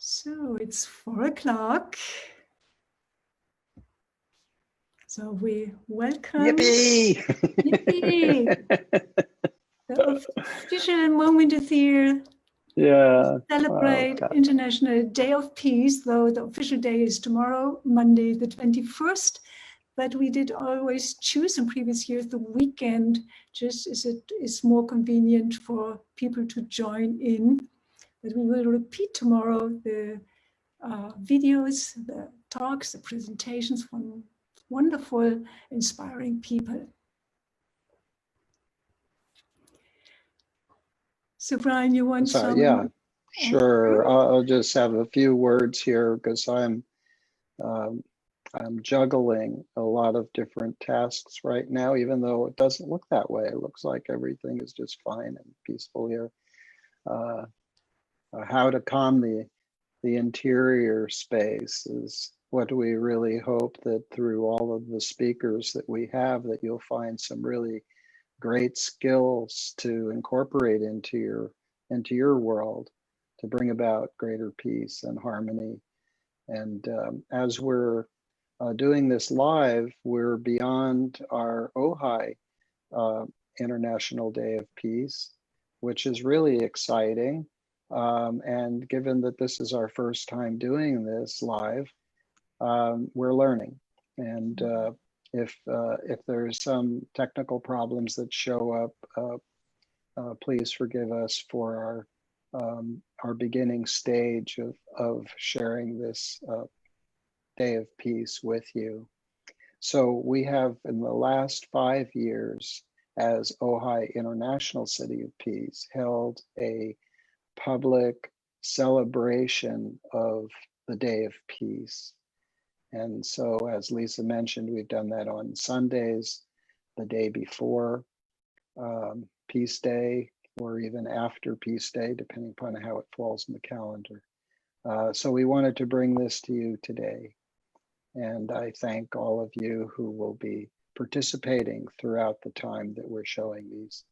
So it's 4 o'clock. So we welcome. Yippee! Yippee! The official moment is here. Yeah. Celebrate International Day of Peace, though the official day is tomorrow, Monday, the 21st. But we did always choose in previous years the weekend, just as it is more convenient for people to join in. But we will repeat tomorrow the videos, the talks, the presentations from wonderful, inspiring people. So Brian, you want some? Yeah, sure. I'll just have a few words here because I'm juggling a lot of different tasks right now, even though it doesn't look that way. It looks like everything is just fine and peaceful here. How to calm the interior space is what we really hope that through all of the speakers that we have, that you'll find some really great skills to incorporate into your world to bring about greater peace and harmony. And as we're doing this live, we're beyond our Ojai International Day of Peace, which is really exciting. And given that this is our first time doing this live, we're learning. And if there's some technical problems that show up, please forgive us for our beginning stage of sharing this Day of Peace with you. So we have, in the last 5 years, as Ojai International City of Peace, held a public celebration of the Day of Peace. And so, as Lisa mentioned, we've done that on Sundays, the day before Peace Day, or even after Peace Day, depending upon how it falls in the calendar. So we wanted to bring this to you today. And I thank all of you who will be participating throughout the time that we're showing these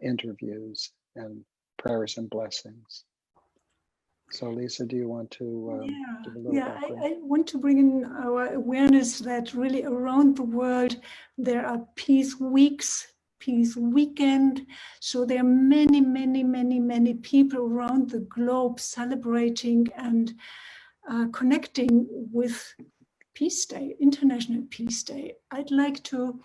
interviews and prayers and blessings. So Lisa, do you want to give a little background? I want to bring in our awareness that really around the world there are peace weeks, peace weekend. So there are many people around the globe celebrating and connecting with Peace Day, International Peace Day. I'd like to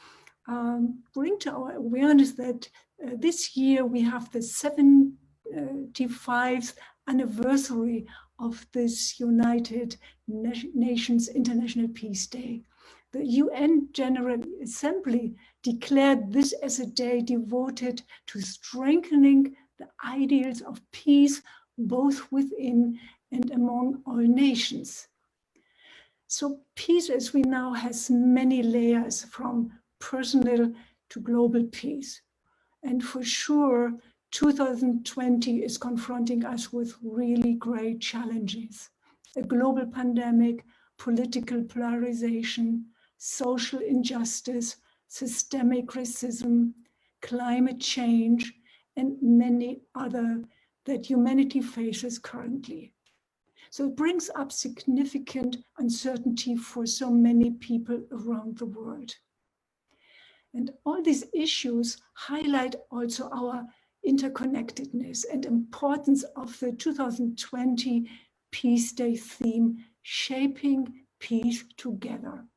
bring to our awareness that this year we have the 75th anniversary of this United Nations International Peace Day. The UN General Assembly declared this as a day devoted to strengthening the ideals of peace, both within and among all nations. So peace, as we know, has many layers, from personal to global peace. And for sure, 2020 is confronting us with really great challenges. A global pandemic, political polarization, social injustice, systemic racism, climate change, and many other that humanity faces currently. So it brings up significant uncertainty for so many people around the world. And all these issues highlight also our interconnectedness and importance of the 2020 Peace Day theme, Shaping Peace Together.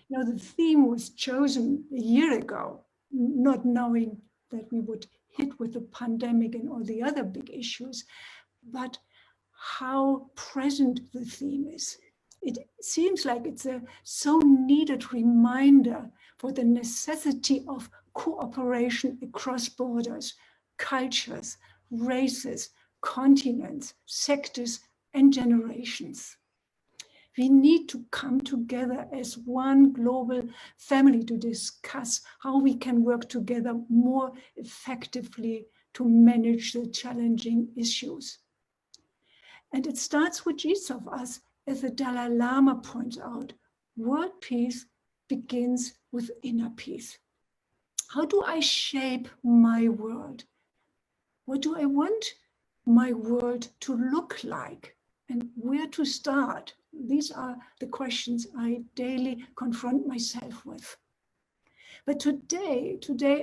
Now, the theme was chosen a year ago, not knowing that we would hit with the pandemic and all the other big issues, but how present the theme is. It seems like it's a so needed reminder for the necessity of cooperation across borders, cultures, races, continents, sectors, and generations. We need to come together as one global family to discuss how we can work together more effectively to manage the challenging issues. And it starts with each of us, as the Dalai Lama points out. World peace begins with inner peace. How do I shape my world? What do I want my world to look like? And where to start? These are the questions I daily confront myself with. But today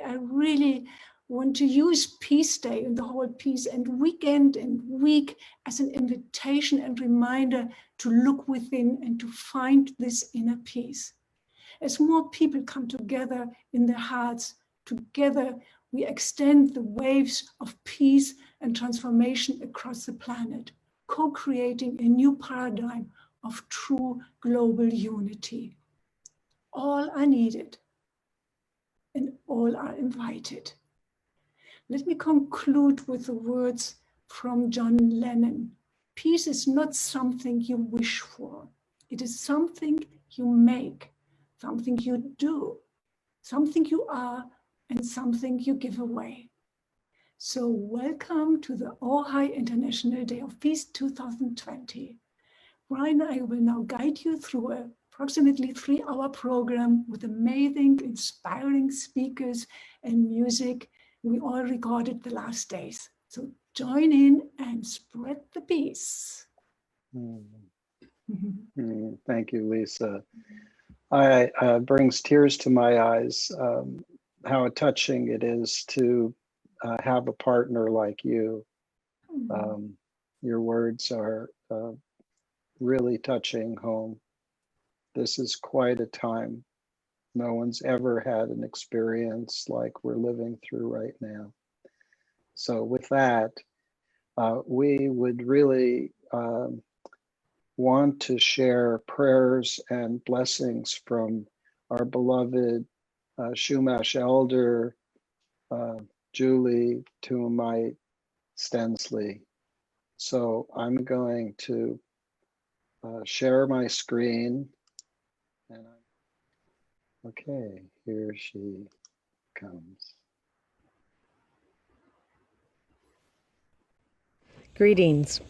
I really want to use Peace Day and the whole Peace and Weekend and Week as an invitation and reminder to look within and to find this inner peace. As more people come together in their hearts, together we extend the waves of peace and transformation across the planet, co-creating a new paradigm of true global unity. All are needed and all are invited. Let me conclude with the words from John Lennon. Peace is not something you wish for. It is something you make, something you do, something you are, and something you give away. So welcome to the Ojai International Day of Peace 2020. Ryan and I will now guide you through a approximately 3-hour program with amazing, inspiring speakers and music we all recorded the last days. So join in and spread the peace. Thank you, Lisa. Brings tears to my eyes how touching it is to have a partner like you. Your words are really touching home. This is quite a time. No one's ever had an experience like we're living through right now. So with that, we would really want to share prayers and blessings from our beloved Chumash elder, Julie Tumamait-Stenslie. So I'm going to share my screen. And okay, here she comes. Greetings.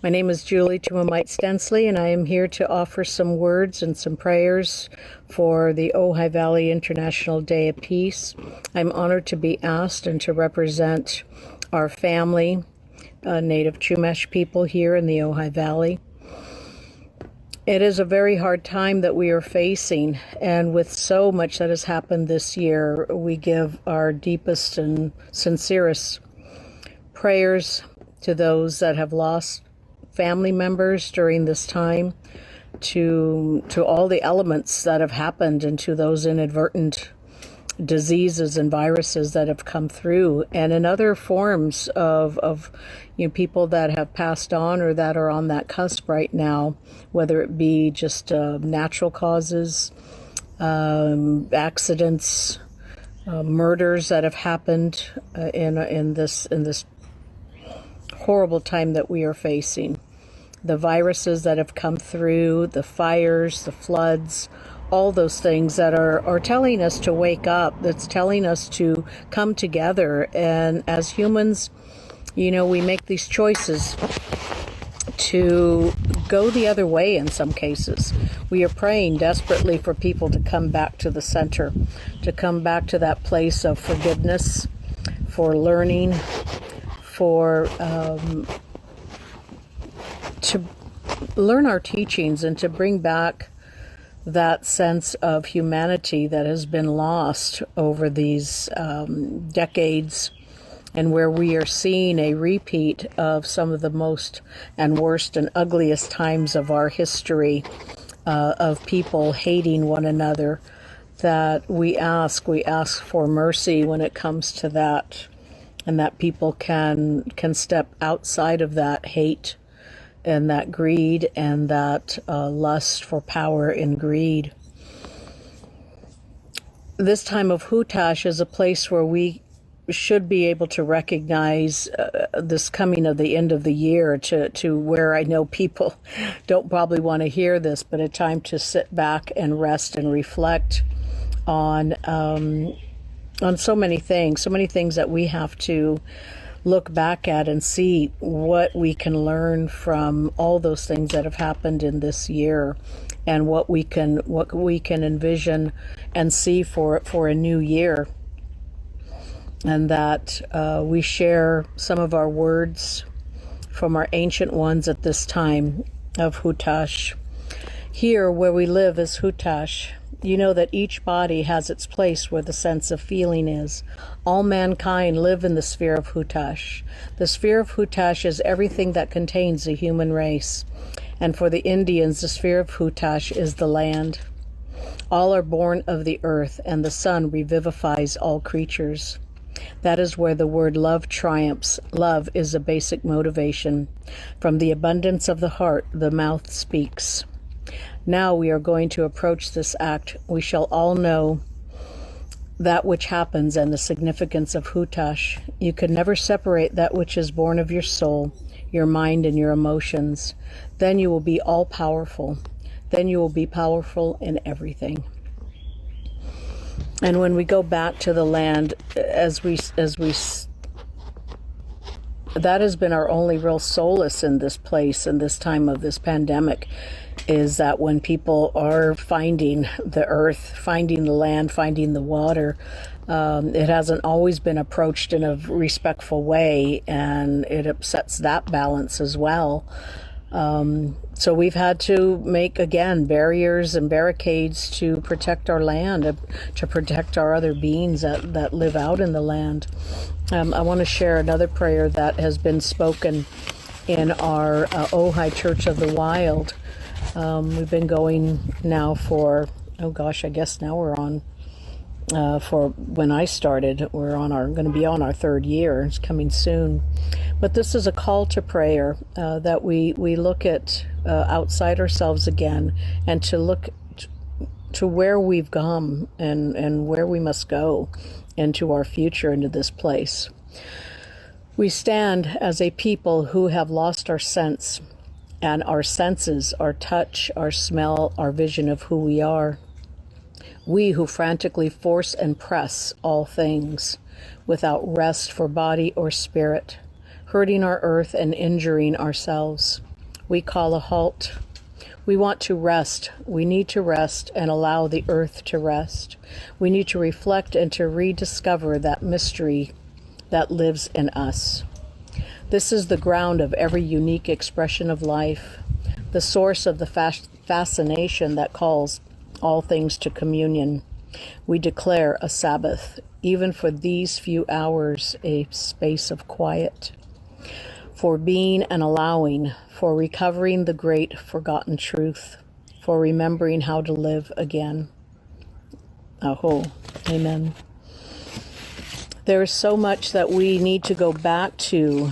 My name is Julie Tumamait-Stenslie, and I am here to offer some words and some prayers for the Ojai Valley International Day of Peace. I'm honored to be asked and to represent our family, Native Chumash people here in the Ojai Valley. It is a very hard time that we are facing, and with so much that has happened this year, we give our deepest and sincerest prayers to those that have lost family members during this time, to all the elements that have happened, and to those inadvertent diseases and viruses that have come through, and in other forms of people that have passed on or that are on that cusp right now, whether it be just natural causes, accidents, murders that have happened in this horrible time that we are facing. The viruses that have come through, the fires, the floods, all those things that are telling us to wake up, that's telling us to come together. And as humans, we make these choices to go the other way in some cases. We are praying desperately for people to come back to the center, to come back to that place of forgiveness, for learning, for to learn our teachings and to bring back that sense of humanity that has been lost over these decades, and where we are seeing a repeat of some of the most and worst and ugliest times of our history, of people hating one another, that we ask for mercy when it comes to that, and that people can step outside of that hate and that greed and that lust for power and greed. This time of Hutash is a place where we should be able to recognize this coming of the end of the year, to where I know people don't probably want to hear this, but a time to sit back and rest and reflect on so many things that we have to look back at and see what we can learn from all those things that have happened in this year, and what we can envision and see for a new year. And that we share some of our words from our ancient ones at this time of Hutash. Here, where we live, is Hutash. You know that each body has its place where the sense of feeling is. All mankind live in the sphere of Hutash. The sphere of Hutash is everything that contains the human race. And for the Indians, the sphere of Hutash is the land. All are born of the earth, and the sun revivifies all creatures. That is where the word love triumphs. Love is a basic motivation. From the abundance of the heart, the mouth speaks. Now we are going to approach this act. We shall all know that which happens and the significance of Hutash. You can never separate that which is born of your soul, your mind, and your emotions. Then you will be all powerful. Then you will be powerful in everything. And when we go back to the land, that has been our only real solace in this place, in this time of this pandemic, is that when people are finding the earth, finding the land, finding the water, it hasn't always been approached in a respectful way, and it upsets that balance as well. So we've had to make, again, barriers and barricades to protect our land, to protect our other beings that live out in the land. I want to share another prayer that has been spoken in our Ojai Church of the Wild. We've been going now for, I guess now we're on, for when I started, we're going to be on our third year. It's coming soon. But this is a call to prayer, that we look at outside ourselves again, and to look to where we've come and where we must go into our future, into this place. We stand as a people who have lost our sense, and our senses, our touch, our smell, our vision of who we are. We who frantically force and press all things without rest for body or spirit, hurting our earth and injuring ourselves. We call a halt. We want to rest. We need to rest and allow the earth to rest. We need to reflect and to rediscover that mystery that lives in us. This is the ground of every unique expression of life, the source of the fascination that calls all things to communion. We declare a Sabbath, even for these few hours, a space of quiet, for being and allowing, for recovering the great forgotten truth, for remembering how to live again. Aho, amen. There is so much that we need to go back to.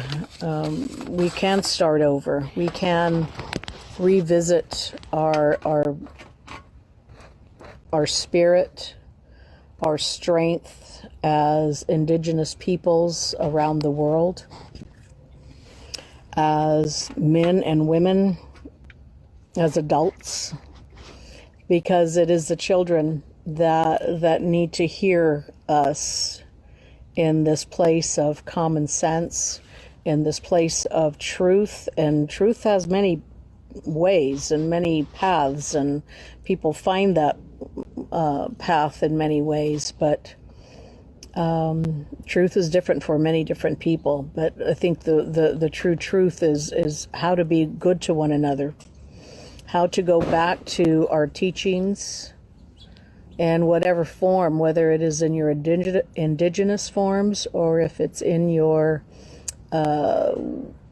We can start over. We can revisit our spirit, our strength as Indigenous peoples around the world, as men and women, as adults, because it is the children that need to hear us in this place of common sense, in this place of truth. And truth has many ways and many paths, and people find that path in many ways, but truth is different for many different people. But I think the true truth is how to be good to one another, how to go back to our teachings in whatever form, whether it is in your indigenous forms or if it's in your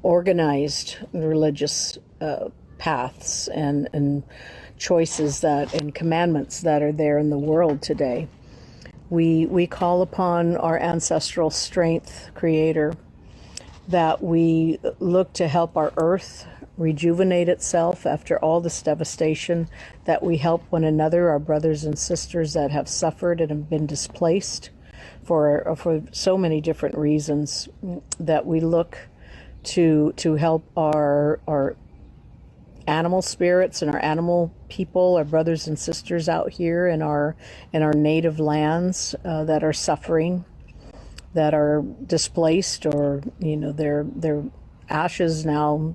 organized religious paths and choices and commandments that are there in the world today. We call upon our ancestral strength, Creator, that we look to help our earth rejuvenate itself after all this devastation, that we help one another, our brothers and sisters that have suffered and have been displaced for so many different reasons, that we look to help our animal spirits and our animal people, our brothers and sisters out here in our native lands that are suffering, that are displaced, or their ashes now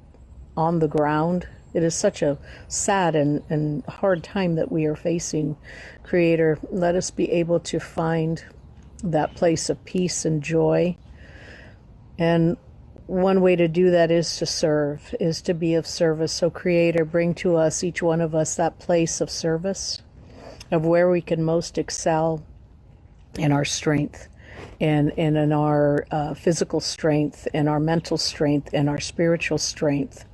on the ground. It is such a sad and hard time that we are facing. Creator, let us be able to find that place of peace and joy. And one way to do that is to serve, is to be of service. So Creator, bring to us, each one of us, that place of service, of where we can most excel in our strength, and in our physical strength, in our mental strength, in our spiritual strength,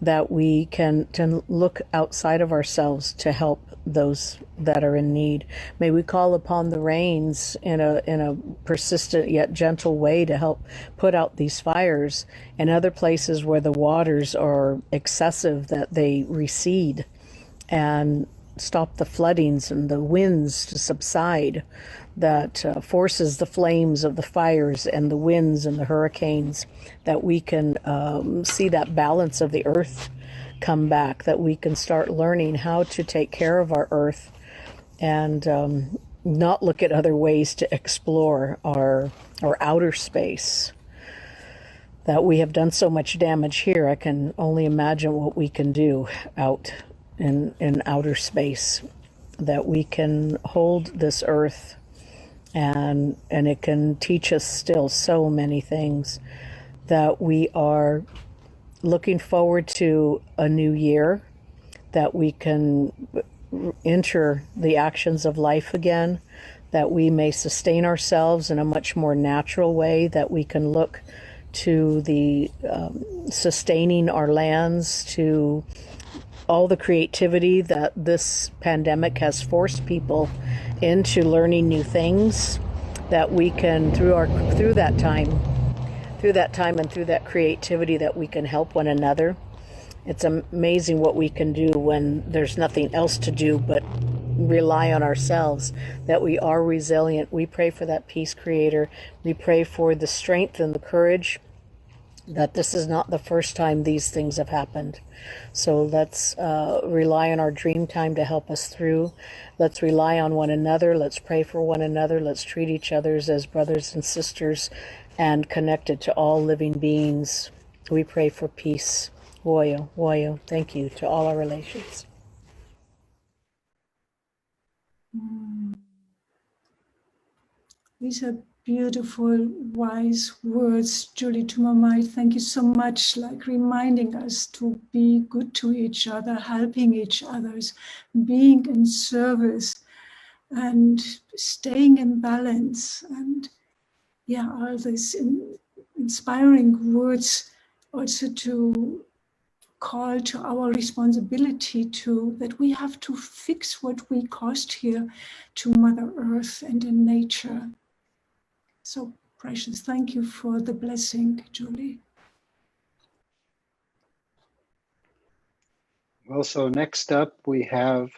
that we can look outside of ourselves to help those that are in need. May we call upon the rains in a persistent yet gentle way to help put out these fires, and other places where the waters are excessive, that they recede and stop the floodings and the winds to subside, that forces the flames of the fires and the winds and the hurricanes, that we can see that balance of the earth come back, that we can start learning how to take care of our earth, and not look at other ways to explore our outer space. That we have done so much damage here, I can only imagine what we can do out in outer space, that we can hold this earth, and it can teach us still so many things, that we are looking forward to a new year, that we can enter the actions of life again, that we may sustain ourselves in a much more natural way, that we can look to the sustaining our lands, to all the creativity that this pandemic has forced people into learning new things, that we can, through that time and through that creativity, that we can help one another. It's amazing what we can do when there's nothing else to do but rely on ourselves, that we are resilient. We pray for that peace, Creator. We pray for the strength and the courage, that this is not the first time these things have happened. So let's rely on our dream time to help us through. Let's rely on one another. Let's pray for one another. Let's treat each other as brothers and sisters and connected to all living beings. We pray for peace. Woyo, woyo. Thank you to all our relations. These are beautiful, wise words, Julie Tumamait. Thank you so much, like reminding us to be good to each other, helping each other, being in service, and staying in balance. And yeah, all these inspiring words also to call to our responsibility that we have to fix what we caused here to Mother Earth and in nature. So precious. Thank you for the blessing, Julie. Well, so next up we have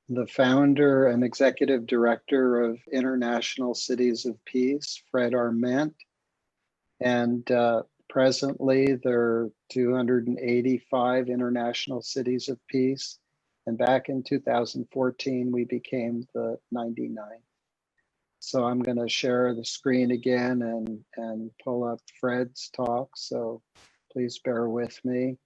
the founder and executive director of International Cities of Peace, Fred Arment. And presently there are 285 International Cities of Peace. And back in 2014, we became the 99th. So I'm going to share the screen again and pull up Fred's talk. So please bear with me.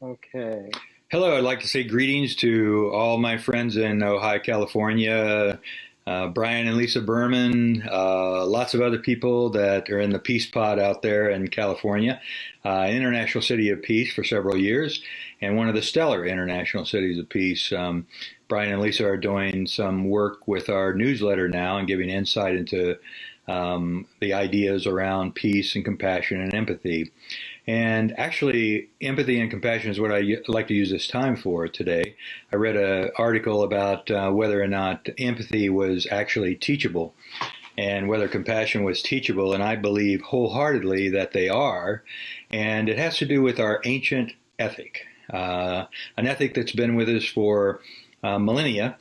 Okay. Hello, I'd like to say greetings to all my friends in Ojai, California, Brian and Lisa Berman, lots of other people that are in the Peace Pod out there in California, International City of Peace for several years, and one of the stellar International Cities of Peace. Brian and Lisa are doing some work with our newsletter now and giving insight into the ideas around peace and compassion and empathy. And actually, empathy and compassion is what I like to use this time for today. I read an article about whether or not empathy was actually teachable and whether compassion was teachable, and I believe wholeheartedly that they are. And it has to do with our ancient ethic, an ethic that's been with us for millennia.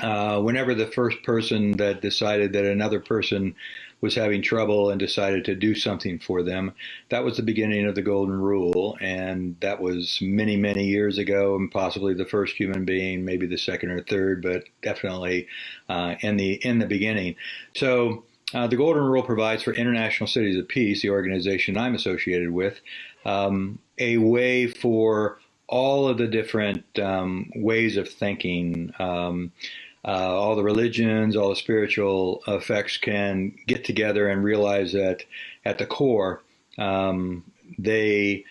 Whenever the first person that decided that another person was having trouble and decided to do something for them, that was the beginning of the Golden Rule, and that was many, many years ago, and possibly the first human being, maybe the second or third, but definitely in the beginning. So the Golden Rule provides for International Cities of Peace, the organization I'm associated with, a way for all of the different ways of thinking, all the religions, all the spiritual effects can get together and realize that at the core, they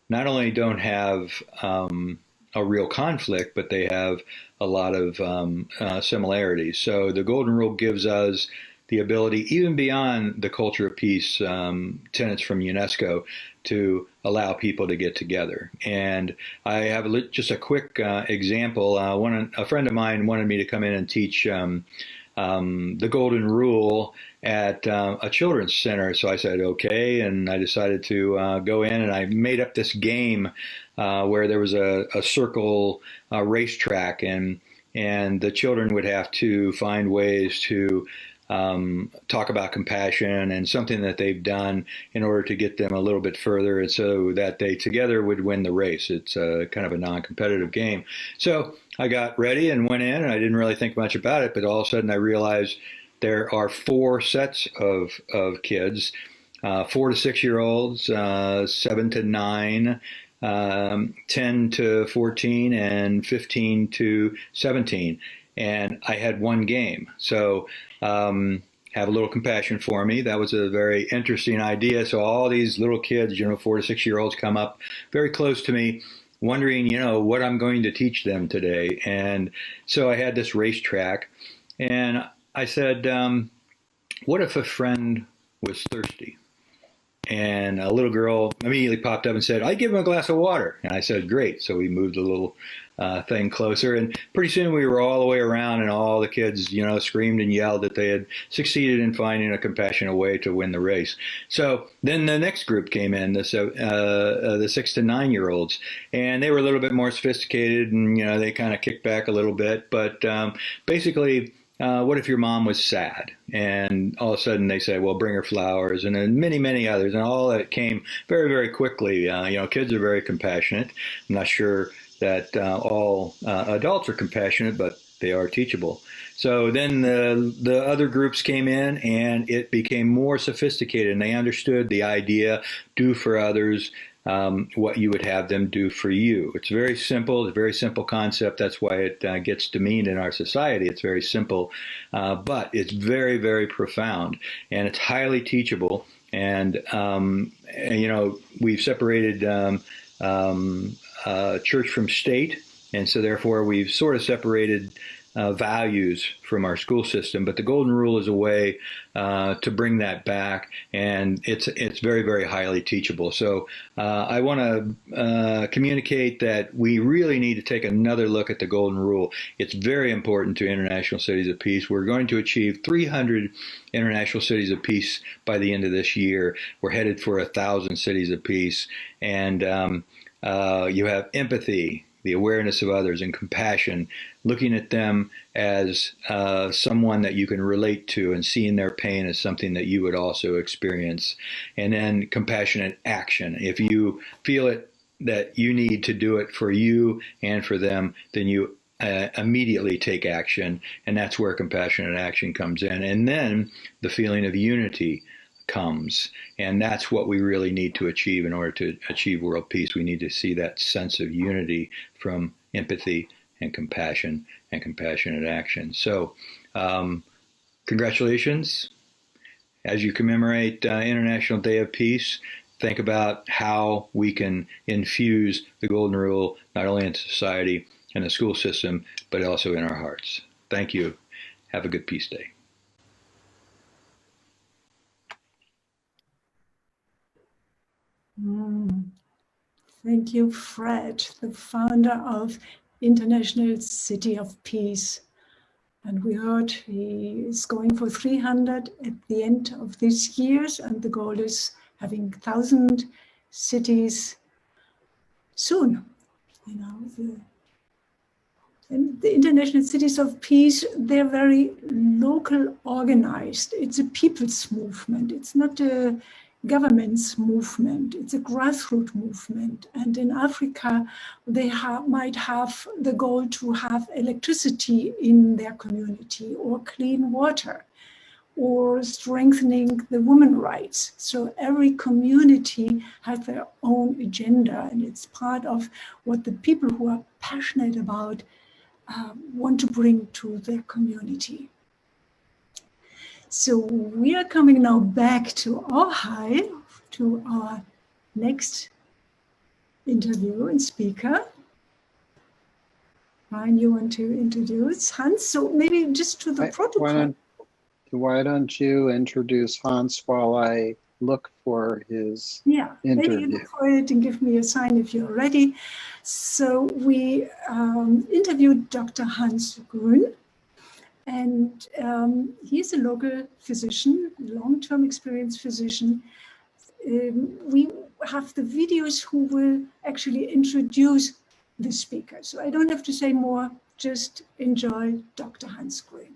not only don't have a real conflict, but they have a lot of similarities. So the Golden Rule gives us the ability, even beyond the culture of peace tenets from UNESCO, to allow people to get together. And I have just a quick example. A friend of mine wanted me to come in and teach the Golden Rule at a children's center. So I said, okay. And I decided to go in, and I made up this game where there was a circle racetrack, and the children would have to find ways to talk about compassion and something that they've done in order to get them a little bit further, and so that they together would win the race. It's kind of a non-competitive game. So I got ready and went in, and I didn't really think much about it, but all of a sudden I realized there are 4 sets of kids, 4 to 6 year olds, 7 to 9, 10 to 14, and 15 to 17. And I had one game. So have a little compassion for me. That was a very interesting idea. So all these little kids, 4 to 6 year olds, come up very close to me, wondering, what I'm going to teach them today. And so I had this racetrack, and I said, what if a friend was thirsty? And a little girl immediately popped up and said, I'd give him a glass of water. And I said, great. So we moved a little thing closer. And pretty soon we were all the way around, and all the kids, screamed and yelled that they had succeeded in finding a compassionate way to win the race. So then the next group came in, the 6 to 9 year olds. And they were a little bit more sophisticated, and, they kind of kicked back a little bit. But basically, what if your mom was sad? And all of a sudden they say, well, bring her flowers, and then many, many others. And all that came very, very quickly. Kids are very compassionate. I'm not sure that all adults are compassionate, but they are teachable. So then the other groups came in, and it became more sophisticated, and they understood the idea, do for others what you would have them do for you. It's very simple. It's a very simple concept. That's why it gets demeaned in our society. It's very simple, but it's very, very profound, and it's highly teachable. And we've separated church from state, and so therefore we've sort of separated values from our school system. But the Golden Rule is a way to bring that back, and it's very, very highly teachable. So I want to communicate that we really need to take another look at the Golden Rule. It's very important to International Cities of Peace. We're going to achieve 300 International Cities of Peace by the end of this year. We're headed for 1,000 cities of peace, and you have empathy, the awareness of others, and compassion, looking at them as someone that you can relate to, and seeing their pain as something that you would also experience. And then compassionate action. If you feel it that you need to do it for you and for them, then you immediately take action, and that's where compassionate action comes in. And then the feeling of unity comes, and that's what we really need to achieve in order to achieve world peace. We need to see that sense of unity from empathy and compassion and compassionate action. So congratulations. As you commemorate International Day of Peace, think about how we can infuse the Golden Rule not only in society and the school system, but also in our hearts. Thank you. Have a good Peace Day. Thank you, Fred, the founder of International City of Peace. And we heard he is going for 300 at the end of this year, and the goal is having 1,000 cities soon. And the International Cities of Peace, they're very local organized. It's a people's movement. It's not a government's movement. It's a grassroots movement. And in Africa, they might have the goal to have electricity in their community, or clean water, or strengthening the women's rights. So every community has their own agenda, and it's part of what the people who are passionate about want to bring to the community. So we are coming now back to Ojai, to our next interview and speaker. Ryan, you want to introduce Hans? So maybe just to the protocol. Why don't you introduce Hans while I look for his interview? Maybe you look for it and give me a sign if you're ready. So we interviewed Dr. Hans Grün, and he's a local physician, long-term experienced physician. We have the videos who will actually introduce the speaker. So I don't have to say more, just enjoy Dr. Hans Grün.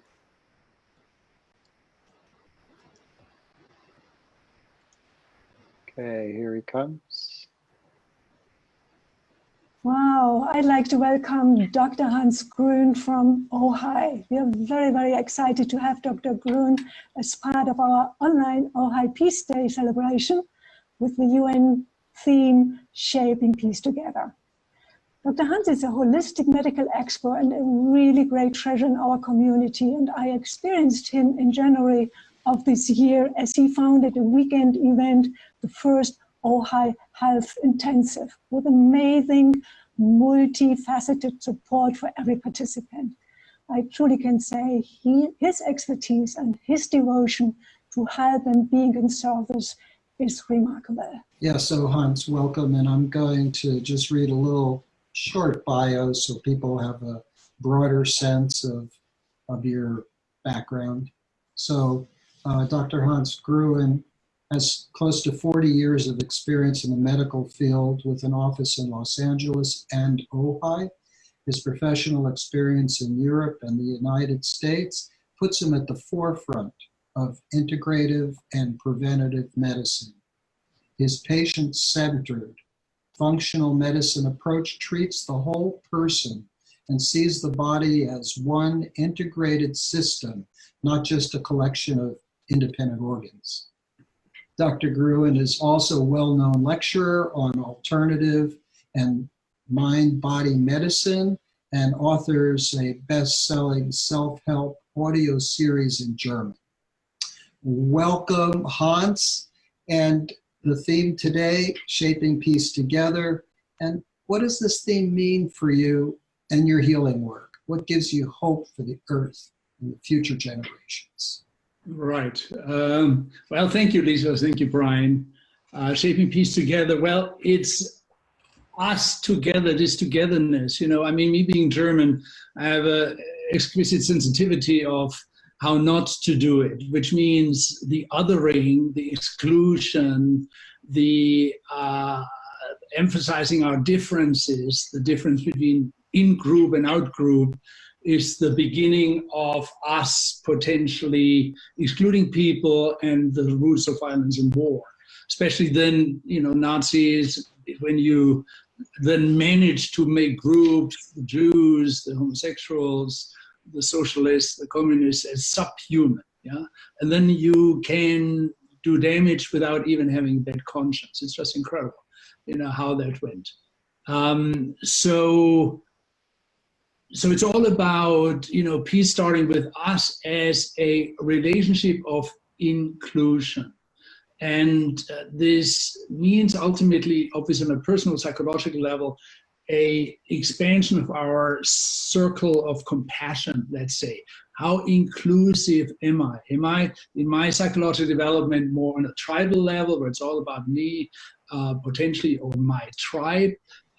Okay, here he comes. Wow, I'd like to welcome Dr. Hans Grün from Ojai. We are very, very excited to have Dr. Grün as part of our online Ojai Peace Day celebration with the UN theme, Shaping Peace Together. Dr. Hans is a holistic medical expert and a really great treasure in our community, and I experienced him in January of this year as he founded a weekend event, the first Ojai Health Intensive, with amazing multifaceted support for every participant. I truly can say his expertise and his devotion to health and being in service is remarkable. Yeah, so Hans, welcome, and I'm going to just read a little short bio so people have a broader sense of your background. So Dr. Hans Grün has close to 40 years of experience in the medical field with an office in Los Angeles and Ojai. His professional experience in Europe and the United States puts him at the forefront of integrative and preventative medicine. His patient-centered functional medicine approach treats the whole person and sees the body as one integrated system, not just a collection of independent organs. Dr. Grün is also a well-known lecturer on alternative and mind-body medicine and authors a best-selling self-help audio series in German. Welcome, Hans. And the theme today, Shaping Peace Together. And what does this theme mean for you and your healing work? What gives you hope for the earth and the future generations? Right. Well, thank you, Lisa. Thank you, Brian. Shaping Peace Together. Well, it's us together, this togetherness. You know, I mean, me being German, I have an exquisite sensitivity of how not to do it, which means the othering, the exclusion, the emphasizing our differences, the difference between in-group and out-group, is the beginning of us potentially excluding people and the roots of violence and war. Especially then, you know, Nazis, when you then manage to make groups, the Jews, the homosexuals, the socialists, the communists, as subhuman, yeah? And then you can do damage without even having bad conscience. It's just incredible, you know, how that went. So it's all about, you know, peace starting with us as a relationship of inclusion. And this means ultimately, obviously on a personal psychological level, a expansion of our circle of compassion, let's say. How inclusive am I? Am I, in my psychological development, more on a tribal level, where it's all about me, potentially, or my tribe?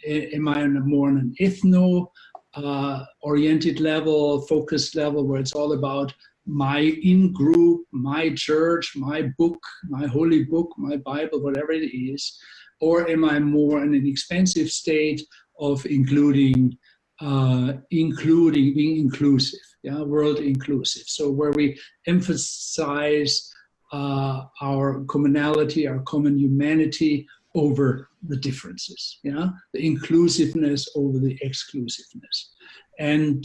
Am I more on an ethno-oriented level, focused level, where it's all about my in-group, my church, my book, my holy book, my Bible, whatever it is? Or am I more in an expansive state of including, being inclusive, yeah, world inclusive? So where we emphasize our commonality, our common humanity over the differences, yeah, the inclusiveness over the exclusiveness, and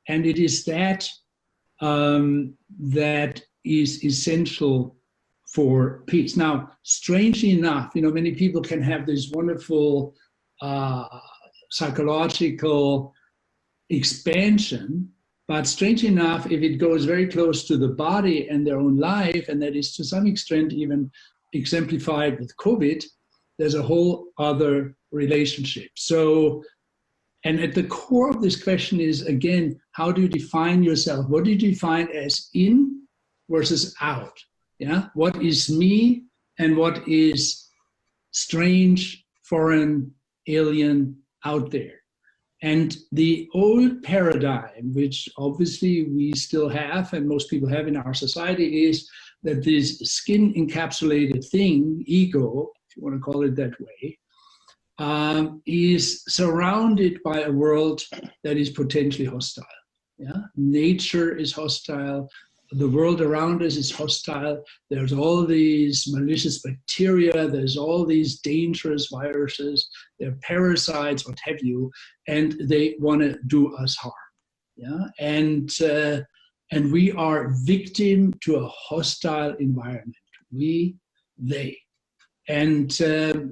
it is that that is essential for peace. Now, strangely enough, you know, many people can have this wonderful psychological expansion. But strange enough, if it goes very close to the body and their own life, and that is to some extent even exemplified with COVID, there's a whole other relationship. So, and at the core of this question is, again, how do you define yourself? What do you define as in versus out? Yeah, what is me and what is strange, foreign, alien, out there? And the old paradigm, which obviously we still have and most people have in our society, is that this skin encapsulated thing, ego, if you want to call it that way, is surrounded by a world that is potentially hostile. Yeah? Nature is hostile. The world around us is hostile. There's all these malicious bacteria. There's all these dangerous viruses. They're parasites, what have you, and they want to do us harm. Yeah, and we are victim to a hostile environment. We, they, and the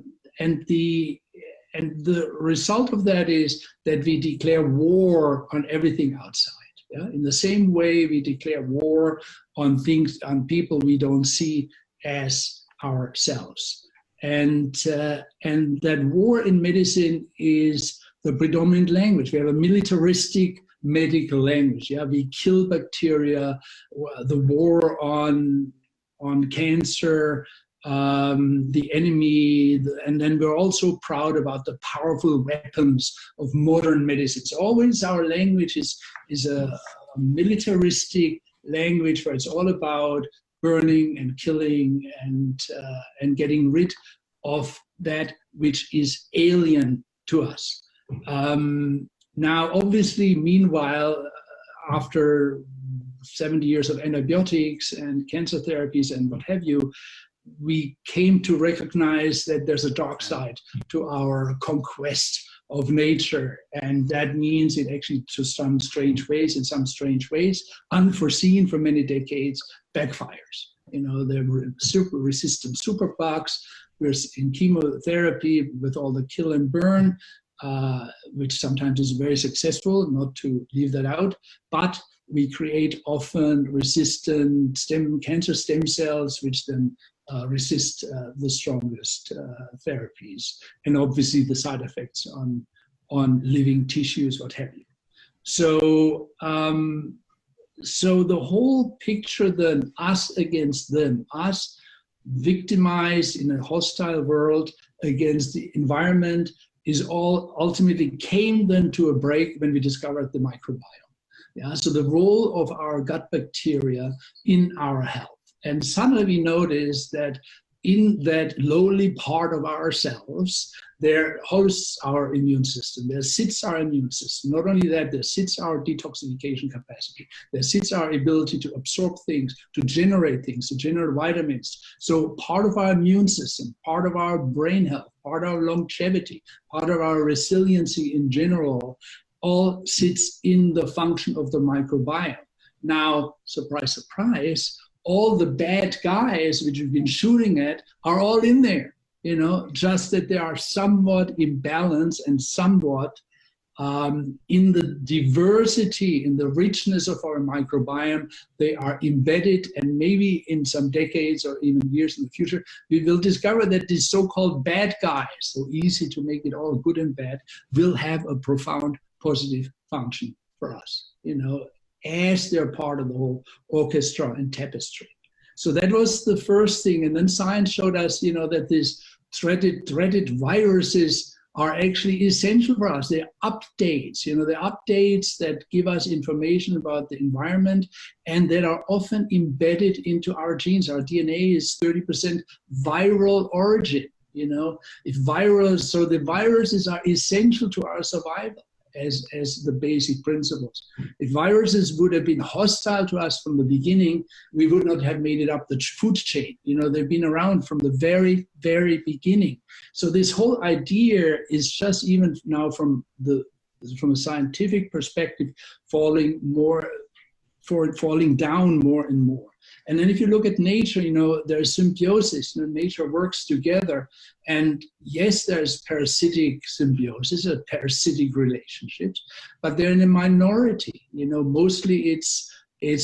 result of that is that we declare war on everything outside. Yeah? In the same way we declare war on things, on people we don't see as ourselves. And that war in medicine is the predominant language. We have a militaristic medical language. Yeah, we kill bacteria, the war on cancer, the enemy, and then we're also proud about the powerful weapons of modern medicine. So always our language is a militaristic language where it's all about burning and killing and getting rid of that which is alien to us. Now, obviously, meanwhile, after 70 years of antibiotics and cancer therapies and what have you, we came to recognize that there's a dark side to our conquest of nature. And that means it actually, in some strange ways, unforeseen for many decades, backfires. You know, the super resistant superbugs, we're in chemotherapy with all the kill and burn, which sometimes is very successful, not to leave that out, but we create often resistant cancer stem cells, which then resist the strongest therapies, and obviously the side effects on living tissues, what have you. So, so the whole picture then, us against them, us victimized in a hostile world against the environment, is all ultimately came then to a break when we discovered the microbiome. Yeah, so the role of our gut bacteria in our health. And suddenly we notice that in that lowly part of ourselves, there hosts our immune system, there sits our immune system. Not only that, there sits our detoxification capacity, there sits our ability to absorb things, to generate vitamins. So part of our immune system, part of our brain health, part of our longevity, part of our resiliency in general, all sits in the function of the microbiome. Now, surprise, surprise, all the bad guys which we've been shooting at are all in there, you know, just that they are somewhat imbalanced and somewhat in the diversity, in the richness of our microbiome, they are embedded, and maybe in some decades or even years in the future, we will discover that these so-called bad guys, so easy to make it all good and bad, will have a profound positive function for us, you know, as they're part of the whole orchestra and tapestry. So that was the first thing. And then science showed us, you know, that these dreaded viruses are actually essential for us. They're updates, you know, they're updates that give us information about the environment and that are often embedded into our genes. Our DNA is 30% viral origin, you know, so the viruses are essential to our survival. As the basic principles. If viruses would have been hostile to us from the beginning, we would not have made it up the food chain. You know, they've been around from the very, very beginning. So this whole idea is just even now from a scientific perspective, falling down more and more. And then if you look at nature, there's symbiosis. Nature works together. And yes, there's parasitic symbiosis, or parasitic relationships, but they're in a minority. Mostly it's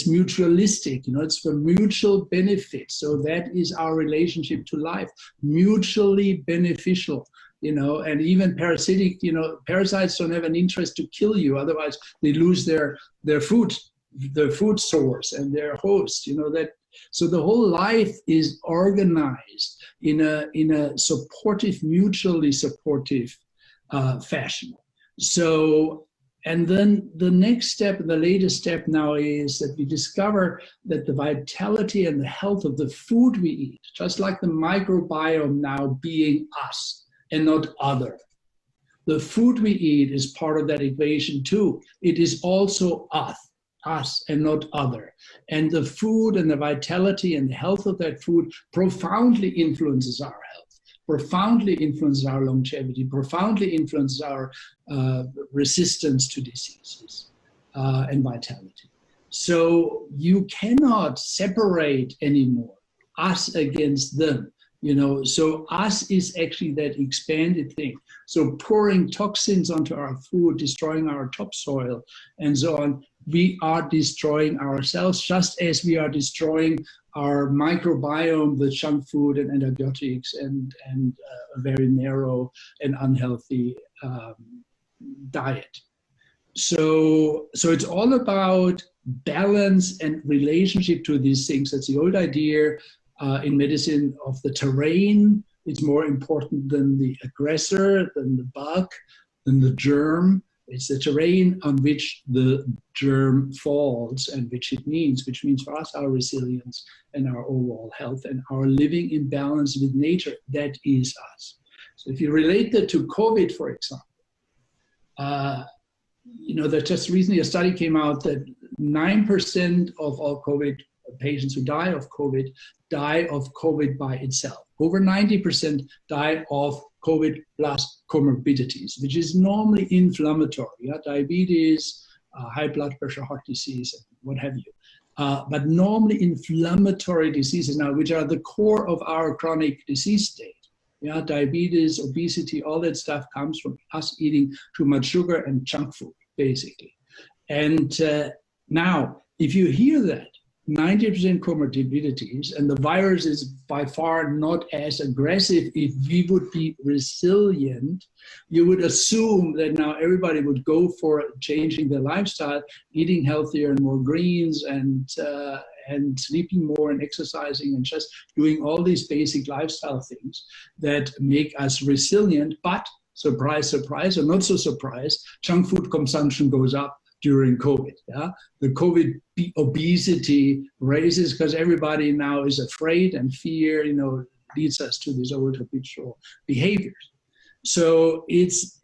mutualistic. It's for mutual benefit. So that is our relationship to life, mutually beneficial. And even parasitic, parasites don't have an interest to kill you. Otherwise, they lose their food source and their host. So the whole life is organized in a supportive, mutually supportive fashion. So, and then the next step, the latest step now is that we discover that the vitality and the health of the food we eat, just like the microbiome now being us and not other. The food we eat is part of that equation too. It is also us and not other. And the food and the vitality and the health of that food profoundly influences our health, profoundly influences our longevity, profoundly influences our resistance to diseases and vitality. So you cannot separate anymore us against them. So us is actually that expanded thing. So pouring toxins onto our food, destroying our topsoil, and so on, we are destroying ourselves, just as we are destroying our microbiome with junk food and antibiotics and a very narrow and unhealthy diet. So it's all about balance and relationship to these things. That's the old idea in medicine of the terrain. It's more important than the aggressor, than the bug, than the germ. It's the terrain on which the germ falls and which means for us our resilience and our overall health and our living in balance with nature. That is us. So if you relate that to COVID, for example, that just recently a study came out that 9% of all COVID patients who die of COVID by itself. Over 90% die of COVID plus comorbidities, which is normally inflammatory, diabetes, high blood pressure, heart disease, and what have you. But normally inflammatory diseases now, which are the core of our chronic disease state. Diabetes, obesity, all that stuff comes from us eating too much sugar and junk food, basically. And now, if you hear that, 90% comorbidities, and the virus is by far not as aggressive. If we would be resilient, you would assume that now everybody would go for changing their lifestyle, eating healthier and more greens, and sleeping more and exercising and just doing all these basic lifestyle things that make us resilient. But surprise, surprise, or not so surprise, junk food consumption goes up during COVID. The COVID obesity raises because everybody now is afraid, and fear, leads us to these old habitual behaviors. So it's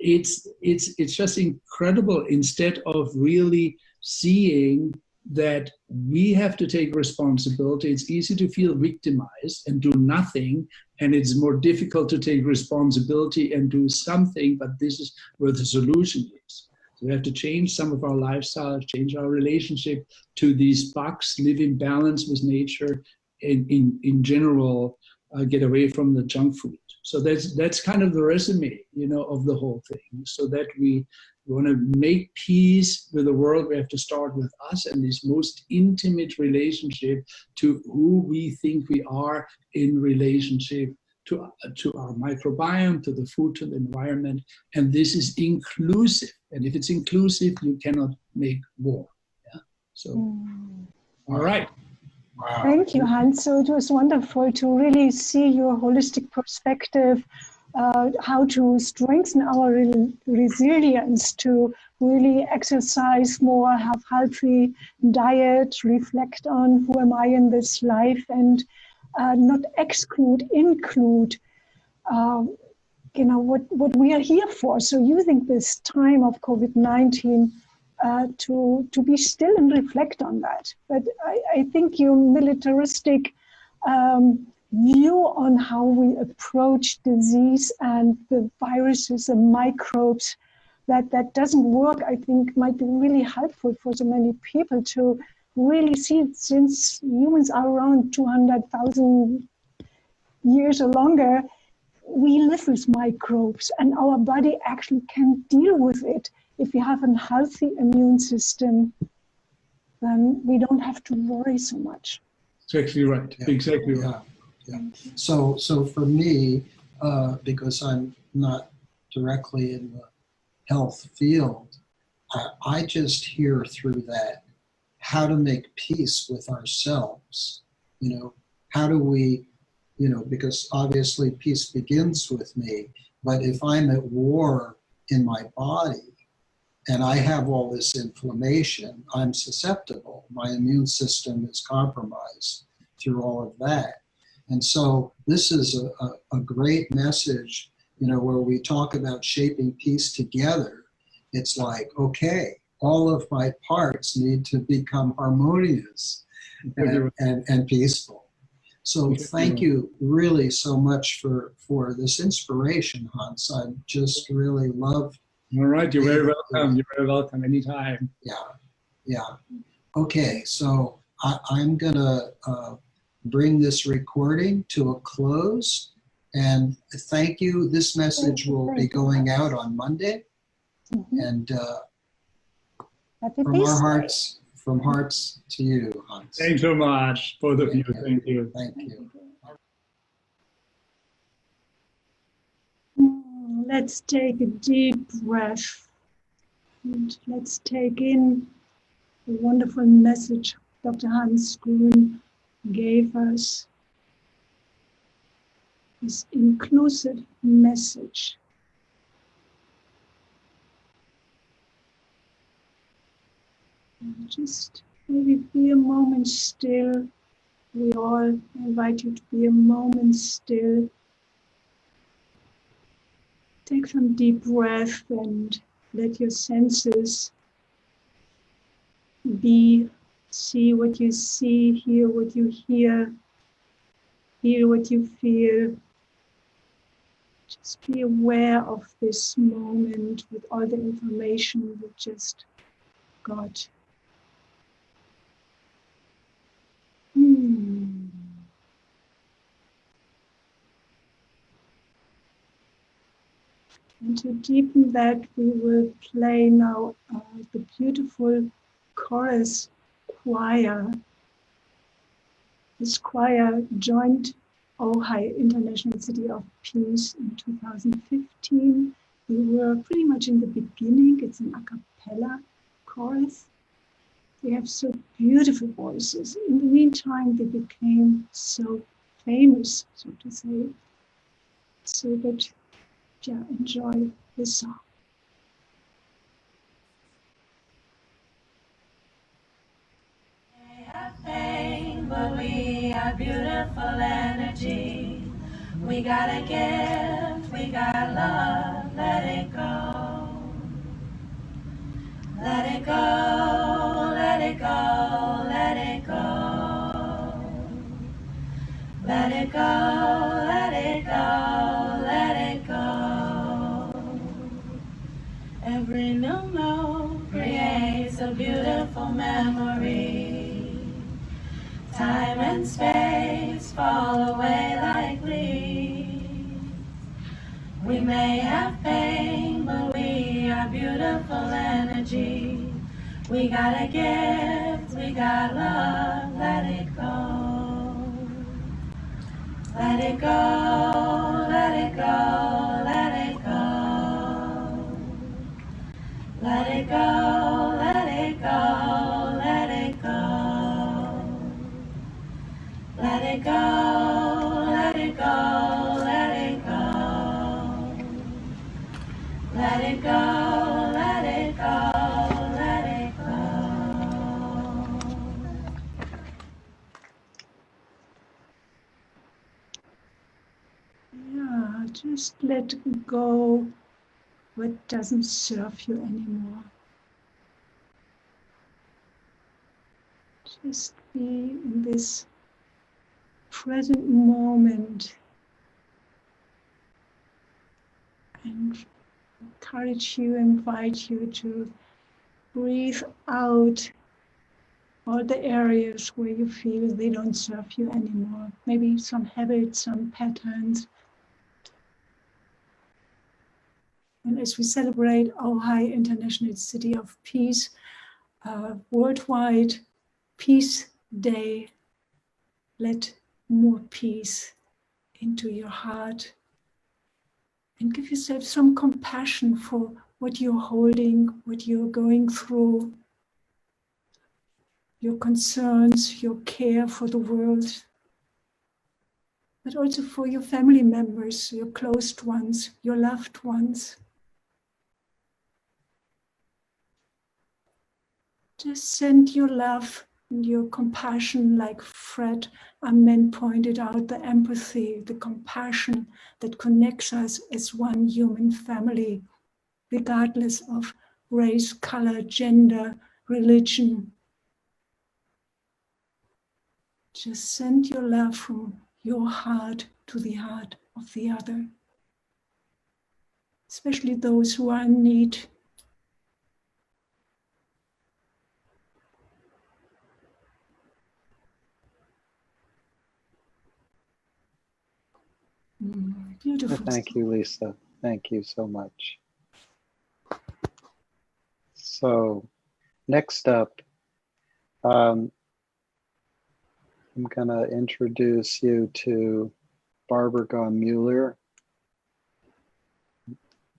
just incredible. Instead of really seeing that we have to take responsibility, it's easy to feel victimized and do nothing, and it's more difficult to take responsibility and do something. But this is where the solution is. So we have to change some of our lifestyle, change our relationship to these bugs, live in balance with nature, in general, get away from the junk food. So that's kind of the resume, of the whole thing. So that we want to make peace with the world, we have to start with us and this most intimate relationship to who we think we are in relationship to our microbiome, to the food, to the environment. And this is inclusive. And if it's inclusive, you cannot make war. Yeah. So, all right. Wow. Thank you, Hans. So it was wonderful to really see your holistic perspective, how to strengthen our resilience, to really exercise more, have healthy diet, reflect on who am I in this life, and not exclude, include, what we are here for. So using this time of COVID-19 to be still and reflect on that. But I think your militaristic view on how we approach disease and the viruses and microbes, that doesn't work, I think might be really helpful for so many people to really see it since humans are around 200,000 years or longer. We live with microbes and our body actually can deal with it. If we have a healthy immune system, then we don't have to worry so much. Exactly right. Yeah. Exactly right. Yeah. So for me, because I'm not directly in the health field, I just hear through that how to make peace with ourselves. You know, how do we, you know, because obviously peace begins with me, but if I'm at war in my body and I have all this inflammation, I'm susceptible. My immune system is compromised through all of that. And so this is a great message, you know, where we talk about shaping peace together. It's like, okay, all of my parts need to become harmonious and peaceful. So thank you really so much for this inspiration, Hans. I just really love. All right, you're very welcome. You're very welcome anytime. Yeah. Okay, so I'm gonna bring this recording to a close, and thank you. This message will be going out on Monday, and from hearts to you, Hans. Thanks so much, both of you. Thank you. Thank you. Let's take a deep breath and let's take in the wonderful message Dr. Hans Grün gave us. This inclusive message. And just maybe be a moment still. We all invite you to be a moment still. Take some deep breath and let your senses be. See what you see, hear what you hear, feel what you feel. Just be aware of this moment with all the information we just got. And to deepen that, we will play now the beautiful chorus choir. This choir joined Ojai International City of Peace in 2015. We were pretty much in the beginning. It's an a cappella chorus. They have so beautiful voices. In the meantime, they became so famous, so to say. So that, yeah, enjoy this song. Pain, but we are beautiful energy. We got a gift, we got love, let it go. Let it go, let it go, let it go. Let it go, let it go, let it go. Every new note creates a beautiful memory. Time and space fall away like leaves. We may have pain, but we are beautiful energy. We got a gift, we got love, let it go. Let it go, let it go, let it go. Let it go, let it go, let it go. Let it go, let it go, let it go. Let it go, let it go, let it go. Yeah, just let go what doesn't serve you anymore. Just be in this present moment and encourage you, invite you to breathe out all the areas where you feel they don't serve you anymore. Maybe some habits, some patterns. And as we celebrate Ojai International City of Peace, worldwide Peace Day, let more peace into your heart and give yourself some compassion for what you're holding, what you're going through, your concerns, your care for the world, but also for your family members, your close ones, your loved ones. Just send your love and your compassion, like Fred Arment pointed out, the empathy, the compassion that connects us as one human family, regardless of race, color, gender, religion. Just send your love from your heart to the heart of the other, especially those who are in need. Beautiful. Thank you, Lisa. Thank you so much. So next up, I'm going to introduce you to Barbara Gaughen-Muller,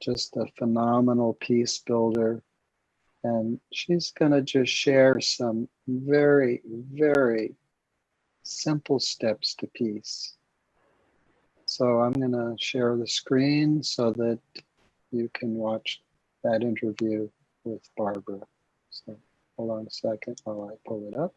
just a phenomenal peace builder. And she's going to just share some very, very simple steps to peace. So I'm going to share the screen so that you can watch that interview with Barbara. So hold on a second while I pull it up.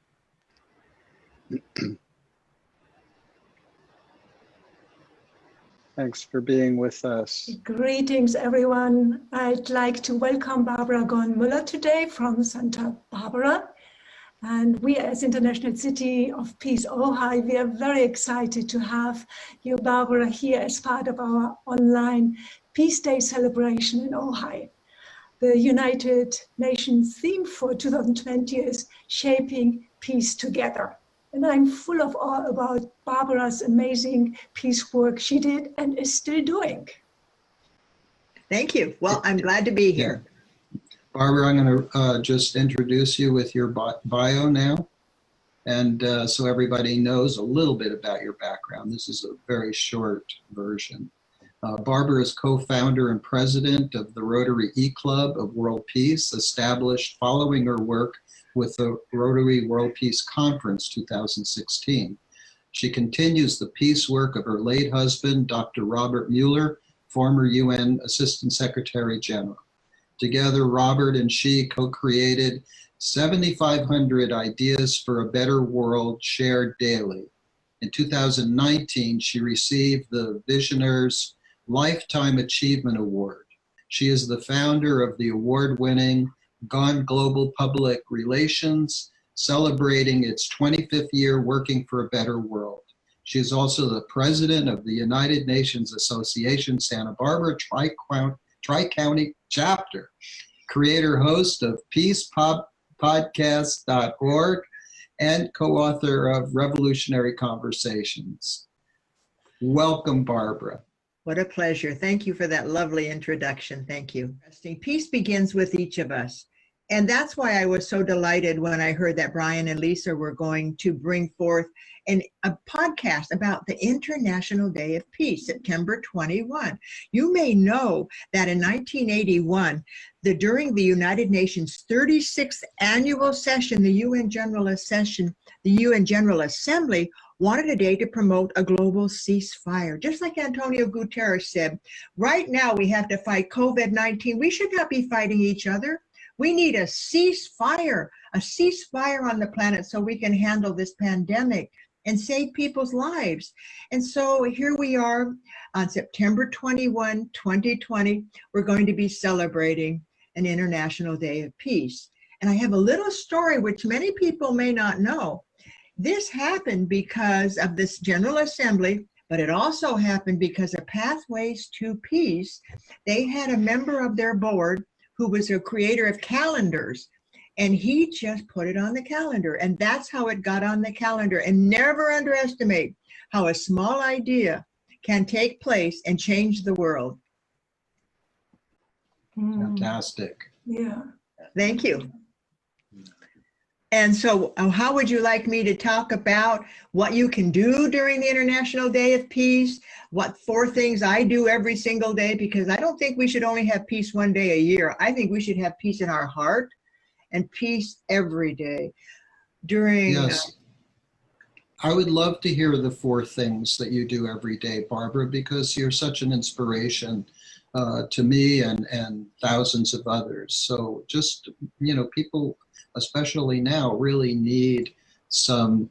Thanks for being with us. Greetings, everyone. I'd like to welcome Barbara Gaughen-Muller today from Santa Barbara. And we as International City of Peace Ojai, we are very excited to have you, Barbara, here as part of our online Peace Day celebration in Ojai. The United Nations theme for 2020 is Shaping Peace Together. And I'm full of awe about Barbara's amazing peace work she did and is still doing. Thank you. Well, I'm glad to be here. Barbara, I'm going to just introduce you with your bio now. And so everybody knows a little bit about your background. This is a very short version. Barbara is co-founder and president of the Rotary Eclub of World Peace, established following her work with the Rotary World Peace Conference 2016. She continues the peace work of her late husband, Dr. Robert Mueller, former UN Assistant Secretary General. Together, Robert and she co-created 7,500 ideas for a better world shared daily. In 2019, she received the Visionaries Lifetime Achievement Award. She is the founder of the award-winning Guenn Global Public Relations, celebrating its 25th year working for a better world. She is also the president of the United Nations Association Santa Barbara Tri-County Chapter, creator-host of peacepodcast.org, and co-author of Revolutionary Conversations. Welcome, Barbara. What a pleasure. Thank you for that lovely introduction. Thank you. Peace begins with each of us. And that's why I was so delighted when I heard that Brian and Lisa were going to bring forth a podcast about the International Day of Peace, September 21. You may know that in 1981, during the United Nations 36th annual session, the UN General Assembly wanted a day to promote a global ceasefire. Just like Antonio Guterres said, right now we have to fight COVID-19. We should not be fighting each other. We need a ceasefire on the planet so we can handle this pandemic and save people's lives. And so here we are on September 21, 2020. We're going to be celebrating an International Day of Peace. And I have a little story which many people may not know. This happened because of this General Assembly, but it also happened because of Pathways to Peace. They had a member of their board who was a creator of calendars. And he just put it on the calendar. And that's how it got on the calendar. And never underestimate how a small idea can take place and change the world. Fantastic. Yeah. Thank you. And so how would you like me to talk about what you can do during the International Day of Peace? What 4 things I do every single day? Because I don't think we should only have peace one day a year. I think we should have peace in our heart and peace every day. During Yes. I would love to hear the 4 things that you do every day, Barbara, because you're such an inspiration to me and thousands of others. So just, people, especially now, really need some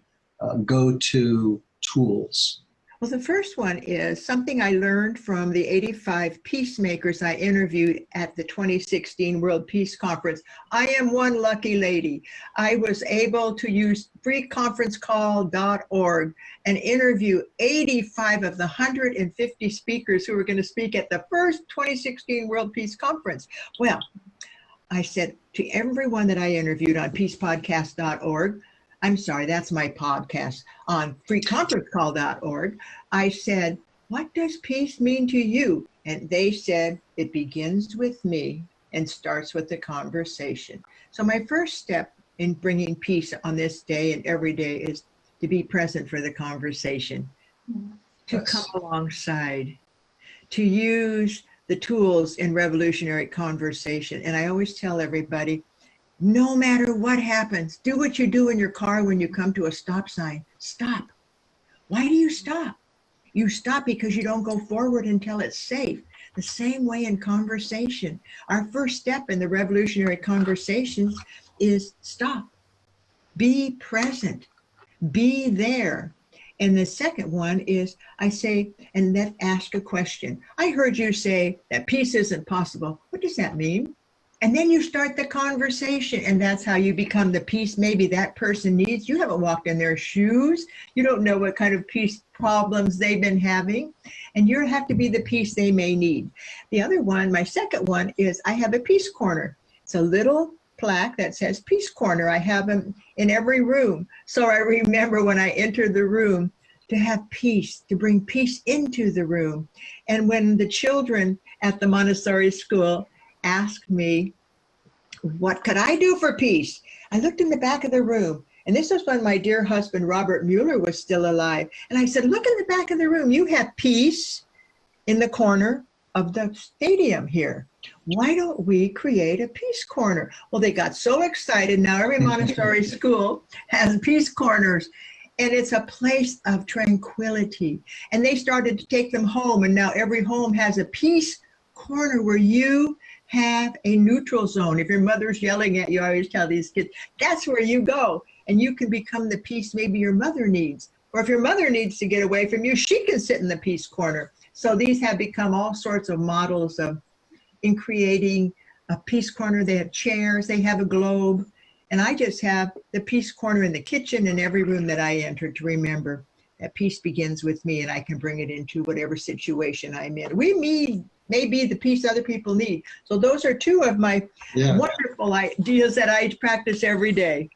go-to tools. Well, the first one is something I learned from the 85 peacemakers I interviewed at the 2016 World Peace Conference. I am one lucky lady. I was able to use freeconferencecall.org and interview 85 of the 150 speakers who were going to speak at the first 2016 World Peace Conference. Well, I said to everyone that I interviewed on peacepodcast.org, I'm sorry, that's my podcast, on freeconferencecall.org, I said, what does peace mean to you? And they said, it begins with me and starts with the conversation. So my first step in bringing peace on this day and every day is to be present for the conversation, to come alongside, to use the tools in revolutionary conversation. And I always tell everybody, no matter what happens, do what you do in your car when you come to a stop sign. Stop. Why do you stop? You stop because you don't go forward until it's safe. The same way in conversation. Our first step in the revolutionary conversations is stop. Be present. Be there. And the second one is I say, and then ask a question. I heard you say that peace isn't possible. What does that mean? And then you start the conversation, and that's how you become the peace maybe that person needs. You haven't walked in their shoes. You don't know what kind of peace problems they've been having, and you have to be the peace they may need. The other one, my second one, is I have a peace corner. It's a little plaque that says Peace Corner. I have them in every room. So I remember when I entered the room to have peace, to bring peace into the room. And when the children at the Montessori school asked me, what could I do for peace? I looked in the back of the room, and this was when my dear husband, Robert Mueller, was still alive. And I said, look in the back of the room. You have peace in the corner of the stadium here. Why don't we create a peace corner? Well, they got so excited. Now every Montessori school has peace corners, and it's a place of tranquility. And they started to take them home, and now every home has a peace corner where you have a neutral zone. If your mother's yelling at you, I always tell these kids, that's where you go, and you can become the peace maybe your mother needs. Or if your mother needs to get away from you, she can sit in the peace corner. So these have become all sorts of models of in creating a peace corner. They have chairs, they have a globe, and I just have the peace corner in the kitchen and every room that I enter to remember that peace begins with me, and I can bring it into whatever situation I'm in. We may be the peace other people need. So those are 2 of my wonderful ideas that I practice every day.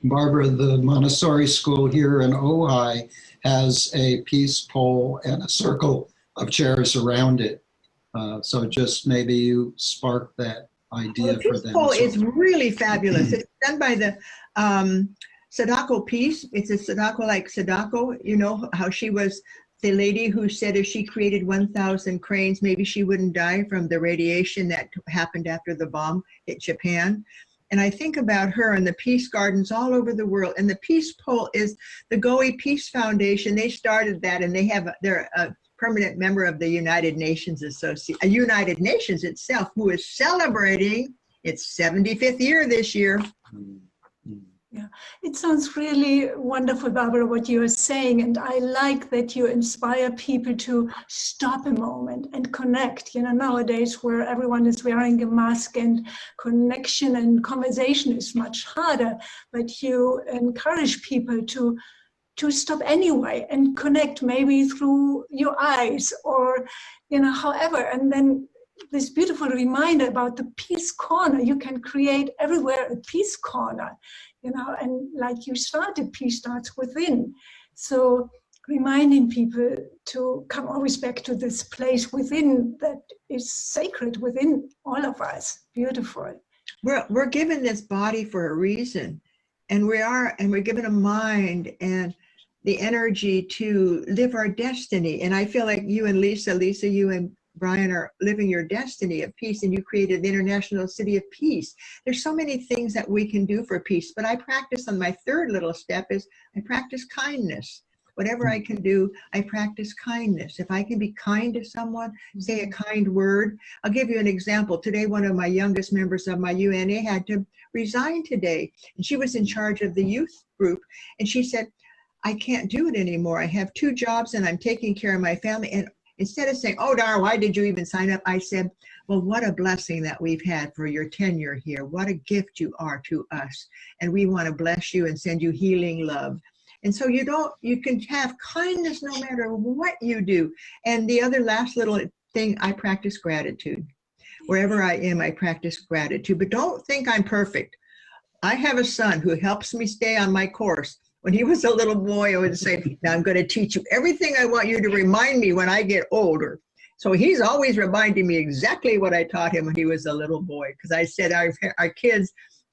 Barbara, the Montessori school here in Ojai has a peace pole and a circle of chairs around it. So just maybe you spark that idea for them. The peace pole is really fabulous. It's done by the Sadako Peace. It's a Sadako like Sadako. You know how she was the lady who said if she created 1,000 cranes, maybe she wouldn't die from the radiation that happened after the bomb hit Japan. And I think about her and the peace gardens all over the world. And the peace pole is the Gaughen Peace Foundation. They started that, and they're a permanent member of the United Nations United Nations itself, who is celebrating its 75th year this year. Yeah, it sounds really wonderful, Barbara, what you are saying. And I like that you inspire people to stop a moment and connect. You know, nowadays where everyone is wearing a mask and connection and conversation is much harder, but you encourage people to stop anyway and connect maybe through your eyes or, you know, however, and then this beautiful reminder about the peace corner. You can create everywhere a peace corner, you know, and like you started, peace starts within. So reminding people to come always back to this place within that is sacred within all of us. Beautiful. We're given this body for a reason, and we're given a mind and the energy to live our destiny. And I feel like you and Lisa, you and Brian are living your destiny of peace, and you created the International City of Peace. There's so many things that we can do for peace, but I practice on my third little step is I practice kindness. Whatever I can do, I practice kindness. If I can be kind to someone, say a kind word. I'll give you an example. Today, one of my youngest members of my UNA had to resign today, and she was in charge of the youth group, and she said, I can't do it anymore. I have 2 jobs and I'm taking care of my family. And instead of saying, oh, darn, why did you even sign up? I said, well, what a blessing that we've had for your tenure here. What a gift you are to us. And we want to bless you and send you healing love. And so you can have kindness no matter what you do. And the other last little thing, I practice gratitude. Wherever I am, I practice gratitude. But don't think I'm perfect. I have a son who helps me stay on my course. When he was a little boy, I would say, now I'm going to teach you everything I want you to remind me when I get older. So he's always reminding me exactly what I taught him when he was a little boy. Because I said our kids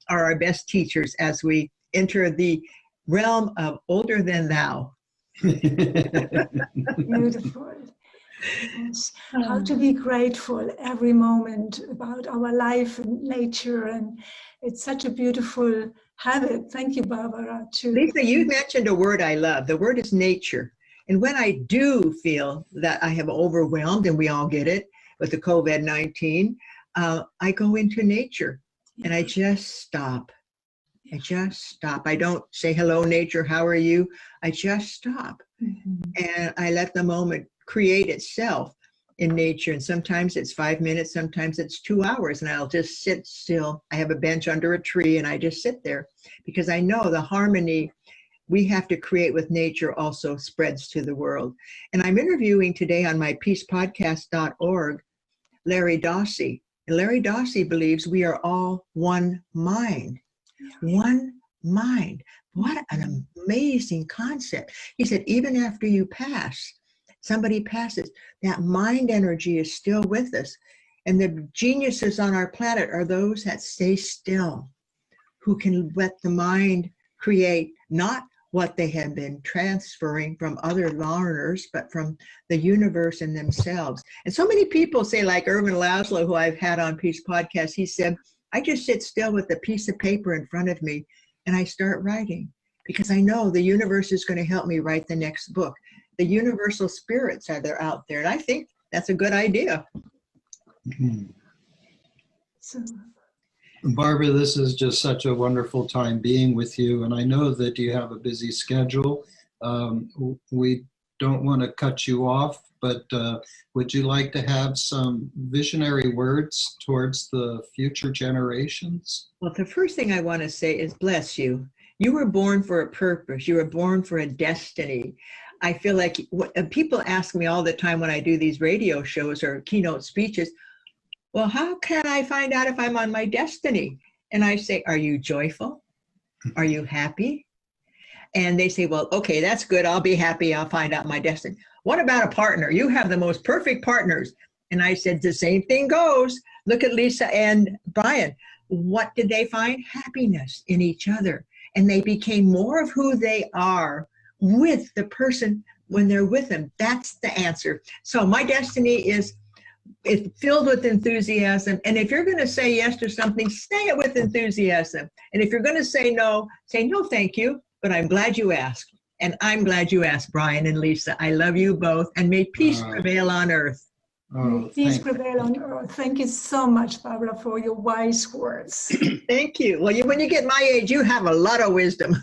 are our best teachers as we enter the realm of older than thou. Beautiful. Yes. How to be grateful every moment about our life and nature, and it's such a beautiful habit. Thank you, Barbara. Lisa, you mentioned a word I love. The word is nature. And when I do feel that I have overwhelmed, and we all get it with the COVID-19, I go into nature and I just stop. I just stop. I don't say, hello, nature, how are you? I just stop. And I let the moment create itself in nature. And sometimes it's 5 minutes, sometimes it's 2 hours, and I'll just sit still. I have a bench under a tree and I just sit there because I know the harmony we have to create with nature also spreads to the world. And I'm interviewing today on my peacepodcast.org, Larry Dossey. And Larry Dossey believes we are all one mind. One mind. What an amazing concept. He said, even after you pass, somebody passes, that mind energy is still with us. And the geniuses on our planet are those that stay still, who can let the mind create not what they have been transferring from other learners, but from the universe and themselves. And so many people say, like Erwin Laszlo, who I've had on Peace Podcast, he said, I just sit still with a piece of paper in front of me and I start writing because I know the universe is going to help me write the next book. The universal spirits are out there. And I think that's a good idea. Barbara, this is just such a wonderful time being with you. And I know that you have a busy schedule. We don't want to cut you off, but would you like to have some visionary words towards the future generations? Well, the first thing I want to say is bless you. You were born for a purpose. You were born for a destiny. I feel like people ask me all the time when I do these radio shows or keynote speeches, well, how can I find out if I'm on my destiny? And I say, are you joyful? Are you happy? And they say, well, okay, that's good. I'll be happy. I'll find out my destiny. What about a partner? You have the most perfect partners. And I said, the same thing goes. Look at Lisa and Brian. What did they find? Happiness in each other. And they became more of who they are with the person when they're with them. That's the answer. So my destiny is filled with enthusiasm. And if you're going to say yes to something, say it with enthusiasm. And if you're going to say no, thank you, but I'm glad you asked. And I'm glad you asked, Brian and Lisa. I love you both, and may peace prevail on earth. May peace prevail on earth. Thank you so much, Barbara, for your wise words. Thank you. Well, when you get my age, you have a lot of wisdom.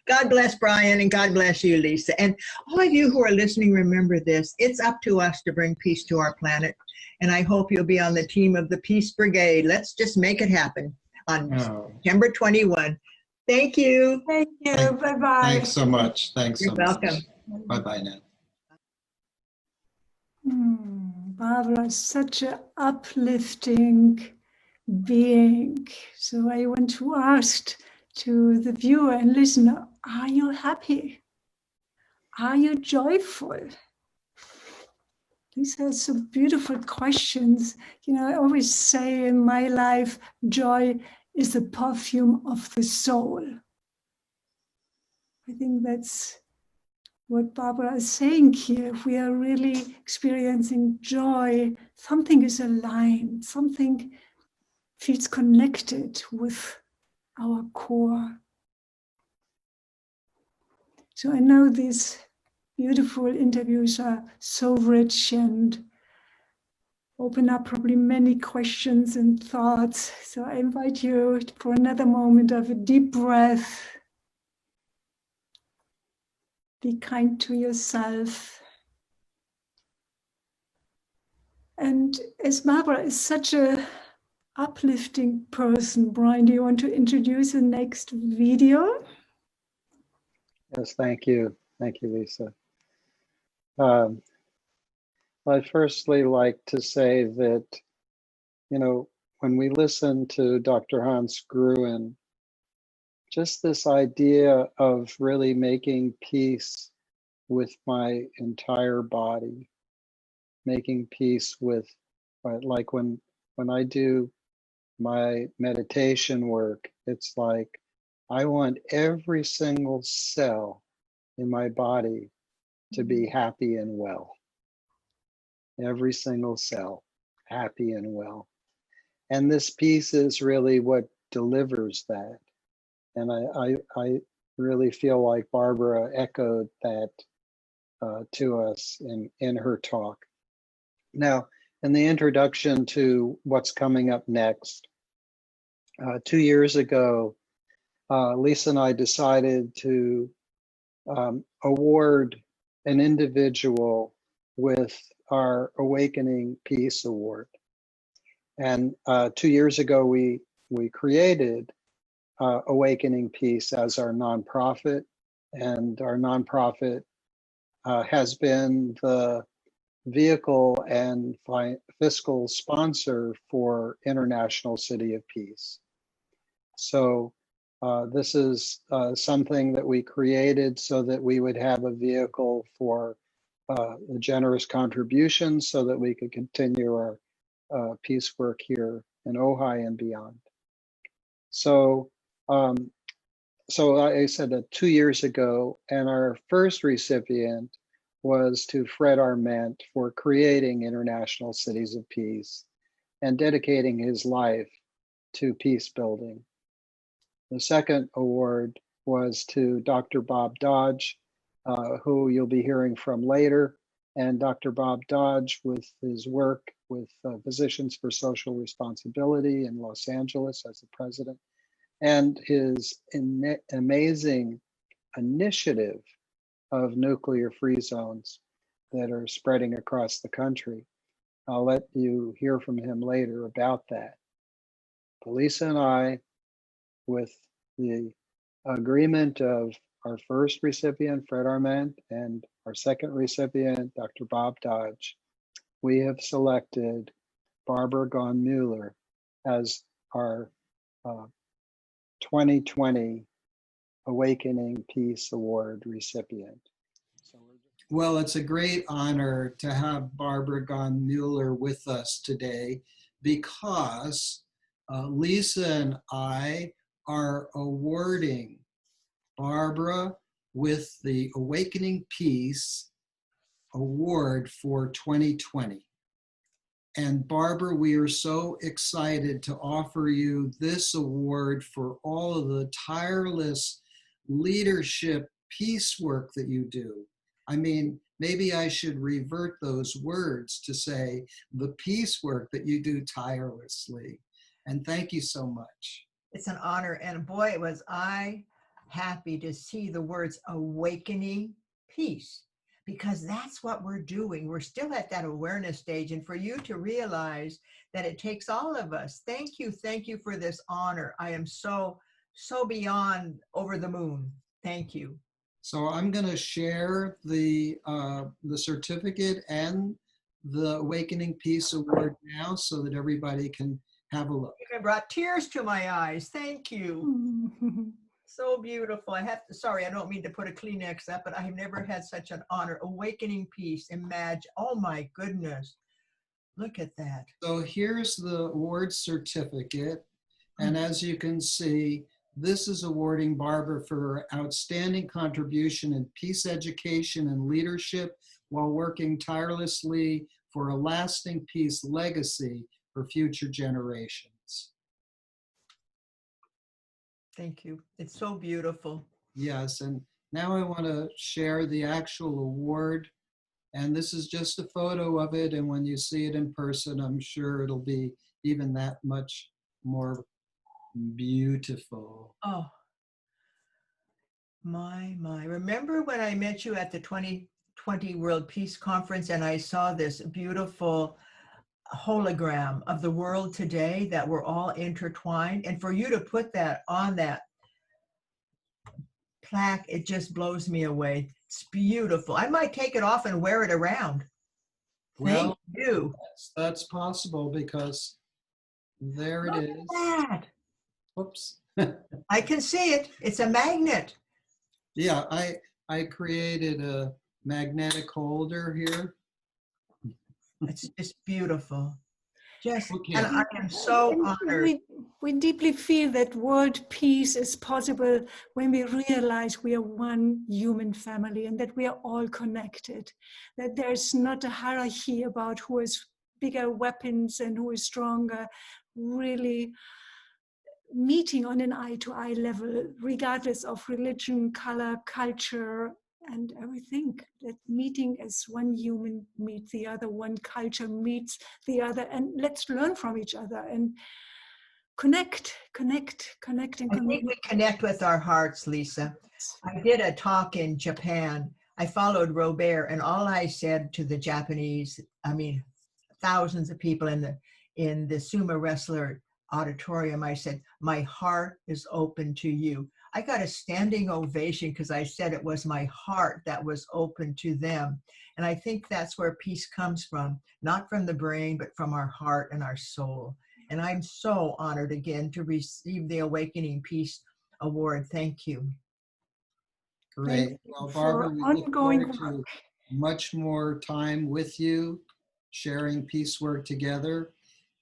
God bless Brian, and God bless you, Lisa. And all of you who are listening, remember this. It's up to us to bring peace to our planet. And I hope you'll be on the team of the Peace Brigade. Let's just make it happen on September 21. Thank you. Thank you. Bye-bye. Thanks so much. Thanks so much. You're welcome. Bye-bye now. Barbara is such an uplifting being. So I want to ask to the viewer and listener, are you happy? Are you joyful? These are so beautiful questions. You know, I always say in my life, joy is the perfume of the soul. I think that's what Barbara is saying here. If we are really experiencing joy, something is aligned, something feels connected with our core. So I know these beautiful interviews are so rich and open up probably many questions and thoughts. So I invite you for another moment of a deep breath. Be kind to yourself. And as Barbara is such a uplifting person, Brian, do you want to introduce the next video? Yes, thank you. Thank you, Lisa. I'd firstly like to say that, you know, when we listen to Dr. Hans Gruen, just this idea of really making peace with my entire body, making peace with, like when I do my meditation work, it's like I want every single cell in my body to be happy and well. Every single cell, happy and well. And this peace is really what delivers that. And I really feel like Barbara echoed that to us in her talk. Now, in the introduction to what's coming up next, 2 years ago, Lisa and I decided to award an individual with our Awakening Peace Award. And 2 years ago, we created Awakening Peace as our nonprofit, and our nonprofit has been the vehicle and fiscal sponsor for International City of Peace. So this is something that we created so that we would have a vehicle for the generous contributions so that we could continue our peace work here in Ojai and beyond. So, so I said that 2 years ago, and our first recipient was to Fred Arment for creating International Cities of Peace and dedicating his life to peace building. The second award was to Dr. Bob Dodge, who you'll be hearing from later. And Dr. Bob Dodge, with his work with Physicians for Social Responsibility in Los Angeles as the president, and his amazing initiative of nuclear-free zones that are spreading across the country. I'll let you hear from him later about that. But Lisa and I, with the agreement of our first recipient, Fred Arment, and our second recipient, Dr. Bob Dodge, we have selected Barbara Gaughen-Muller as our 2020 Awakening Peace Award recipient. Well, it's a great honor to have Barbara Gaughen-Muller with us today because Lisa and I are awarding Barbara with the Awakening Peace Award for 2020. And Barbara, we are so excited to offer you this award for all of the tireless leadership peace work that you do. I mean, maybe I should revert those words to say the peace work that you do tirelessly. And thank you so much. It's an honor. And boy, was I happy to see the words awakening peace, because that's what we're doing. We're still at that awareness stage. And for you to realize that it takes all of us. Thank you for this honor. I am so beyond over the moon. Thank you. So I'm going to share the certificate and the Awakening Peace Award now so that everybody can have a look. It brought tears to my eyes. Thank you. So beautiful. Sorry, I don't mean to put a Kleenex up, but I've never had such an honor. Awakening Peace. Imagine. Oh my goodness. Look at that. So here's the award certificate. And as you can see, this is awarding Barbara for her outstanding contribution in peace education and leadership while working tirelessly for a lasting peace legacy for future generations. Thank you. It's so beautiful. Yes, and now I want to share the actual award. And this is just a photo of it. And when you see it in person, I'm sure it'll be even that much more beautiful. Oh, my. Remember when I met you at the 2020 World Peace Conference and I saw this beautiful hologram of the world today that we're all intertwined? And for you to put that on that plaque, it just blows me away. It's beautiful. I might take it off and wear it around. Well, thank you. That's possible because there it is. That. Whoops. I can see it. It's a magnet. Yeah, I created a magnetic holder here. It's just beautiful. Just, Okay. and I am so honored. We deeply feel that world peace is possible when we realize we are one human family and that we are all connected, that there's not a hierarchy about who has bigger weapons and who is stronger, really meeting on an eye-to-eye level, regardless of religion, color, culture, and everything. That meeting as one human meets the other, one culture meets the other, and let's learn from each other and connect. I think we connect with our hearts, Lisa. I did a talk in Japan. I followed Robert, and all I said to the Japanese, I mean, thousands of people in the sumo wrestler auditorium, I said, my heart is open to you. I got a standing ovation because I said it was my heart that was open to them. And I think that's where peace comes from, not from the brain, but from our heart and our soul. And I'm so honored again to receive the Awakening Peace Award. Thank you. Great. Well, Barbara, we look forward to much more time with you, sharing peace work together.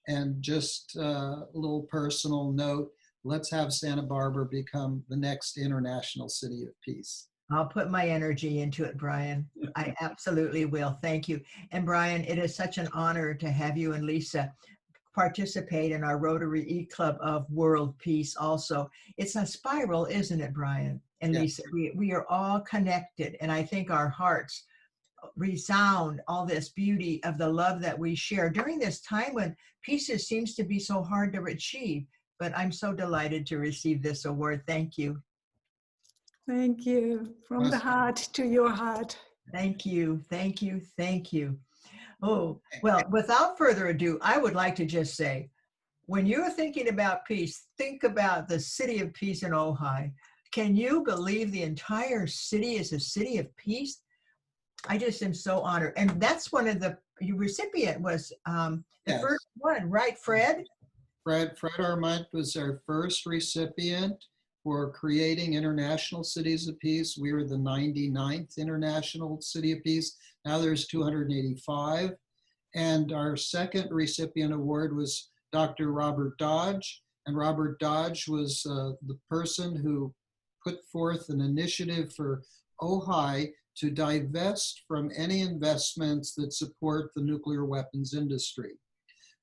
And just a little personal note, let's have Santa Barbara become the next International City of Peace. I'll put my energy into it, Brian. I absolutely will. Thank you. And Brian, it is such an honor to have you and Lisa participate in our Rotary Eclub of World Peace also. It's a spiral, isn't it, Brian and Lisa? We are all connected, and I think our hearts resound all this beauty of the love that we share during this time when peace seems to be so hard to achieve. But I'm so delighted to receive this award. Thank you. Thank you. From the heart to your heart. Thank you. Thank you. Thank you. Oh, well, without further ado, I would like to just say, when you're thinking about peace, think about the city of peace in Ojai. Can you believe the entire city is a city of peace? I just am so honored. And that's one of the recipient was the first one, right, Fred? Fred Arment was our first recipient for creating International Cities of Peace. We were the 99th International City of Peace. Now there's 285. And our second recipient award was Dr. Robert Dodge. And Robert Dodge was the person who put forth an initiative for Ojai to divest from any investments that support the nuclear weapons industry.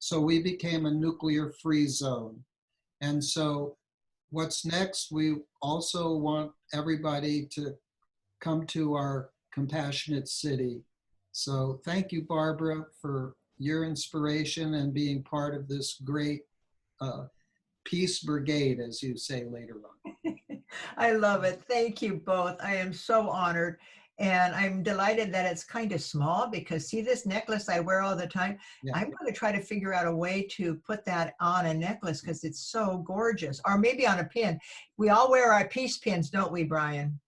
So we became a nuclear-free zone. And so what's next? We also want everybody to come to our compassionate city. So thank you, Barbara, for your inspiration and being part of this great peace brigade, as you say later on. I love it. Thank you both. I am so honored. And I'm delighted that it's kind of small because see this necklace I wear all the time? Yeah. I'm going to try to figure out a way to put that on a necklace because it's so gorgeous. Or maybe on a pin. We all wear our peace pins, don't we, Brian?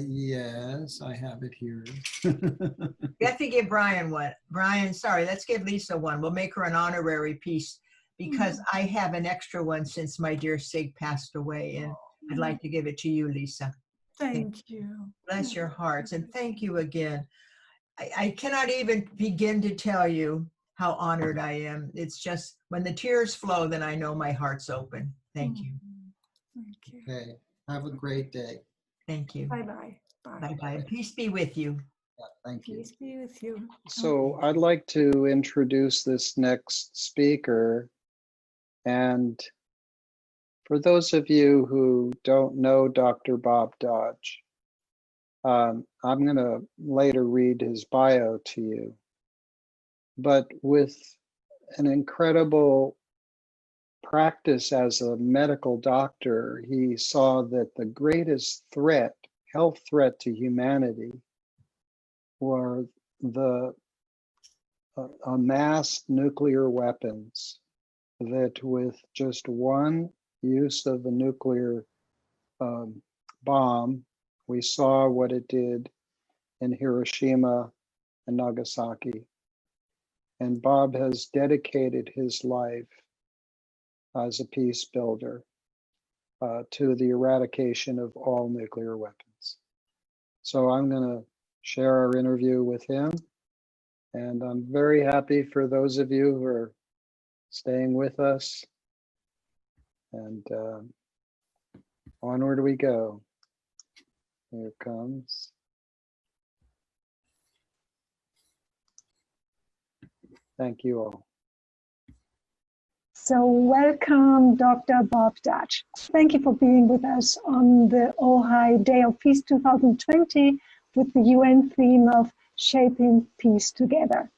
Yes, I have it here. We have to give Brian one. Brian, sorry, let's give Lisa one. We'll make her an honorary piece because I have an extra one since my dear Sig passed away, and I'd like to give it to you, Lisa. Thank you. Bless your hearts, and thank you again. I cannot even begin to tell you how honored I am. It's just when the tears flow, then I know my heart's open. Thank you. Thank you. Okay, have a great day. Thank you. Bye-bye. Bye. Bye-bye. Peace be with you. Yeah, thank you. Peace be with you. So I'd like to introduce this next speaker. And for those of you who don't know Dr. Bob Dodge, I'm going to later read his bio to you. But with an incredible practice as a medical doctor, he saw that the greatest threat, health threat to humanity, were the amassed nuclear weapons that with just one use of a nuclear bomb, we saw what it did in Hiroshima and Nagasaki. And Bob has dedicated his life as a peace builder to the eradication of all nuclear weapons. So I'm going to share our interview with him. And I'm very happy for those of you who are staying with us. And onward we go. Here it comes. Thank you all. So welcome, Dr. Bob Dodge. Thank you for being with us on the Ojai Day of Peace 2020 with the UN theme of Shaping Peace Together.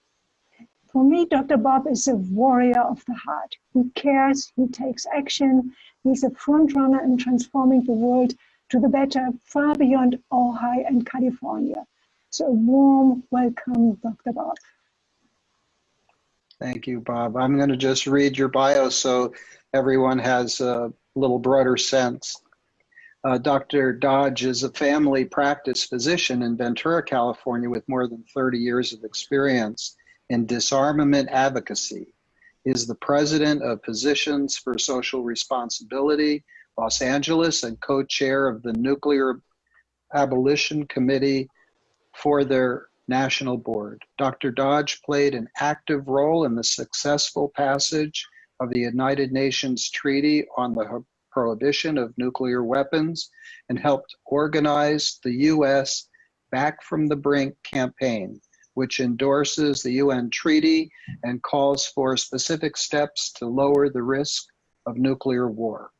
For me, Dr. Bob is a warrior of the heart. He cares, he takes action. He's a front runner in transforming the world to the better, far beyond Ojai and California. So a warm welcome, Dr. Bob. Thank you, Bob. I'm going to just read your bio so everyone has a little broader sense. Dr. Dodge is a family practice physician in Ventura, California, with more than 30 years of experience in disarmament advocacy. He is the president of Physicians for Social Responsibility, Los Angeles, and co-chair of the Nuclear Abolition Committee for their national board. Dr. Dodge played an active role in the successful passage of the United Nations Treaty on the Prohibition of Nuclear Weapons and helped organize the U.S. Back from the Brink campaign, which endorses the UN treaty and calls for specific steps to lower the risk of nuclear war.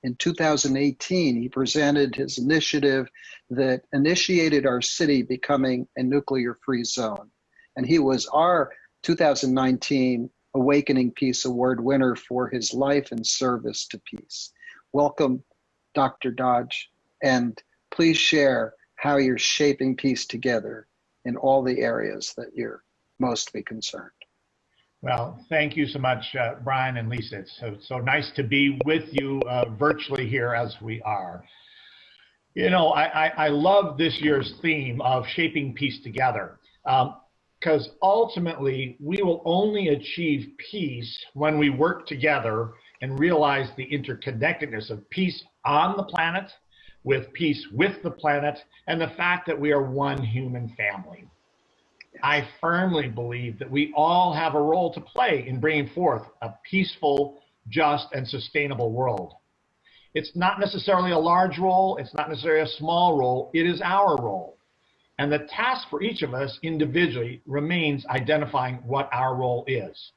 In 2018, he presented his initiative that initiated our city becoming a nuclear-free zone. And he was our 2019 Awakening Peace Award winner for his life and service to peace. Welcome, Dr. Dodge, and please share how you're shaping peace together in all the areas that you're mostly concerned. Well, thank you so much, Brian and Lisa. It's so nice to be with you virtually here as we are. You know, I love this year's theme of shaping peace together, because ultimately we will only achieve peace when we work together and realize the interconnectedness of peace on the planet, with peace with the planet, and the fact that we are one human family. I firmly believe that we all have a role to play in bringing forth a peaceful, just, and sustainable world. It's not necessarily a large role, it's not necessarily a small role, it is our role. And the task for each of us individually remains identifying what our role is.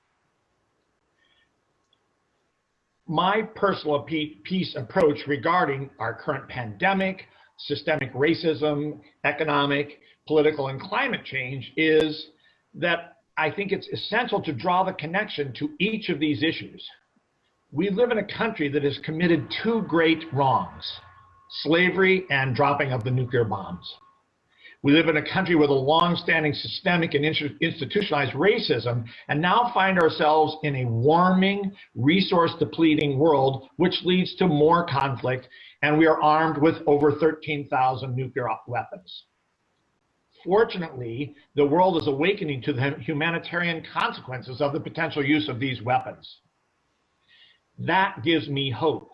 My personal peace approach regarding our current pandemic, systemic racism, economic, political, and climate change is that I think it's essential to draw the connection to each of these issues. We live in a country that has committed two great wrongs: slavery and dropping of the nuclear bombs. We live in a country with a long-standing systemic and institutionalized racism, and now find ourselves in a warming, resource-depleting world, which leads to more conflict and we are armed with over 13,000 nuclear weapons. Fortunately, the world is awakening to the humanitarian consequences of the potential use of these weapons. That gives me hope.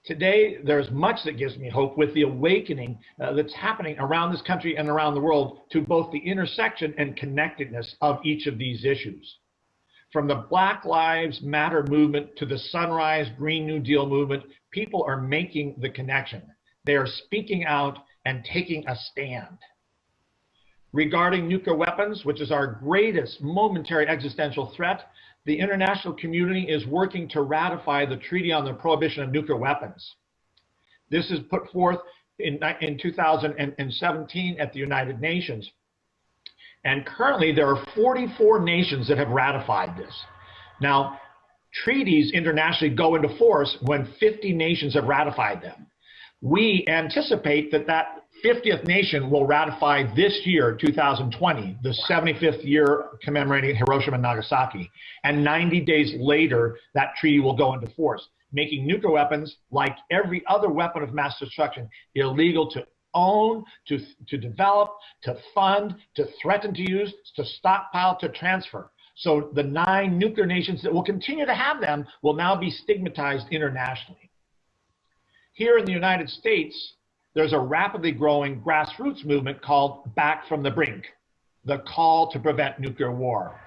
Today, there's much that gives me hope with the awakening that's happening around this country and around the world to both the intersection and connectedness of each of these issues. From the Black Lives Matter movement to the Sunrise Green New Deal movement, people are making the connection. They are speaking out and taking a stand. Regarding nuclear weapons, which is our greatest momentary existential threat, the international community is working to ratify the Treaty on the Prohibition of Nuclear Weapons. This is put forth in 2017 at the United Nations. And currently there are 44 nations that have ratified this. Now, treaties internationally go into force when 50 nations have ratified them. We anticipate that that 50th nation will ratify this year, 2020, the 75th year commemorating Hiroshima and Nagasaki. And 90 days later, that treaty will go into force, making nuclear weapons, like every other weapon of mass destruction, illegal to own, to develop, to fund, to threaten to use, to stockpile, to transfer. So the 9 nuclear nations that will continue to have them will now be stigmatized internationally. Here in the United States, there's a rapidly growing grassroots movement called Back from the Brink, the call to prevent nuclear war.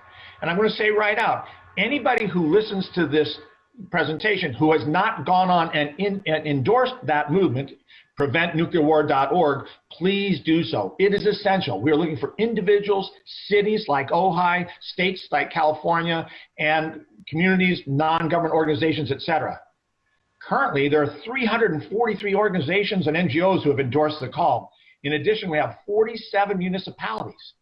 And I'm going to say right out, anybody who listens to this presentation who has not gone on and endorsed that movement, preventnuclearwar.org, please do so. It is essential. We are looking for individuals, cities like Ojai, states like California, and communities, non-government organizations, etc. Currently, there are 343 organizations and NGOs who have endorsed the call. In addition, we have 47 municipalities.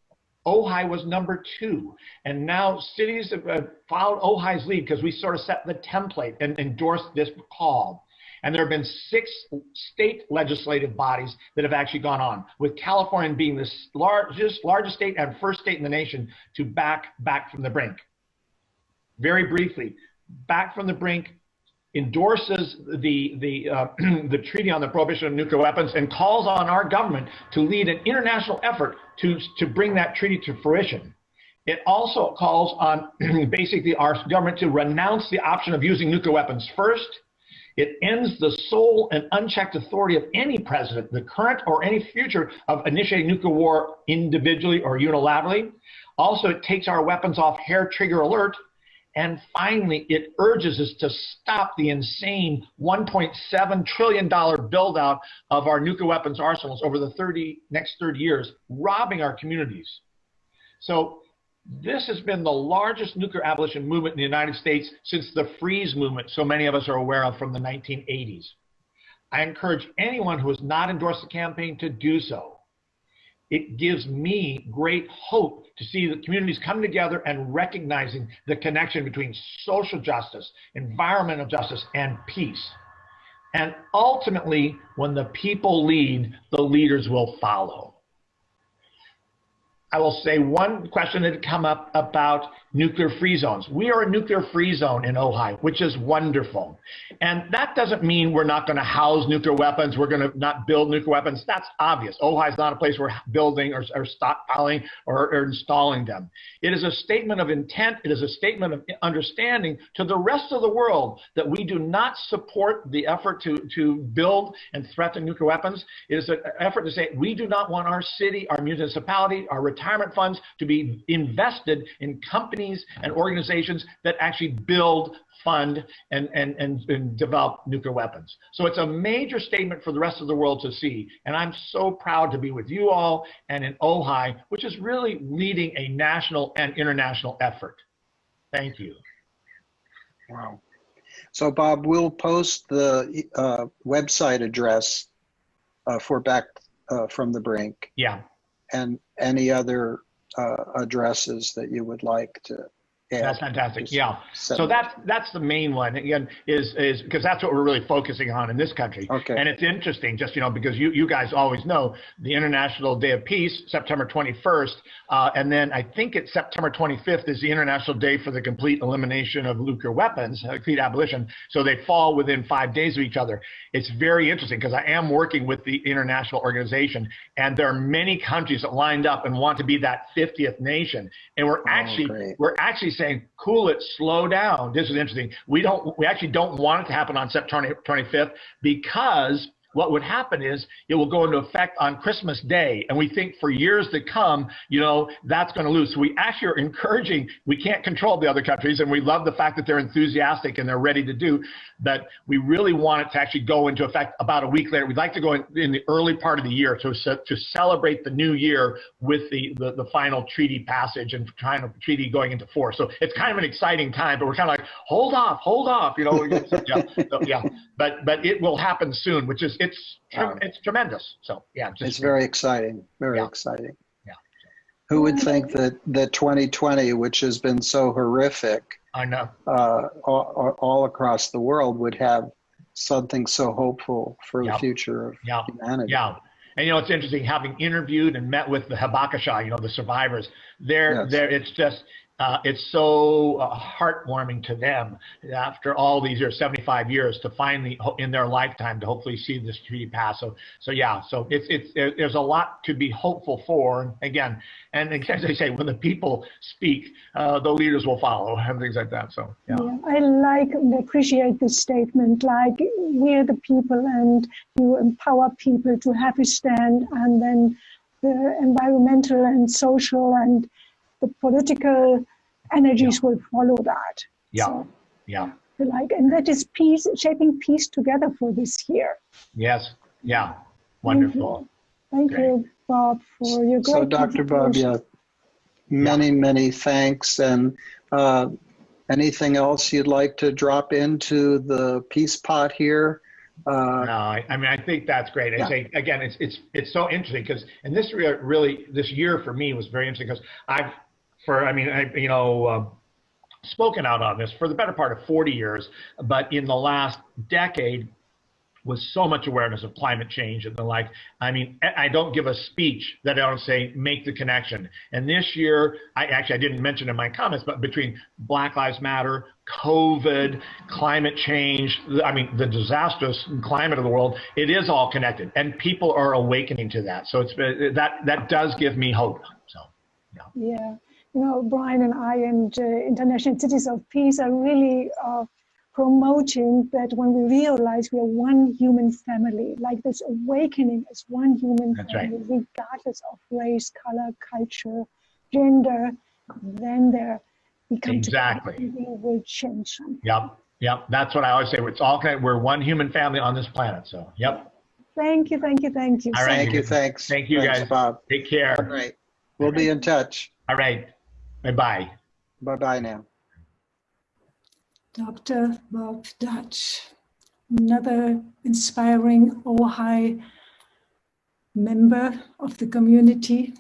Ojai was number 2, and now cities have followed Ojai's lead because we sort of set the template and endorsed this call. And there have been 6 state legislative bodies that have actually gone on, with California being the largest state and first state in the nation to back from the brink. Very briefly, Back from the Brink endorses the Treaty on the Prohibition of Nuclear Weapons and calls on our government to lead an international effort to bring that treaty to fruition. It also calls on basically our government to renounce the option of using nuclear weapons first. It ends the sole and unchecked authority of any president, the current or any future, of initiating nuclear war individually or unilaterally. Also, it takes our weapons off hair trigger alert. And finally, it urges us to stop the insane $1.7 trillion build out of our nuclear weapons arsenals over the next 30 years, robbing our communities. So this has been the largest nuclear abolition movement in the United States since the freeze movement, so many of us are aware of, from the 1980s. I encourage anyone who has not endorsed the campaign to do so. It gives me great hope to see the communities come together and recognizing the connection between social justice, environmental justice, and peace. And ultimately, when the people lead, the leaders will follow. I will say one question that had come up about nuclear free zones. We are a nuclear free zone in Ojai, which is wonderful. And that doesn't mean we're not going to house nuclear weapons, we're going to not build nuclear weapons. That's obvious. Ojai is not a place we're building or stockpiling or installing them. It is a statement of intent, it is a statement of understanding to the rest of the world that we do not support the effort to build and threaten nuclear weapons. It is an effort to say we do not want our city, our municipality, our retirement funds to be invested in companies and organizations that actually build, fund, and develop nuclear weapons. So it's a major statement for the rest of the world to see. And I'm so proud to be with you all and in Ojai, which is really leading a national and international effort. Thank you. Wow. So Bob, we'll post the website address for Back from the Brink. Yeah. And any other addresses that you would like to That's fantastic. Yeah. send So it. that's the main one again is because that's what we're really focusing on in this country. Okay. And it's interesting, just because you guys always know the International Day of Peace, September 21st, and then I think it's September 25th is the International Day for the complete elimination of nuclear weapons, complete abolition. So they fall within 5 days of each other. It's very interesting because I am working with the international organization, and there are many countries that lined up and want to be that 50th nation, and we're actually saying, cool it, slow down. This is interesting. We actually don't want it to happen on September 25th because what would happen is it will go into effect on Christmas Day. And we think for years to come, that's going to lose. So we actually are encouraging, we can't control the other countries, and we love the fact that they're enthusiastic and they're ready to do, but we really want it to actually go into effect about a week later. We'd like to go in the early part of the year to celebrate the new year with the final treaty passage and final treaty going into force. So it's kind of an exciting time, but we're kind of like, hold off. Yeah. But it will happen soon, which is, it's tremendous. So yeah, it's very exciting. Very exciting. Yeah. Who would think that 2020, which has been so horrific, I know, all across the world, would have something so hopeful for the future of humanity. Yeah. And it's interesting, having interviewed and met with the Habakasha, the survivors. It's just it's so heartwarming to them after all these years, 75 years, to finally in their lifetime to hopefully see this treaty pass. So it's there's a lot to be hopeful for. Again, and as they say, when the people speak, the leaders will follow and things like that. So yeah. I like and appreciate this statement. Like, we're the people, and you empower people to have a stand, and then the environmental and social and the political energies will follow that. Yeah. So, yeah. And that is peace, shaping peace together for this year. Yes. Yeah. Wonderful. Thank you, Bob, for your great So, Dr. Bob, many thanks. And anything else you'd like to drop into the peace pot here? No, I think that's great. I say again, it's so interesting because, and this really this year for me was very interesting because I've spoken out on this for the better part of 40 years, but in the last decade was so much awareness of climate change and the like. I mean, I don't give a speech that I don't say, make the connection. And this year, I didn't mention in my comments, but between Black Lives Matter, COVID, climate change, the disastrous climate of the world, it is all connected, and people are awakening to that. So that does give me hope. So, yeah. Brian and I and International Cities of Peace are really promoting that when we realize we are one human family, like this awakening as one human family, regardless of race, color, culture, gender, then there becomes something will change something. Yep. That's what I always say. It's all connected. We're one human family on this planet. So, yep. Thank you. All right. Thanks. Thank you, guys. Bob. Take care. All right. We'll be in touch. All right. Bye-bye. Bye-bye now. Dr. Bob Dutch, another inspiring Ojai member of the community.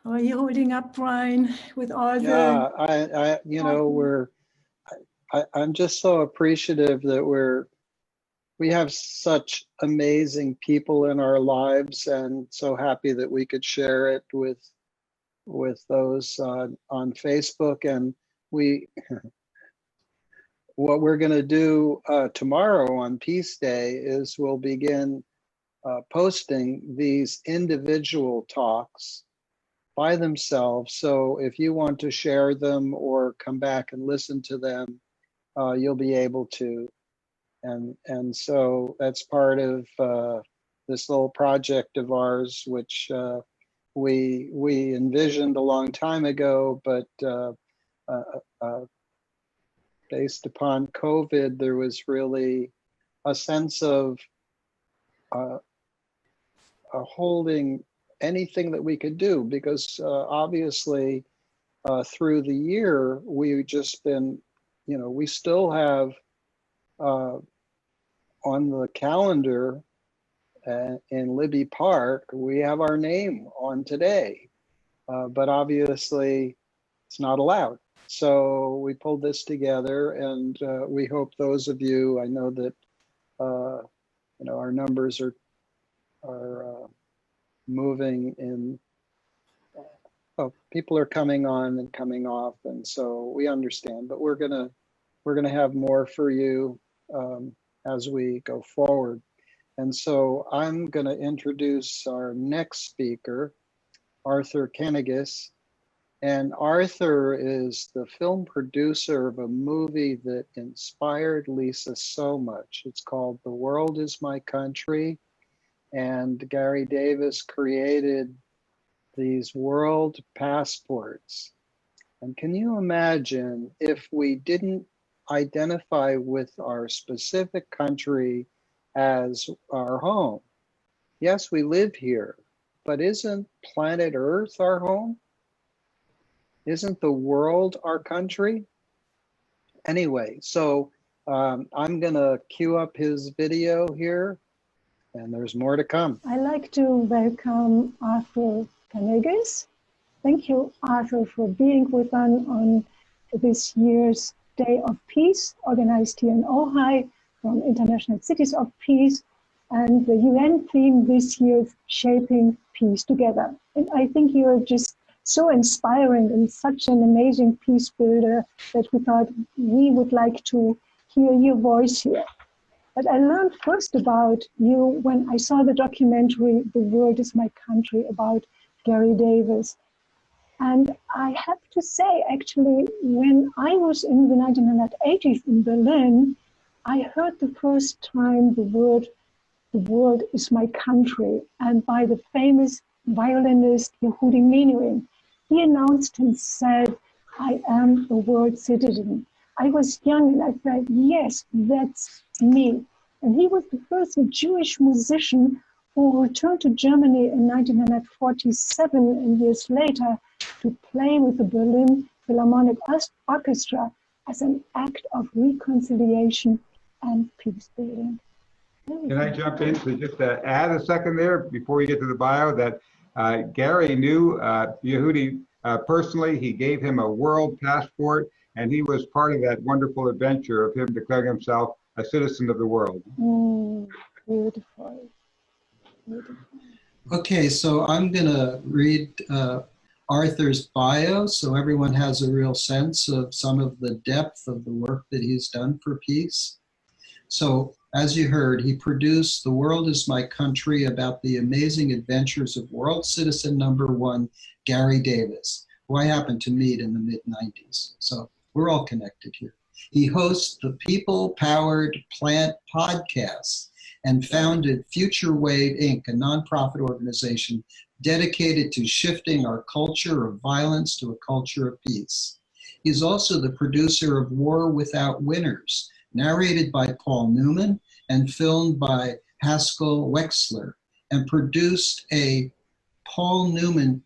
How are you holding up, Brian, with all the... I'm just so appreciative that we have such amazing people in our lives, and so happy that we could share it with those on Facebook. And what we're going to do tomorrow on Peace Day is we'll begin posting these individual talks by themselves. So if you want to share them or come back and listen to them, you'll be able to. And so that's part of this little project of ours, which we envisioned a long time ago, but based upon COVID, there was really a sense of holding anything that we could do, because obviously through the year, we've just been, we still have on the calendar in Libby Park, we have our name on today. but obviously it's not allowed. So we pulled this together, and we hope those of you, I know that our numbers are moving in. People are coming on and coming off, and so we understand. But we're gonna have more for you as we go forward. And so I'm gonna introduce our next speaker, Arthur Kanegis. And Arthur is the film producer of a movie that inspired Lisa so much. It's called The World Is My Country. And Gary Davis created these world passports. And can you imagine if we didn't identify with our specific country as our home? Yes, we live here, but isn't planet Earth our home? Isn't the world our country? Anyway, so I'm gonna cue up his video here, and there's more to come. I'd like to welcome Arthur Kanegis. Thank you, Arthur, for being with us on this year's Day of Peace, organized here in Ojai from International Cities of Peace. And the UN theme this year is Shaping Peace Together. And I think you're just so inspiring and such an amazing peace builder that we thought we would like to hear your voice here. But I learned first about you when I saw the documentary, The World Is My Country, about Gary Davis. And I have to say, actually, when I was in the 1980s in Berlin, I heard the first time the world is my country, and by the famous violinist Yehudi Menuhin. He announced and said, I am a world citizen. I was young and I thought, yes, that's me. And he was the first Jewish musician who returned to Germany in 1947 and years later to play with the Berlin Philharmonic Orchestra as an act of reconciliation and peace building. Can I jump in to just add a second there before we get to the bio that Gary knew Yehudi personally. He gave him a world passport, and he was part of that wonderful adventure of him declaring himself a citizen of the world. Beautiful. Beautiful. Okay, so I'm gonna read Arthur's bio so everyone has a real sense of some of the depth of the work that he's done for peace. So, as you heard, he produced The World Is My Country about the amazing adventures of world citizen #1, Gary Davis, who I happened to meet in the mid-90s. So we're all connected here. He hosts the People-Powered Plant podcast and founded Future Wave, Inc., a nonprofit organization dedicated to shifting our culture of violence to a culture of peace. He's also the producer of War Without Winners, narrated by Paul Newman and filmed by Haskell Wexler, and produced a Paul Newman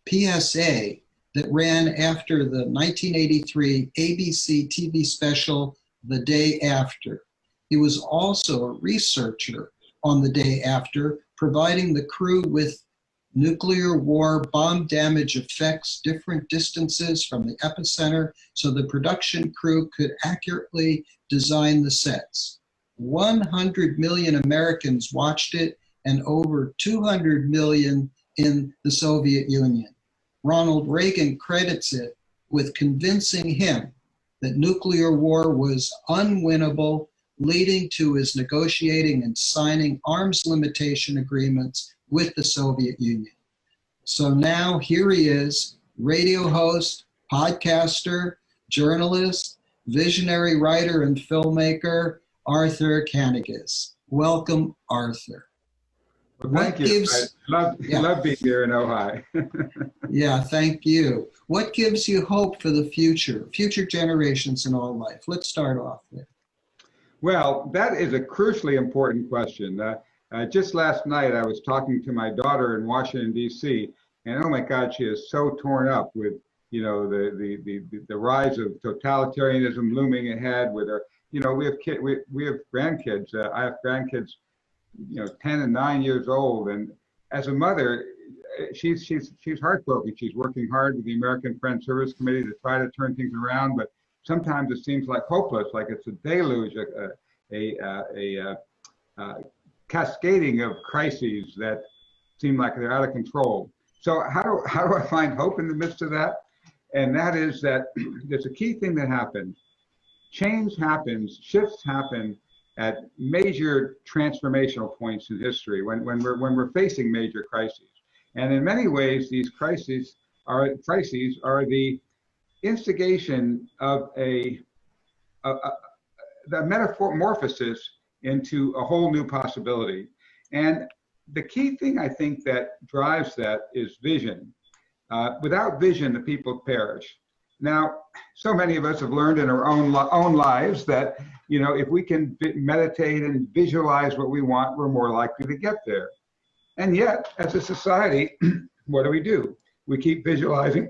PSA that ran after the 1983 ABC TV special, The Day After. He was also a researcher on The Day After, providing the crew with nuclear war bomb damage effects, different distances from the epicenter, so the production crew could accurately design the sets. 100 million Americans watched it, and over 200 million in the Soviet Union. Ronald Reagan credits it with convincing him that nuclear war was unwinnable, leading to his negotiating and signing arms limitation agreements with the Soviet Union. So now here he is, radio host, podcaster, journalist, visionary writer and filmmaker, Arthur Kanegis. Welcome, Arthur. Well, thank you. I love being here in Ojai. Yeah, thank you. What gives you hope for the future generations in all life? Let's start off there. Well, that is a crucially important question. Just last night, I was talking to my daughter in Washington, D.C., and oh my God, she is so torn up with, you know, the rise of totalitarianism looming ahead with her. You know, we have grandkids. I have grandkids, you know, 10 and 9 years old, and as a mother, she's heartbroken. She's working hard with the American Friends Service Committee to try to turn things around, but sometimes it seems like hopeless, like it's a deluge, a cascading of crises that seem like they're out of control. So how do I find hope in the midst of that? And that is that there's a key thing that happens. Change happens, shifts happen at major transformational points in history when we're facing major crises. And in many ways, these crises are the instigation of the metamorphosis into a whole new possibility. And the key thing I think that drives that is vision. Without vision, the people perish. Now, so many of us have learned in our own lives that, you know, if we can meditate and visualize what we want, we're more likely to get there. And yet, as a society, what do? We keep visualizing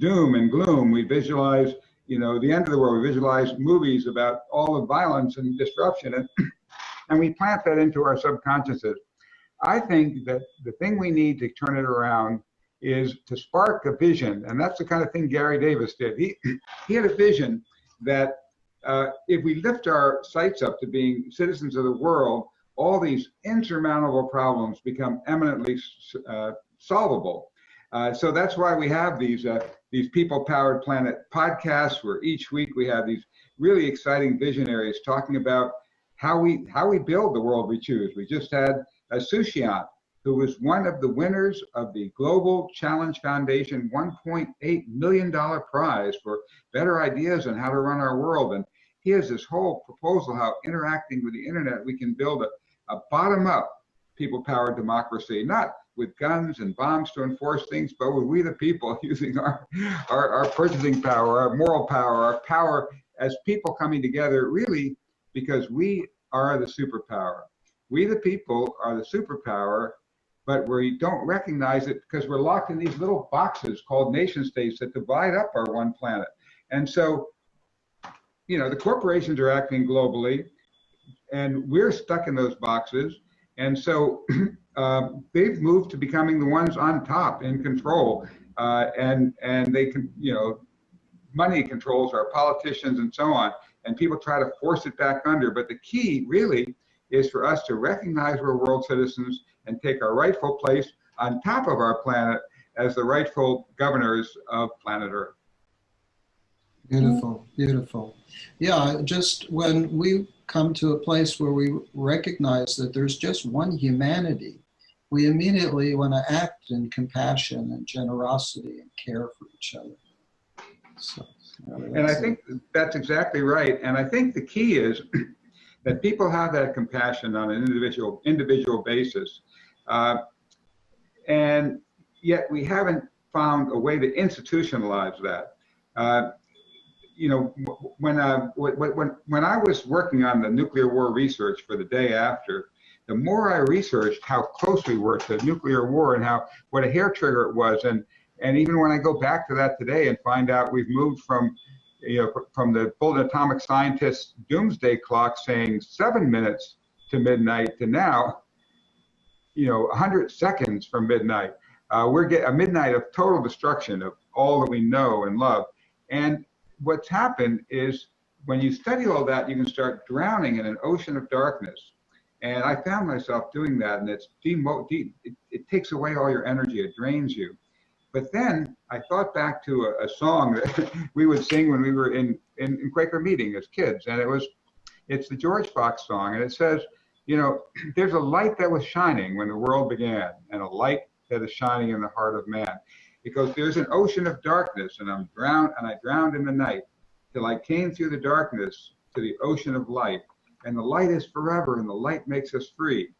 doom and gloom. We visualize, you know, the end of the world. We visualize movies about all the violence and disruption, and we plant that into our subconsciouses. I think that the thing we need to turn it around is to spark a vision, and that's the kind of thing Gary Davis did. He had a vision that if we lift our sights up to being citizens of the world, all these insurmountable problems become eminently solvable. So that's why we have these People-Powered Planet podcasts, where each week we have these really exciting visionaries talking about how we build the world we choose. We just had Sushiant, who was one of the winners of the Global Challenge Foundation $1.8 million prize for better ideas on how to run our world. And he has this whole proposal how interacting with the internet, we can build a bottom-up people-powered democracy, not with guns and bombs to enforce things, but with we the people using our purchasing power, our moral power, our power as people coming together, really, because we are the superpower. We the people are the superpower, but we don't recognize it because we're locked in these little boxes called nation states that divide up our one planet. And so, you know, the corporations are acting globally, and we're stuck in those boxes. And so they've moved to becoming the ones on top in control, and they can, you know, money controls our politicians and so on, and people try to force it back under. But the key really is for us to recognize we're world citizens and take our rightful place on top of our planet as the rightful governors of planet Earth. Beautiful, beautiful. Yeah, just when we come to a place where we recognize that there's just one humanity, we immediately want to act in compassion and generosity and care for each other. So, and I think that's exactly right. And I think the key is that people have that compassion on an individual basis. And yet we haven't found a way to institutionalize that. You know, when I was working on the nuclear war research for the day after, the more I researched how close we were to nuclear war and what a hair trigger it was, and even when I go back to that today and find out we've moved from, you know, from the Fulton atomic scientists' doomsday clock saying 7 minutes to midnight to now, you know, 100 seconds from midnight. We're getting a midnight of total destruction of all that we know and love. And what's happened is when you study all that, you can start drowning in an ocean of darkness. And I found myself doing that, and it takes away all your energy, it drains you. But then I thought back to a song that we would sing when we were in Quaker meeting as kids, and it's the George Fox song, and it says, you know, there's a light that was shining when the world began, and a light that is shining in the heart of man. Because there's an ocean of darkness, and I drowned in the night, till I came through the darkness to the ocean of light. And the light is forever, and the light makes us free.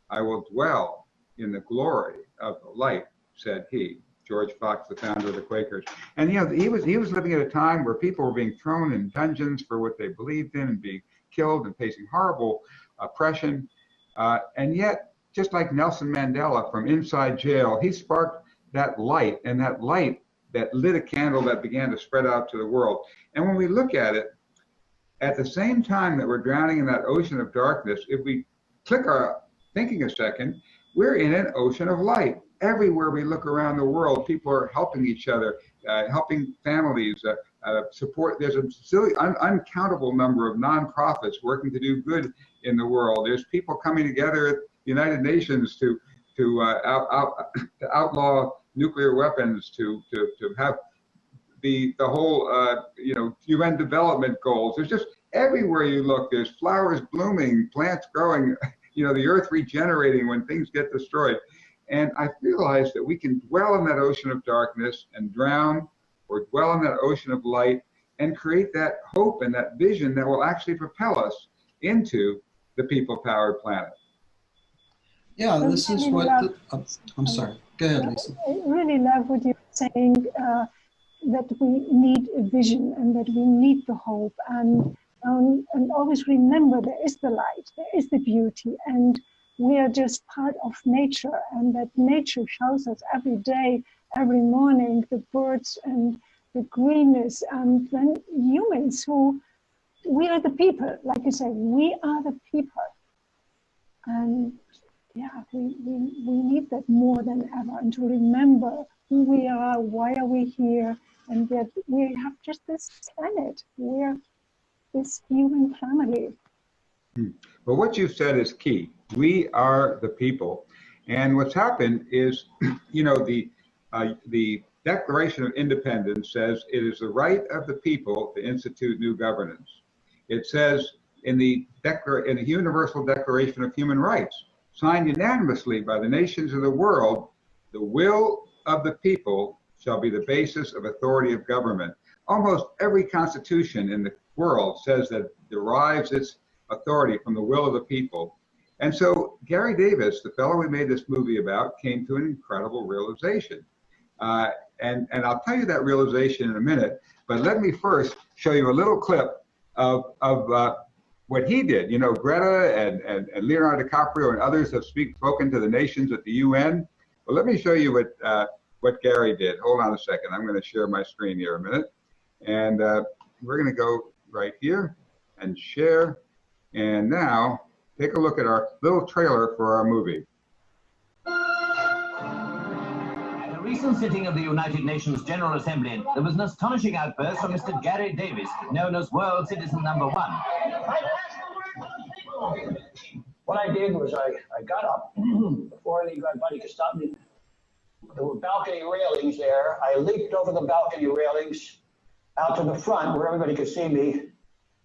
I will dwell in the glory of the light, said he. George Fox, the founder of the Quakers. And you know, he was living at a time where people were being thrown in dungeons for what they believed in and being killed and facing horrible oppression. And yet, just like Nelson Mandela from inside jail, he sparked that light, and that light that lit a candle that began to spread out to the world. And when we look at it, at the same time that we're drowning in that ocean of darkness, if we click our thinking a second, we're in an ocean of light. everywhere we look around the world, people are helping each other, helping families, support. There's a uncountable number of nonprofits working to do good in the world. There's people coming together at the United Nations to outlaw nuclear weapons, to have the whole UN development goals. There's just everywhere you look, there's flowers blooming, plants growing, the earth regenerating when things get destroyed. And I realized that we can dwell in that ocean of darkness and drown, or dwell in that ocean of light and create that hope and that vision that will actually propel us into the people-powered planet. Yeah, this is what, I'm sorry, go ahead, Lisa. I really love what you're saying, that we need a vision and that we need the hope, and always remember there is the light, there is the beauty, and we are just part of nature, and that nature shows us every day, every morning, the birds and the greenness, and then humans who, we are the people, like you say, we are the people. And yeah, we need that more than ever, and to remember who we are, why are we here, and that we have just this planet, we're this human family. Well, what you said is key. We are the people. And what's happened is, the Declaration of Independence says it is the right of the people to institute new governance. It says in the Universal Declaration of Human Rights, signed unanimously by the nations of the world, the will of the people shall be the basis of authority of government. Almost every constitution in the world says that it derives its authority from the will of the people. And so Gary Davis, the fellow we made this movie about, came to an incredible realization. And I'll tell you that realization in a minute, but let me first show you a little clip of what he did. Greta and Leonardo DiCaprio and others have spoken to the nations at the UN. Well, let me show you what Gary did. Hold on a second. I'm going to share my screen here a minute. And we're going to go right here and share. And now take a look at our little trailer for our movie. At a recent sitting of the United Nations General Assembly, there was an astonishing outburst from Mr. Gary Davis, known as World Citizen #1. What I did was I got up before anybody could stop me. There were balcony railings there. I leaped over the balcony railings out to the front where everybody could see me,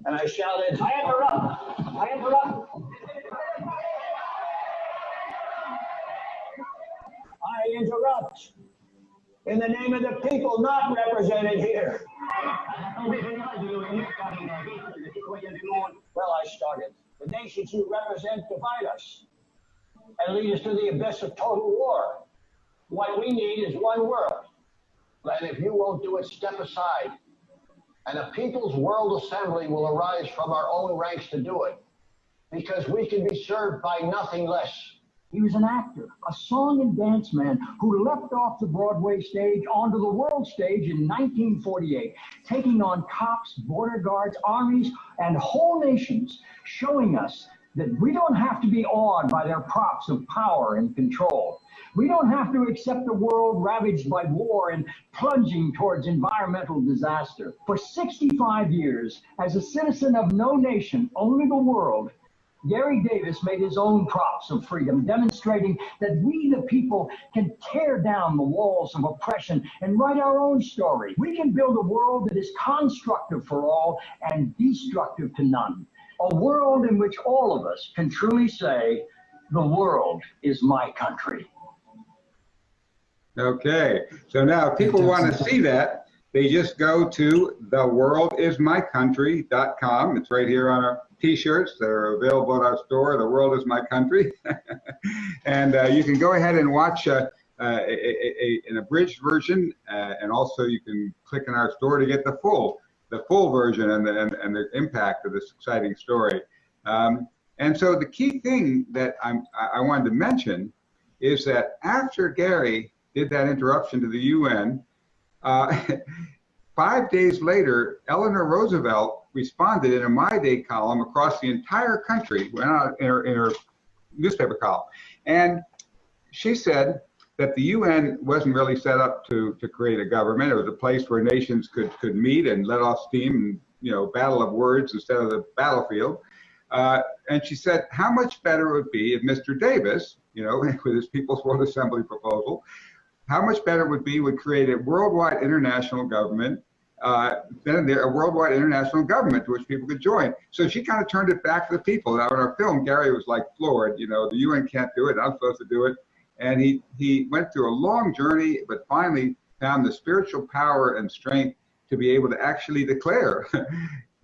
and I shouted, "I interrupt! I interrupt! I interrupt! In the name of the people not represented here." Well, I started. The nations you represent divide us and lead us to the abyss of total war. What we need is one world. And if you won't do it, step aside. And a People's World Assembly will arise from our own ranks to do it, because we can be served by nothing less. He was an actor, a song and dance man who leapt off the Broadway stage onto the world stage in 1948, taking on cops, border guards, armies, and whole nations, showing us that we don't have to be awed by their props of power and control. We don't have to accept a world ravaged by war and plunging towards environmental disaster. For 65 years, as a citizen of no nation, only the world, Gary Davis made his own props of freedom, demonstrating that we, the people, can tear down the walls of oppression and write our own story. We can build a world that is constructive for all and destructive to none. A world in which all of us can truly say, the world is my country. Okay, so now if people want to see that, they just go to theworldismycountry.com. It's right here on our t-shirts that are available at our store, The World Is My Country. And you can go ahead and watch an abridged version, and also you can click in our store to get the full version and the impact of this exciting story. And so the key thing that I wanted to mention is that after Gary did that interruption to the UN, 5 days later, Eleanor Roosevelt responded in a My Day column across the entire country, went out in her newspaper column. And she said that the UN wasn't really set up to create a government. It was a place where nations could meet and let off steam and, you know, battle of words instead of the battlefield. And she said, how much better it would be if Mr. Davis, you know, with his People's World Assembly proposal, how much better it would be would create a worldwide international government, then a worldwide international government to which people could join. So she kind of turned it back to the people. Now in our film, Gary was like floored, you know, the UN can't do it, I'm supposed to do it. And he went through a long journey, but finally found the spiritual power and strength to be able to actually declare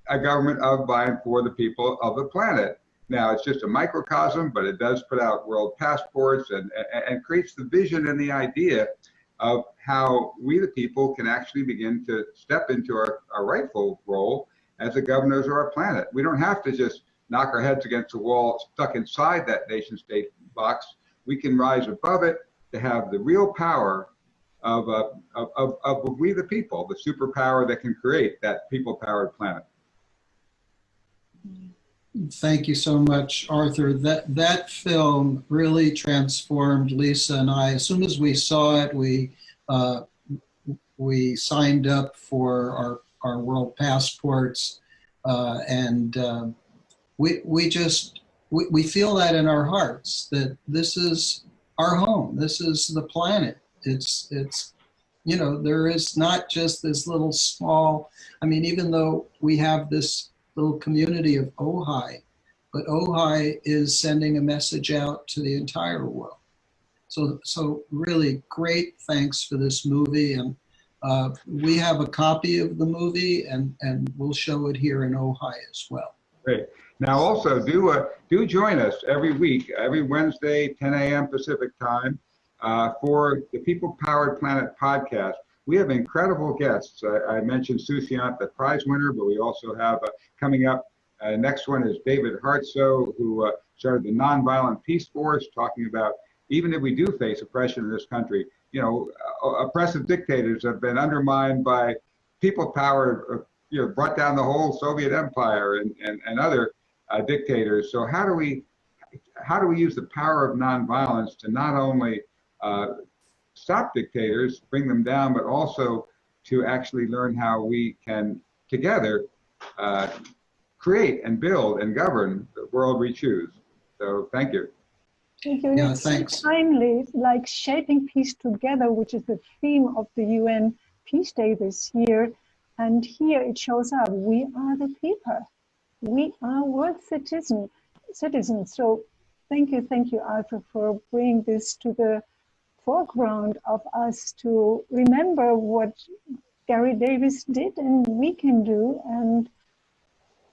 a government of, by, and for the people of the planet. Now, it's just a microcosm, but it does put out world passports and creates the vision and the idea of how we, the people, can actually begin to step into our rightful role as the governors of our planet. We don't have to just knock our heads against the wall stuck inside that nation state box. We can rise above it to have the real power of we the people, the superpower that can create that people-powered planet. Thank you so much, Arthur. That film really transformed Lisa and I. As soon as we saw it, we signed up for our world passports, and we feel that in our hearts, that this is our home. This is the planet. It's you know, there is not just this little small, I mean, even though we have this little community of Ojai, but Ojai is sending a message out to the entire world. So really great thanks for this movie. And we have a copy of the movie, and we'll show it here in Ojai as well. Great. Now also do join us every week, every Wednesday, 10 a.m. Pacific time, for the People Powered Planet podcast. We have incredible guests. I mentioned Susiant, the prize winner, but we also have coming up, next one is David Hartsoe, who started the Nonviolent Peace Force, talking about even if we do face oppression in this country, you know, oppressive dictators have been undermined by people powered, you know, brought down the whole Soviet Empire and other dictators. So how do we use the power of nonviolence to not only stop dictators, bring them down, but also to actually learn how we can together create and build and govern the world we choose. So thank you. Thank you. Yeah, it's thanks. so timely, like shaping peace together, which is the theme of the UN Peace Day this year. And here it shows up, we are the people. We are world citizens. So thank you, Arthur, for bringing this to the foreground of us to remember what Gary Davis did and we can do. And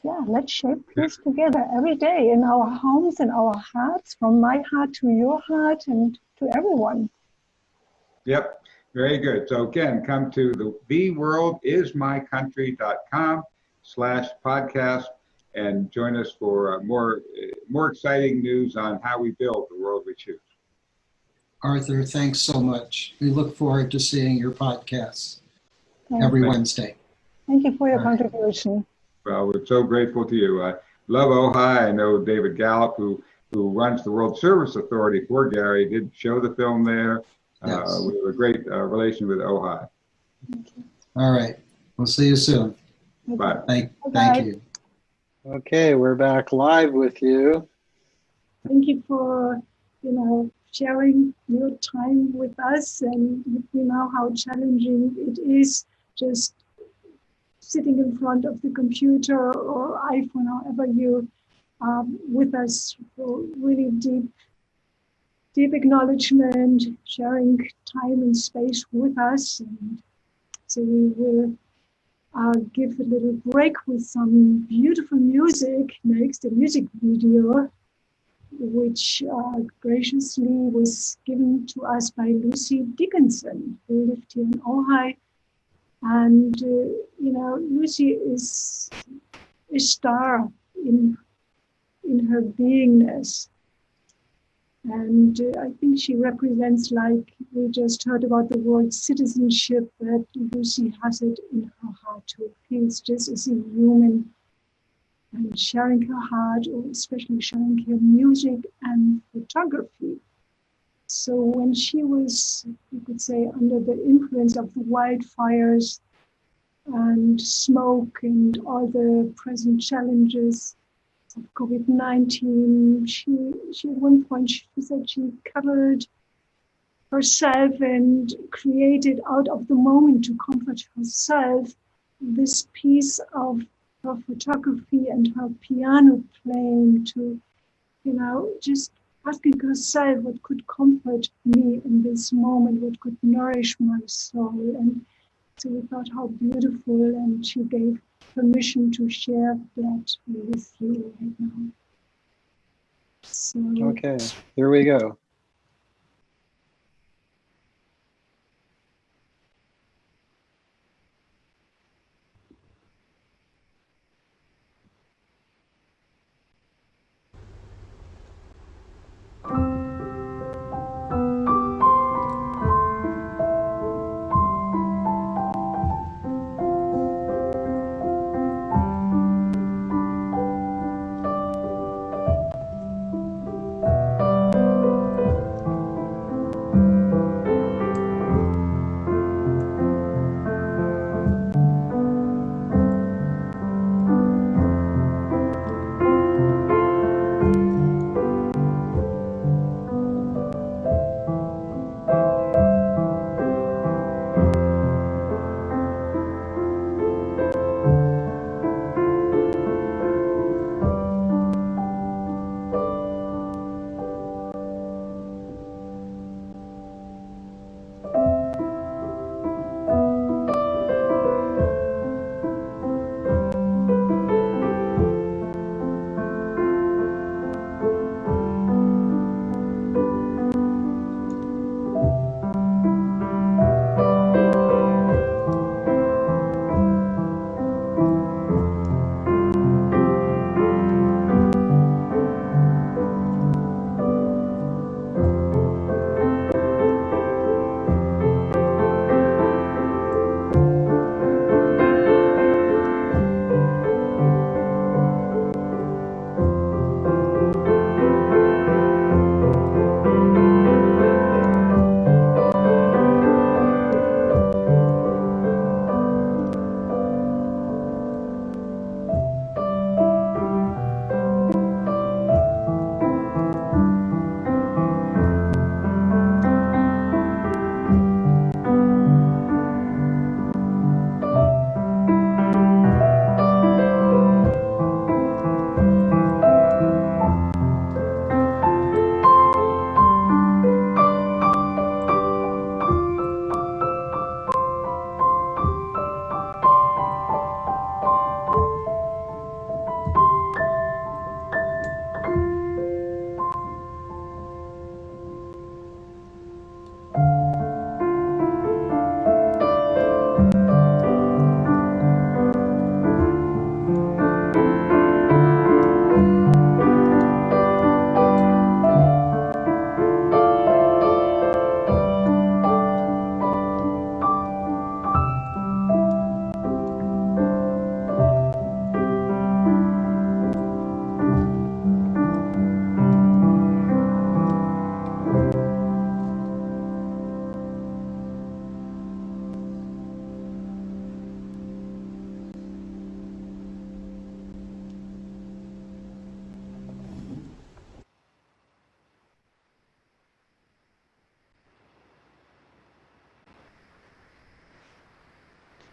yeah, let's shape peace together every day in our homes and our hearts, from my heart to your heart and to everyone. Yep, very good. So again, come to theworldismycountry.com/podcast and join us for more exciting news on how we build the world we choose. Arthur, thanks so much. We look forward to seeing your podcasts every Wednesday. Thank you for your contribution. Well, we're so grateful to you. I love Ojai. I know David Gallup, who runs the World Service Authority for Gary, did show the film there. Yes. We have a great relation with Ojai. All right. We'll see you soon. Bye. Thank you. Okay, we're back live with you. Thank you for, sharing your time with us, and you know how challenging it is just sitting in front of the computer or iPhone, however you with us, for really deep acknowledgement, sharing time and space with us. And so we will give a little break with some beautiful music next, a music video, which graciously was given to us by Lucy Dickinson, who lived here in Ojai. And, Lucy is a star in her beingness. And I think she represents, like we just heard about the world citizenship, that Lucy has it in her heart to feel just as a human, and sharing her heart, or especially sharing her music and photography. So when she was, you could say, under the influence of the wildfires and smoke and all the present challenges of COVID-19, she at one point she said she covered herself and created out of the moment to comfort herself this piece of her photography and her piano playing to, just asking herself what could comfort me in this moment, what could nourish my soul. And so we thought how beautiful, and she gave permission to share that with you right now. So, Okay, here we go.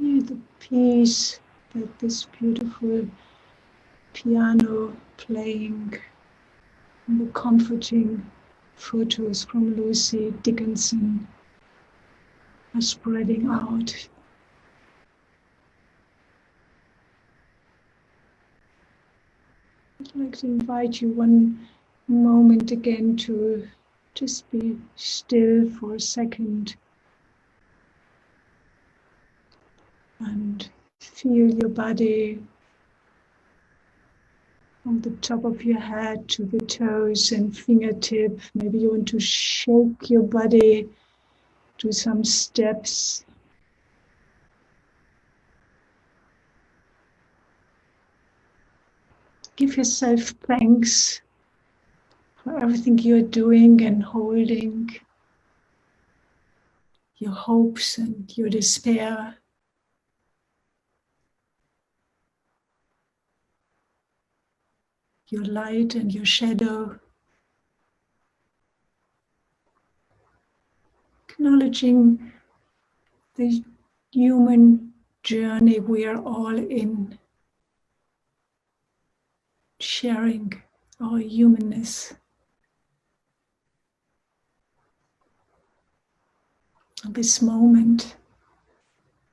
feel the peace that this beautiful piano playing and the comforting photos from Lucy Dickinson are spreading out. I'd like to invite you one moment again to just be still for a second and feel your body from the top of your head to the toes and fingertip. Maybe you want to shake your body, do some steps. Give yourself thanks for everything you're doing and holding. your hopes and your despair. Your light and your shadow. Acknowledging the human journey we are all in, sharing our humanness. This moment,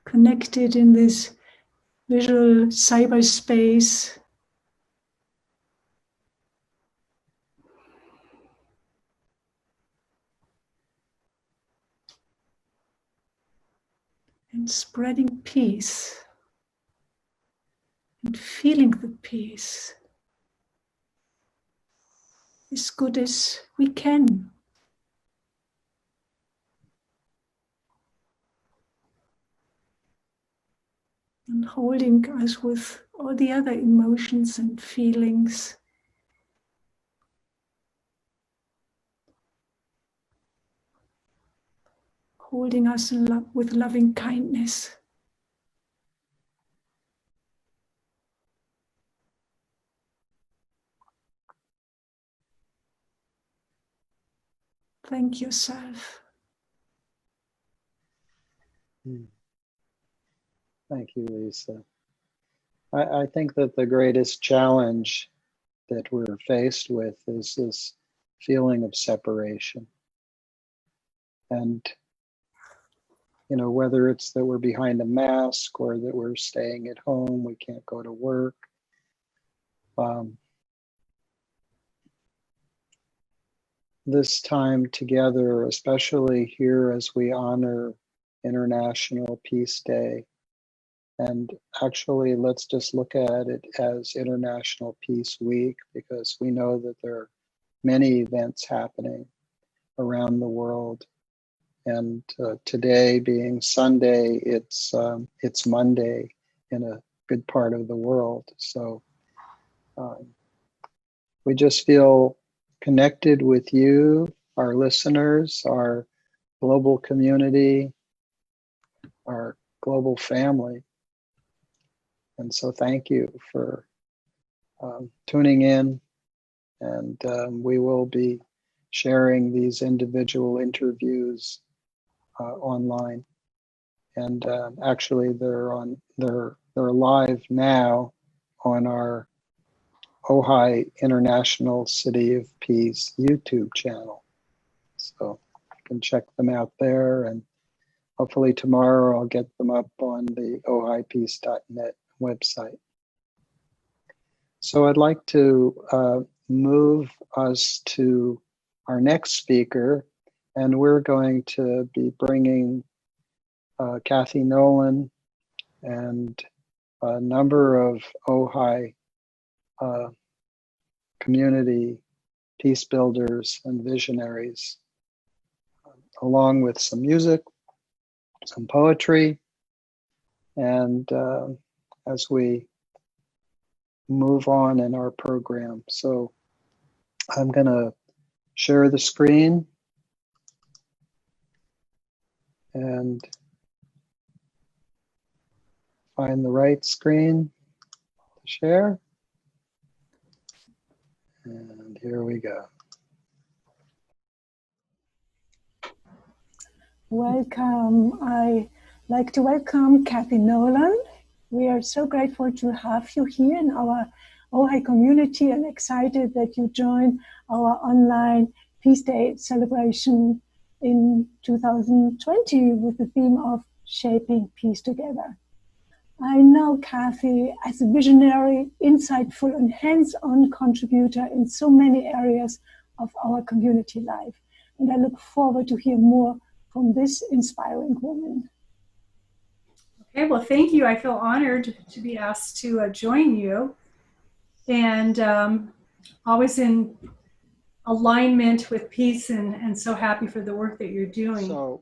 connected in this visual cyberspace, and spreading peace and feeling the peace as good as we can. And holding us with all the other emotions and feelings. Holding us in love with loving kindness. Thank yourself. Thank you, Lisa. I think that the greatest challenge that we're faced with is this feeling of separation. And, you know, whether it's that we're behind a mask or that we're staying at home, we can't go to work. This time together, especially here as we honor International Peace Day, and actually let's just look at it as International Peace Week, because we know that there are many events happening around the world. And today being Sunday, it's Monday in a good part of the world. So we just feel connected with you, our listeners, our global community, our global family. And so thank you for tuning in, and we will be sharing these individual interviews online. And actually they're live now on our Ojai International City of Peace YouTube channel. So you can check them out there, and hopefully tomorrow I'll get them up on the ojaipeace.net website. So I'd like to move us to our next speaker, and we're going to be bringing Kathy Nolan and a number of Ojai community peace builders and visionaries, along with some music, some poetry, and as we move on in our program. So I'm going to share the screen and find the right screen to share. And here we go. Welcome. I like to welcome Kathy Nolan. We are so grateful to have you here in our Ojai community and excited that you join our online Peace Day celebration in 2020 with the theme of Shaping Peace Together. I know Kathy as a visionary, insightful, and hands-on contributor in so many areas of our community life. And I look forward to hear more from this inspiring woman. Okay, well, thank you. I feel honored to be asked to join you, and always in alignment with peace, and so happy for the work that you're doing. So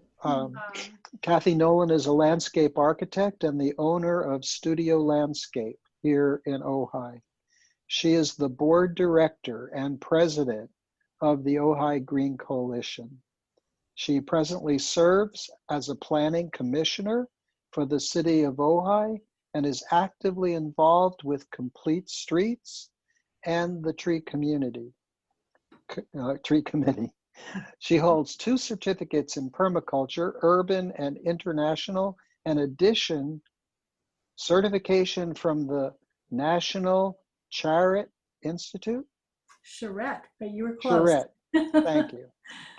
Kathy Nolan is a landscape architect and the owner of Studio Landscape here in Ojai. She is the board director and president of the Ojai Green Coalition. She presently serves as a planning commissioner for the city of Ojai and is actively involved with Complete Streets and the Tree Committee. She holds 2 certificates in permaculture, urban and international, in addition, certification from the National Charrette Institute. Charrette, but you were close. Charrette, thank you.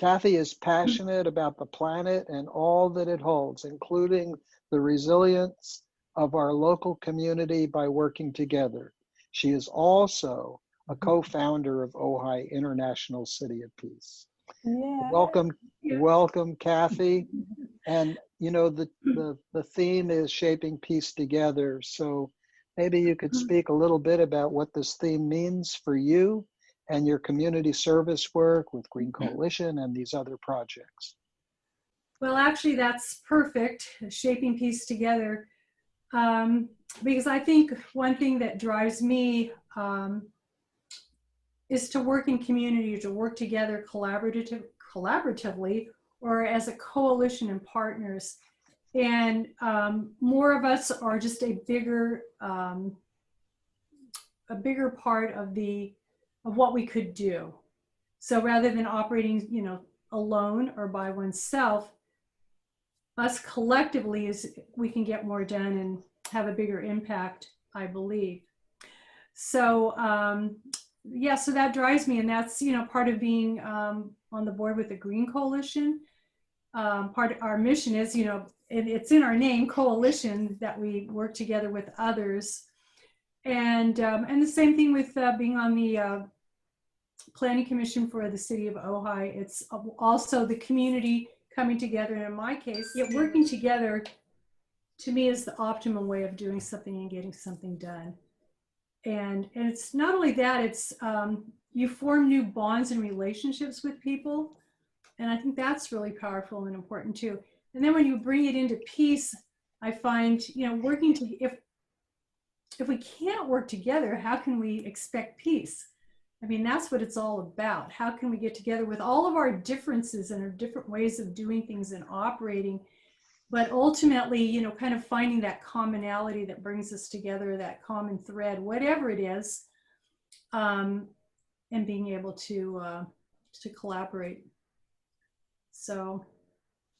Kathy is passionate about the planet and all that it holds, including the resilience of our local community by working together. She is also a co-founder of Ojai International City of Peace. Yeah. Welcome, Kathy. And you know, the theme is shaping peace together. So maybe you could speak a little bit about what this theme means for you and your community service work with Green Coalition and these other projects. Well, actually, that's perfect, shaping peace together. Because I think one thing that drives me is to work in community, to work together collaboratively, or as a coalition and partners. And more of us are just a bigger part of what we could do. So rather than operating, you know, alone or by oneself, us collectively we can get more done and have a bigger impact, I believe. So yeah, so that drives me, and that's, you know, part of being on the board with the Green Coalition. Part of our mission is, you know, it's in our name, coalition, that we work together with others. And the same thing with being on the Planning Commission for the city of Ojai. It's also the community coming together. And in my case, working together to me is the optimum way of doing something and getting something done. And it's not only that, it's you form new bonds and relationships with people. And I think that's really powerful and important too. And then when you bring it into peace, I find, you know, if we can't work together, how can we expect peace? I mean, that's what it's all about. How can we get together with all of our differences and our different ways of doing things and operating, but ultimately, you know, kind of finding that commonality that brings us together, that common thread, whatever it is, and being able to collaborate. So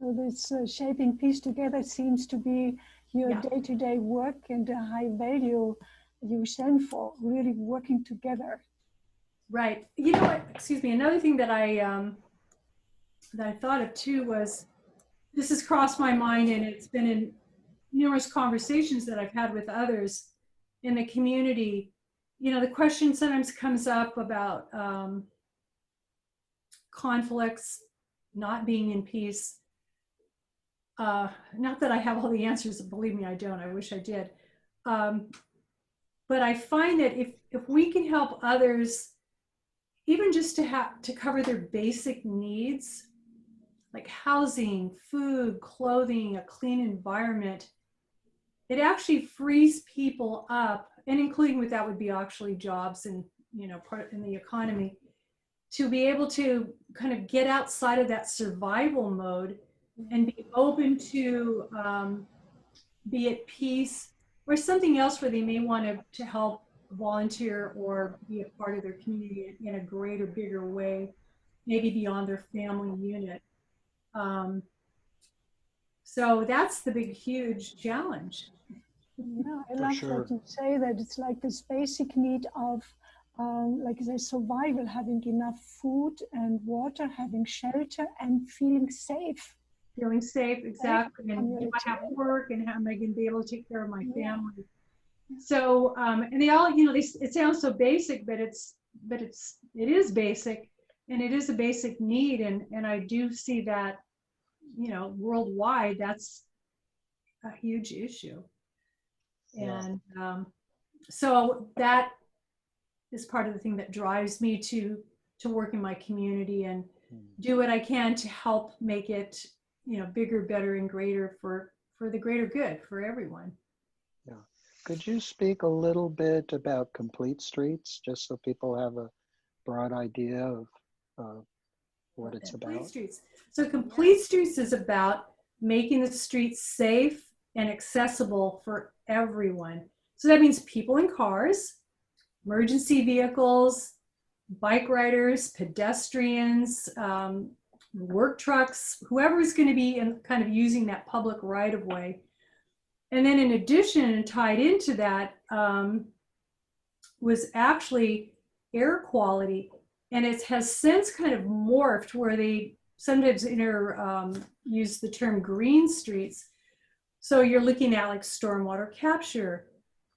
this shaping peace together seems to be your day-to-day work and the high value you stand for, really working together. Right. You know what, excuse me, another thing that I thought of too was, this has crossed my mind, and it's been in numerous conversations that I've had with others in the community. You know, the question sometimes comes up about conflicts, not being in peace. Not that I have all the answers, believe me, I don't. I wish I did. But I find that if we can help others, even just to cover their basic needs, like housing, food, clothing, a clean environment, it actually frees people up, and including with that would be actually jobs and, you know, part in the economy, to be able to kind of get outside of that survival mode and be open to be at peace, or something else where they may want to help volunteer or be a part of their community in a greater, bigger way, maybe beyond their family unit. So that's the big, huge challenge. Yeah, I love that you say that. It's like this basic need of, like the survival, having enough food and water, having shelter, and feeling safe. Feeling safe, exactly. And do I have work, and how am I going to be able to take care of my family? So, and they all, you know, it sounds so basic, but it is basic, and it is a basic need. And I do see that, you know, worldwide, that's a huge issue. And so that is part of the thing that drives me to work in my community and do what I can to help make it, you know, bigger, better, and greater for the greater good for everyone. Yeah. Could you speak a little bit about Complete Streets, just so people have a broad idea of what it's about? Complete Streets. So Complete Streets is about making the streets safe and accessible for everyone. So that means people in cars, emergency vehicles, bike riders, pedestrians, work trucks, whoever is going to be kind of using that public right of way. And then in addition, and tied into that, was actually air quality. And it has since kind of morphed where they sometimes use the term green streets. So you're looking at like stormwater capture,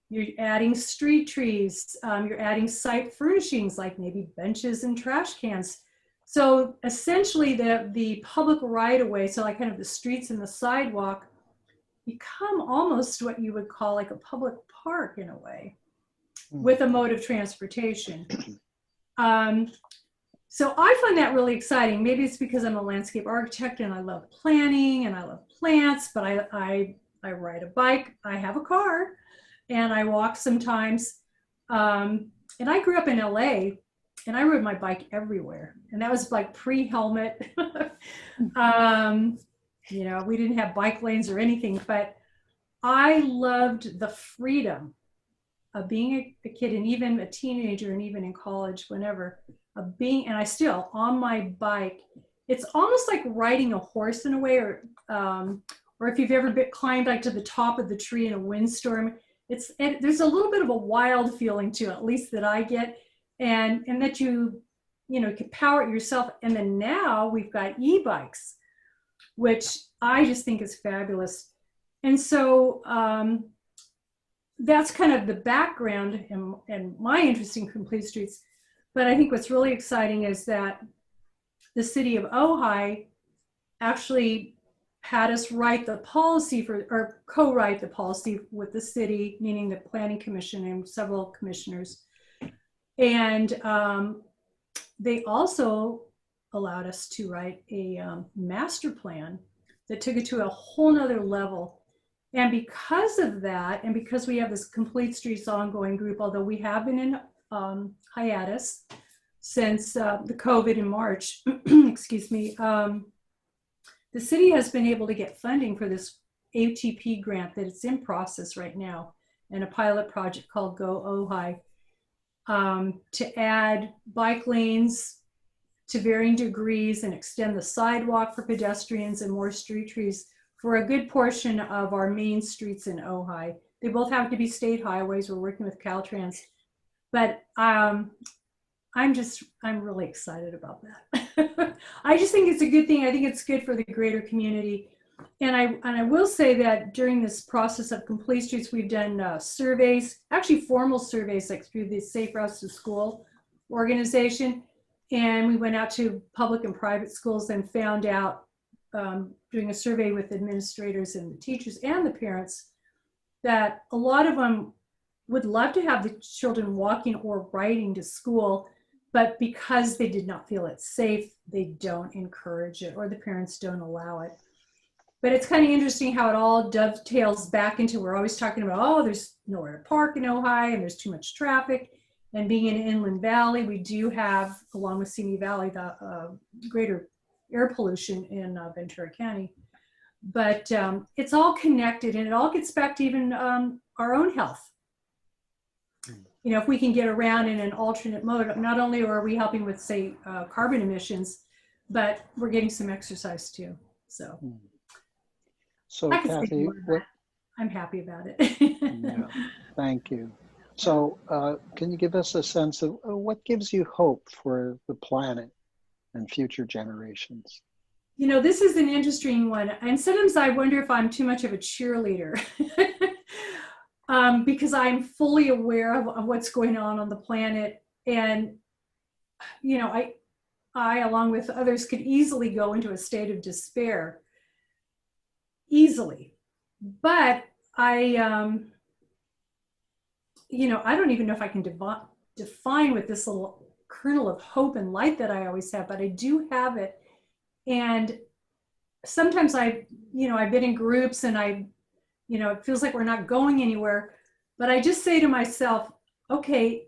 you're adding street trees, you're adding site furnishings like maybe benches and trash cans. So essentially the public right of way, so like kind of the streets and the sidewalk, become almost what you would call like a public park in a way, with a mode of transportation. So I find that really exciting. Maybe it's because I'm a landscape architect and I love planning and I love plants, but I ride a bike, I have a car, and I walk sometimes. And I grew up in LA and I rode my bike everywhere. And that was like pre-helmet. You know, we didn't have bike lanes or anything, but I loved the freedom of being a kid and even a teenager and even in college, whenever, of being, and I still, on my bike, it's almost like riding a horse in a way, or if you've ever climbed like to the top of the tree in a windstorm, there's a little bit of a wild feeling to it, at least that I get, and that you can power it yourself. And then now we've got e-bikes, which I just think is fabulous. And so that's kind of the background and my interest in Complete Streets. But I think what's really exciting is that the city of Ojai actually had us write the policy or co-write the policy with the city, meaning the Planning Commission and several commissioners. And they also allowed us to write a master plan that took it to a whole nother level. And because of that, and because we have this Complete Streets ongoing group, although we have been in hiatus since the COVID in March, excuse me, the city has been able to get funding for this ATP grant that it's in process right now, and a pilot project called Go Ojai, to add bike lanes to varying degrees and extend the sidewalk for pedestrians and more street trees for a good portion of our main streets in Ojai. They both have to be state highways. We're working with Caltrans, but I'm really excited about that. I just think it's a good thing. I think it's good for the greater community. And I will say that during this process of Complete Streets, we've done surveys, actually formal surveys, like through the Safe Routes to School organization. And we went out to public and private schools and found out, doing a survey with administrators and the teachers and the parents, that a lot of them would love to have the children walking or riding to school, but because they did not feel it's safe, they don't encourage it, or the parents don't allow it. But it's kind of interesting how it all dovetails back into, we're always talking about, oh, there's nowhere to park in Ojai and there's too much traffic. And being in Inland Valley, we do have, along with Simi Valley, the greater air pollution in Ventura County. But it's all connected, and it all gets back to even our own health. You know, if we can get around in an alternate mode, not only are we helping with, say, carbon emissions, but we're getting some exercise too. So, Kathy, I'm happy about it. Yeah, thank you. So can you give us a sense of what gives you hope for the planet and future generations? You know, this is an interesting one. And sometimes I wonder if I'm too much of a cheerleader because I'm fully aware of what's going on the planet. And, you know, I, along with others, could easily go into a state of despair. Easily. But you know, I don't even know if I can define with this little kernel of hope and light that I always have, but I do have it. And sometimes I've been in groups and it feels like we're not going anywhere, but I just say to myself, okay,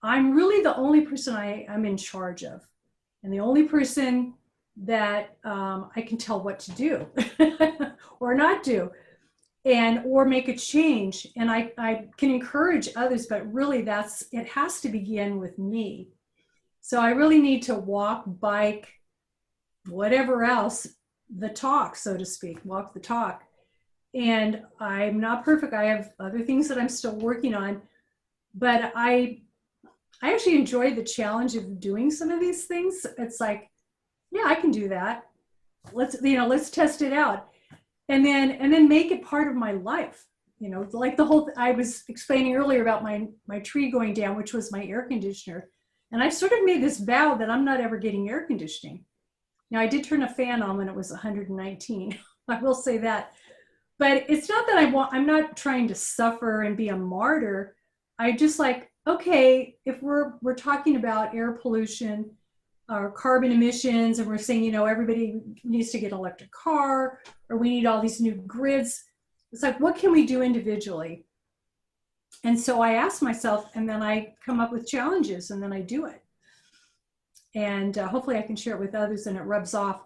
I'm really the only person I'm in charge of. And the only person that I can tell what to do or not do, and or make a change. And I can encourage others, but really it has to begin with me. So I really need to walk, bike, whatever else, the talk, so to speak, walk the talk. And I'm not perfect. I have other things that I'm still working on, but I actually enjoy the challenge of doing some of these things. It's like, yeah, I can do that. Let's test it out. And then make it part of my life. Like I was explaining earlier about my tree going down, which was my air conditioner. And I sort of made this vow that I'm not ever getting air conditioning. Now, I did turn a fan on when it was 119. I will say that. But it's not that I'm not trying to suffer and be a martyr. I just like, okay, if we're talking about air pollution or carbon emissions, and we're saying, everybody needs to get an electric car, or we need all these new grids. It's like, what can we do individually? And so I ask myself, and then I come up with challenges, and then I do it. And hopefully I can share it with others and it rubs off.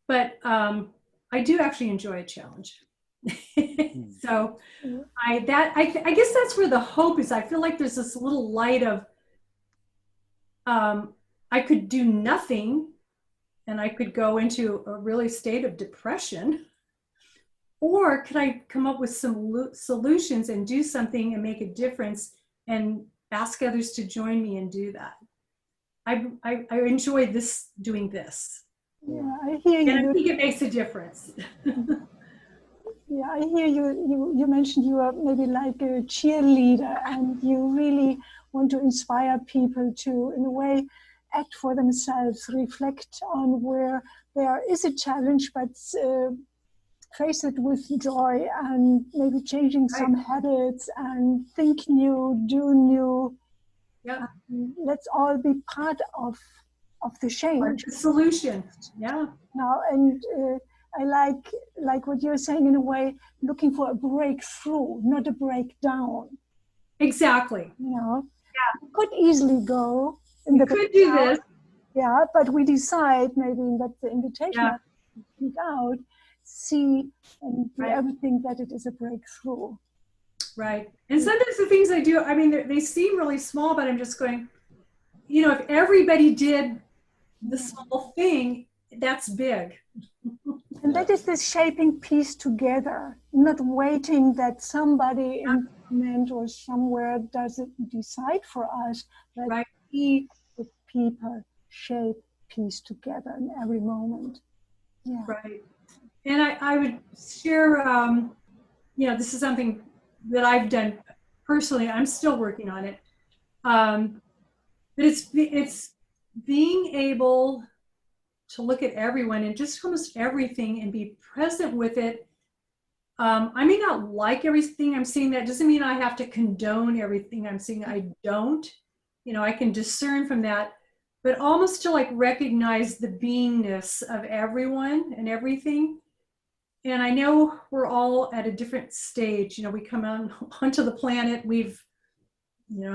But I do actually enjoy a challenge. So I guess that's where the hope is. I feel like there's this little light of I could do nothing, and I could go into a really state of depression, or could I come up with some solutions and do something and make a difference and ask others to join me and do that. I enjoy doing this. Yeah, I hear you. And I think it makes a difference. Yeah, I hear you. You mentioned you are maybe like a cheerleader, and you really want to inspire people to, in a way, act for themselves, reflect on where there is a challenge, but face it with joy, and maybe changing some habits and think new, do new. Yeah, let's all be part of the change. The solution. Yeah. Now, and I like what you're saying, in a way, looking for a breakthrough, not a breakdown. Exactly. Yeah. We could easily go in the could do this. Yeah, but we decide, maybe that's the invitation, to speak out, see and do everything that it is a breakthrough. Right. And sometimes the things I do, I mean, they seem really small, but I'm just going, if everybody did the small thing, that's big. And that is this shaping peace together, not waiting that somebody in government or somewhere does it decide for us, but we, the people, shape peace together in every moment. Yeah. Right. And I would share, this is something that I've done personally. I'm still working on it. But it's being able to look at everyone and just almost everything and be present with it. I may not like everything I'm seeing. That doesn't mean I have to condone everything I'm seeing. I don't. I can discern from that, but almost to like recognize the beingness of everyone and everything. And I know we're all at a different stage. We come onto the planet, we've,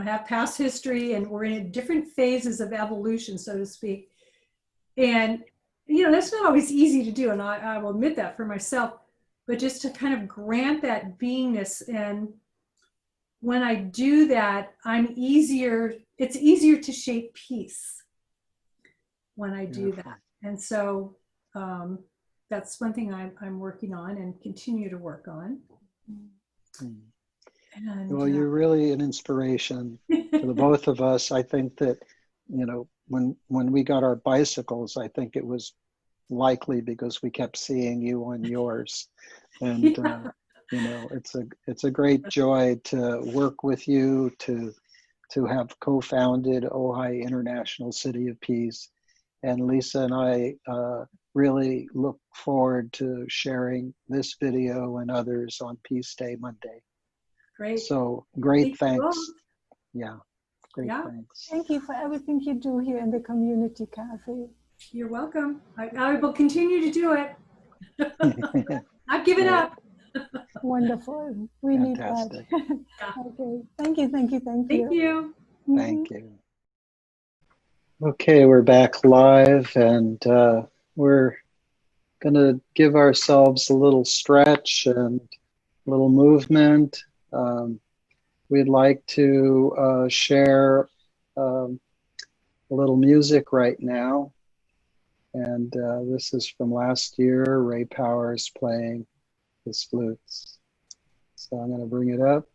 have past history, and we're in different phases of evolution, so to speak. And, that's not always easy to do. And I will admit that for myself, but just to kind of grant that beingness. And when I do that, it's easier to shape peace when I do that. And so, that's one thing I'm working on and continue to work on. And, well, you're really an inspiration to the both of us. I think that, when we got our bicycles, I think it was likely because we kept seeing you on yours. And, it's a great joy to work with you, to have co-founded Ojai International City of Peace. And Lisa and I really look forward to sharing this video and others on Peace Day Monday. Great. So great thanks. Yeah, great thanks. Thank you for everything you do here in the community, Kathy. You're welcome. I will continue to do it. Not giving up. Wonderful. We need that. Okay. Thank you. Thank you. Thank you. Okay, we're back live, and we're going to give ourselves a little stretch and a little movement. We'd like to share a little music right now. And this is from last year, Ray Powers playing his flutes. So I'm going to bring it up.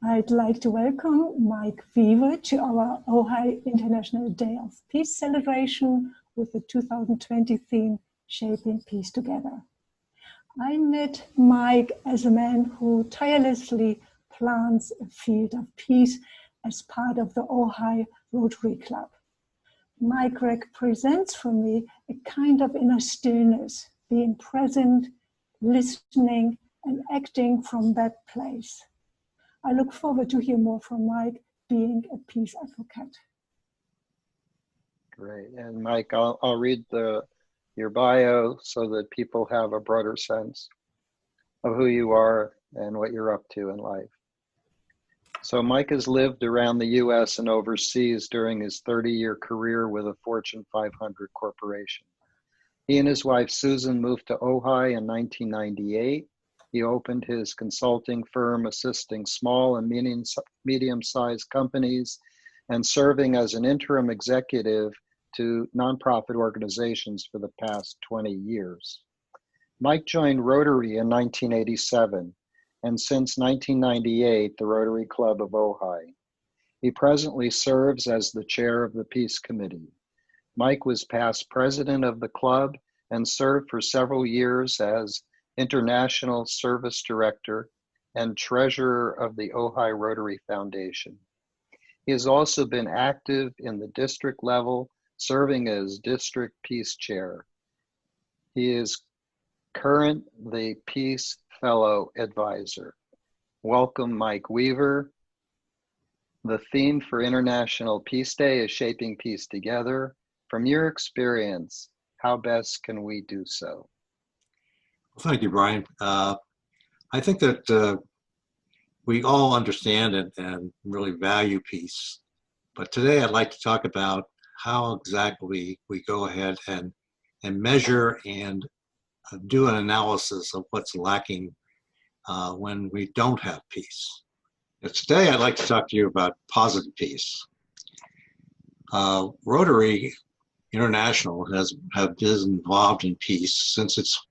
I'd like to welcome Mike Weaver to our Ojai International Day of Peace celebration with the 2020 theme, Shaping Peace Together. I met Mike as a man who tirelessly plants a field of peace as part of the Ojai Rotary Club. Mike represents for me a kind of inner stillness, being present, listening, and acting from that place. I look forward to hear more from Mike, being a peace advocate. Great. And Mike, I'll read your bio so that people have a broader sense of who you are and what you're up to in life. So Mike has lived around the US and overseas during his 30-year career with a Fortune 500 corporation. He and his wife Susan moved to Ojai in 1998. He opened his consulting firm assisting small and medium-sized companies and serving as an interim executive to nonprofit organizations for the past 20 years. Mike joined Rotary in 1987, and since 1998, the Rotary Club of Ojai. He presently serves as the chair of the Peace Committee. Mike was past president of the club and served for several years as International Service Director and Treasurer of the Ojai Rotary Foundation. He has also been active in the district level, serving as District Peace Chair. He is current the Peace Fellow Advisor. Welcome, Mike Weaver. The theme for International Peace Day is Shaping Peace Together. From your experience, how best can we do so? Thank you, Brian. I think that we all understand and really value peace. But today I'd like to talk about how exactly we go ahead and measure and do an analysis of what's lacking when we don't have peace. But today I'd like to talk to you about positive peace. Rotary International has been involved in peace since its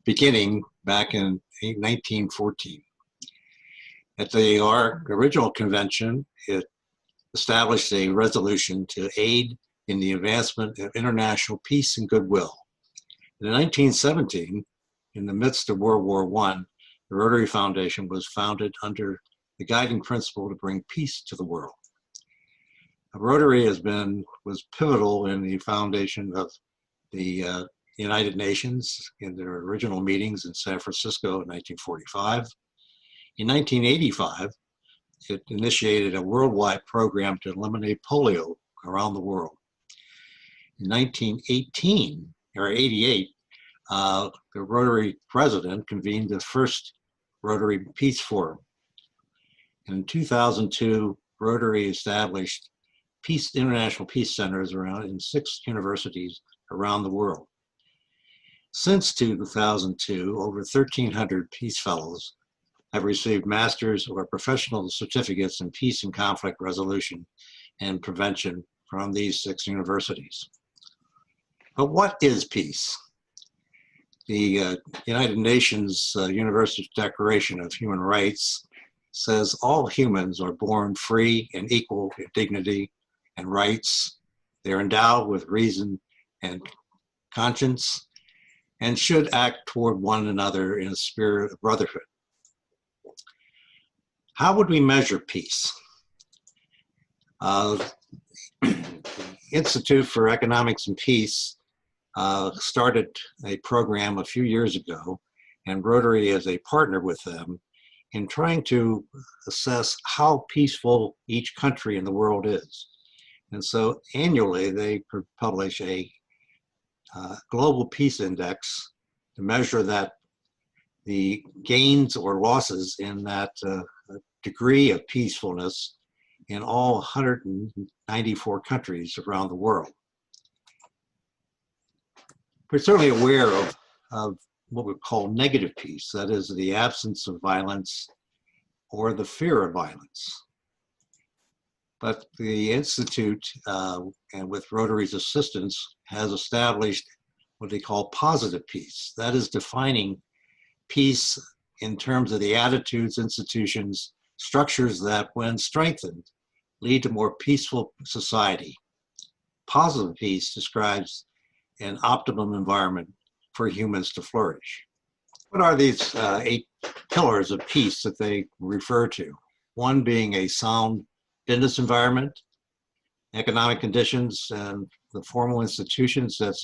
beginning back in 1914. At our original convention, it established a resolution to aid in the advancement of international peace and goodwill. In 1917, in the midst of World War I, the Rotary Foundation was founded under the guiding principle to bring peace to the world. Rotary was pivotal in the foundation of the United Nations in their original meetings in San Francisco in 1945. In 1985, it initiated a worldwide program to eliminate polio around the world. In 1988, the Rotary president convened the first Rotary Peace Forum. In 2002, Rotary established international peace centers in 6 universities around the world. Since 2002, over 1,300 peace fellows have received master's or professional certificates in peace and conflict resolution and prevention from these 6 universities. But what is peace? The United Nations Universal Declaration of Human Rights says all humans are born free and equal in dignity and rights. They're endowed with reason and conscience and should act toward one another in a spirit of brotherhood. How would we measure peace? The Institute for Economics and Peace started a program a few years ago, and Rotary is a partner with them in trying to assess how peaceful each country in the world is. And so annually they publish a global peace index to measure that the gains or losses in that degree of peacefulness in all 194 countries around the world. We're certainly aware of what we call negative peace, that is the absence of violence or the fear of violence. But the Institute, and with Rotary's assistance, has established what they call positive peace. That is defining peace in terms of the attitudes, institutions, structures that, when strengthened, lead to more peaceful society. Positive peace describes an optimum environment for humans to flourish. What are these 8 pillars of peace that they refer to? One being a sound business environment, economic conditions and the formal institutions that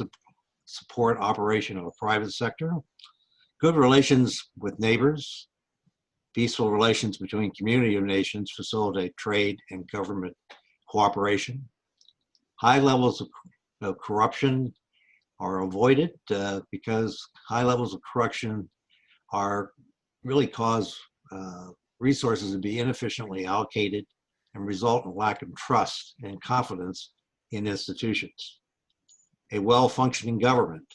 support operation of a private sector, good relations with neighbors, peaceful relations between community of nations facilitate trade and government cooperation. High levels of corruption are avoided because high levels of corruption really cause resources to be inefficiently allocated and result in lack of trust and confidence in institutions. A well-functioning government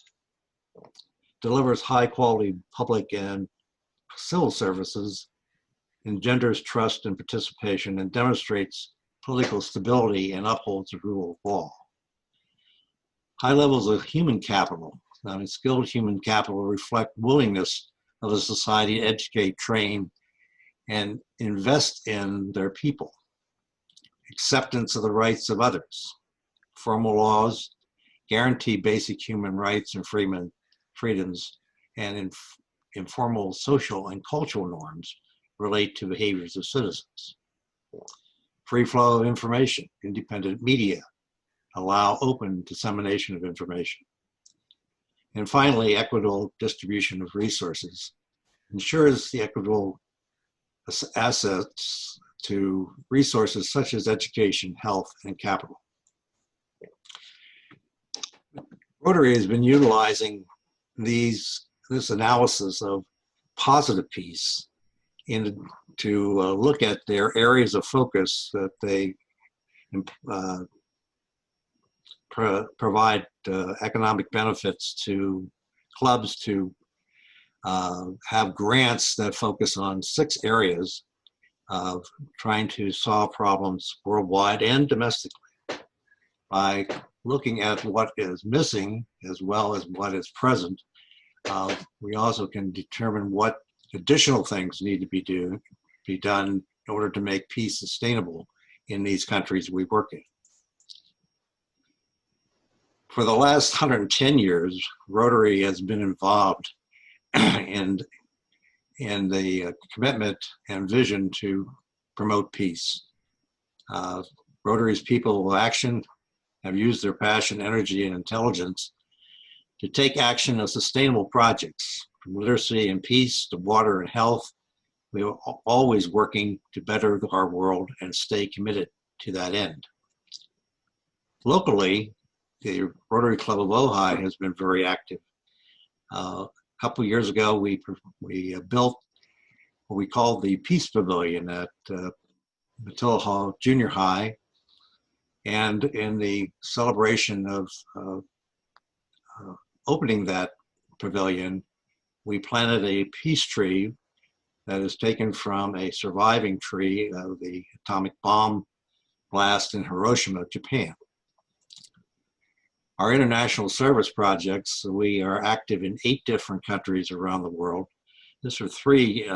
delivers high-quality public and civil services, engenders trust and participation, and demonstrates political stability and upholds the rule of law. High levels of human capital, skilled human capital, reflect willingness of a society to educate, train, and invest in their people. Acceptance of the rights of others. Formal laws guarantee basic human rights and freedoms, and informal social and cultural norms relate to behaviors of citizens. Free flow of information. Independent media allow open dissemination of information. And finally, equitable distribution of resources ensures the equitable assets to resources such as education, health, and capital. Rotary has been utilizing this analysis of positive peace to look at their areas of focus that they provide economic benefits to clubs to have grants that focus on 6 areas of trying to solve problems worldwide and domestically by looking at what is missing as well as what is present. We also can determine what additional things need to be done in order to make peace sustainable in these countries we work in. For the last 110 years, Rotary has been involved in the commitment and vision to promote peace. Rotary's people of action have used their passion, energy, and intelligence to take action on sustainable projects, from literacy and peace to water and health. We are always working to better our world and stay committed to that end. Locally, the Rotary Club of Ojai has been very active. A couple of years ago, we built what we called the Peace Pavilion at Matilla Hall Junior High. And in the celebration of opening that pavilion, we planted a peace tree that is taken from a surviving tree of the atomic bomb blast in Hiroshima, Japan. Our international service projects, we are active in 8 different countries around the world. These are 3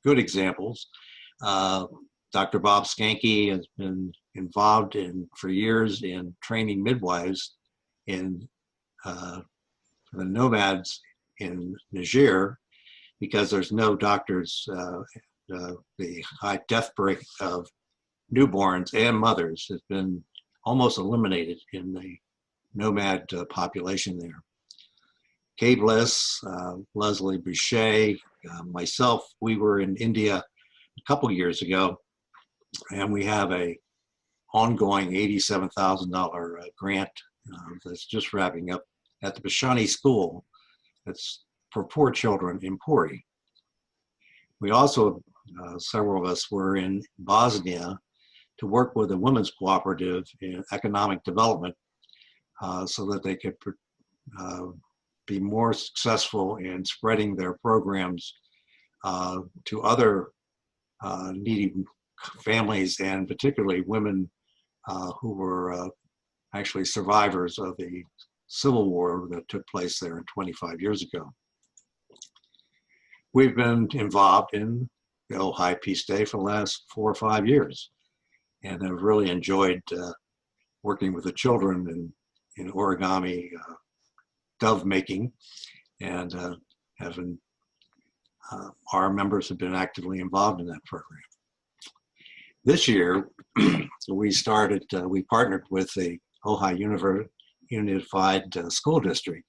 good examples. Dr. Bob Skanke has been involved for years in training midwives in the nomads in Niger, because there's no doctors, the high death rate of newborns and mothers has been almost eliminated in the nomad population there. Kay Bliss, Leslie Boucher, myself, we were in India a couple years ago, and we have a ongoing $87,000 grant that's just wrapping up at the Bashani School. That's for poor children in Puri. We also, several of us were in Bosnia to work with a women's cooperative in economic development so that they could be more successful in spreading their programs to other needy families, and particularly women who were actually survivors of the civil war that took place there 25 years ago. We've been involved in the Ojai Peace Day for the last 4 or 5 years, and I've really enjoyed working with the children in origami dove making, and having our members have been actively involved in that program. This year, we partnered with the Ojai Unified School District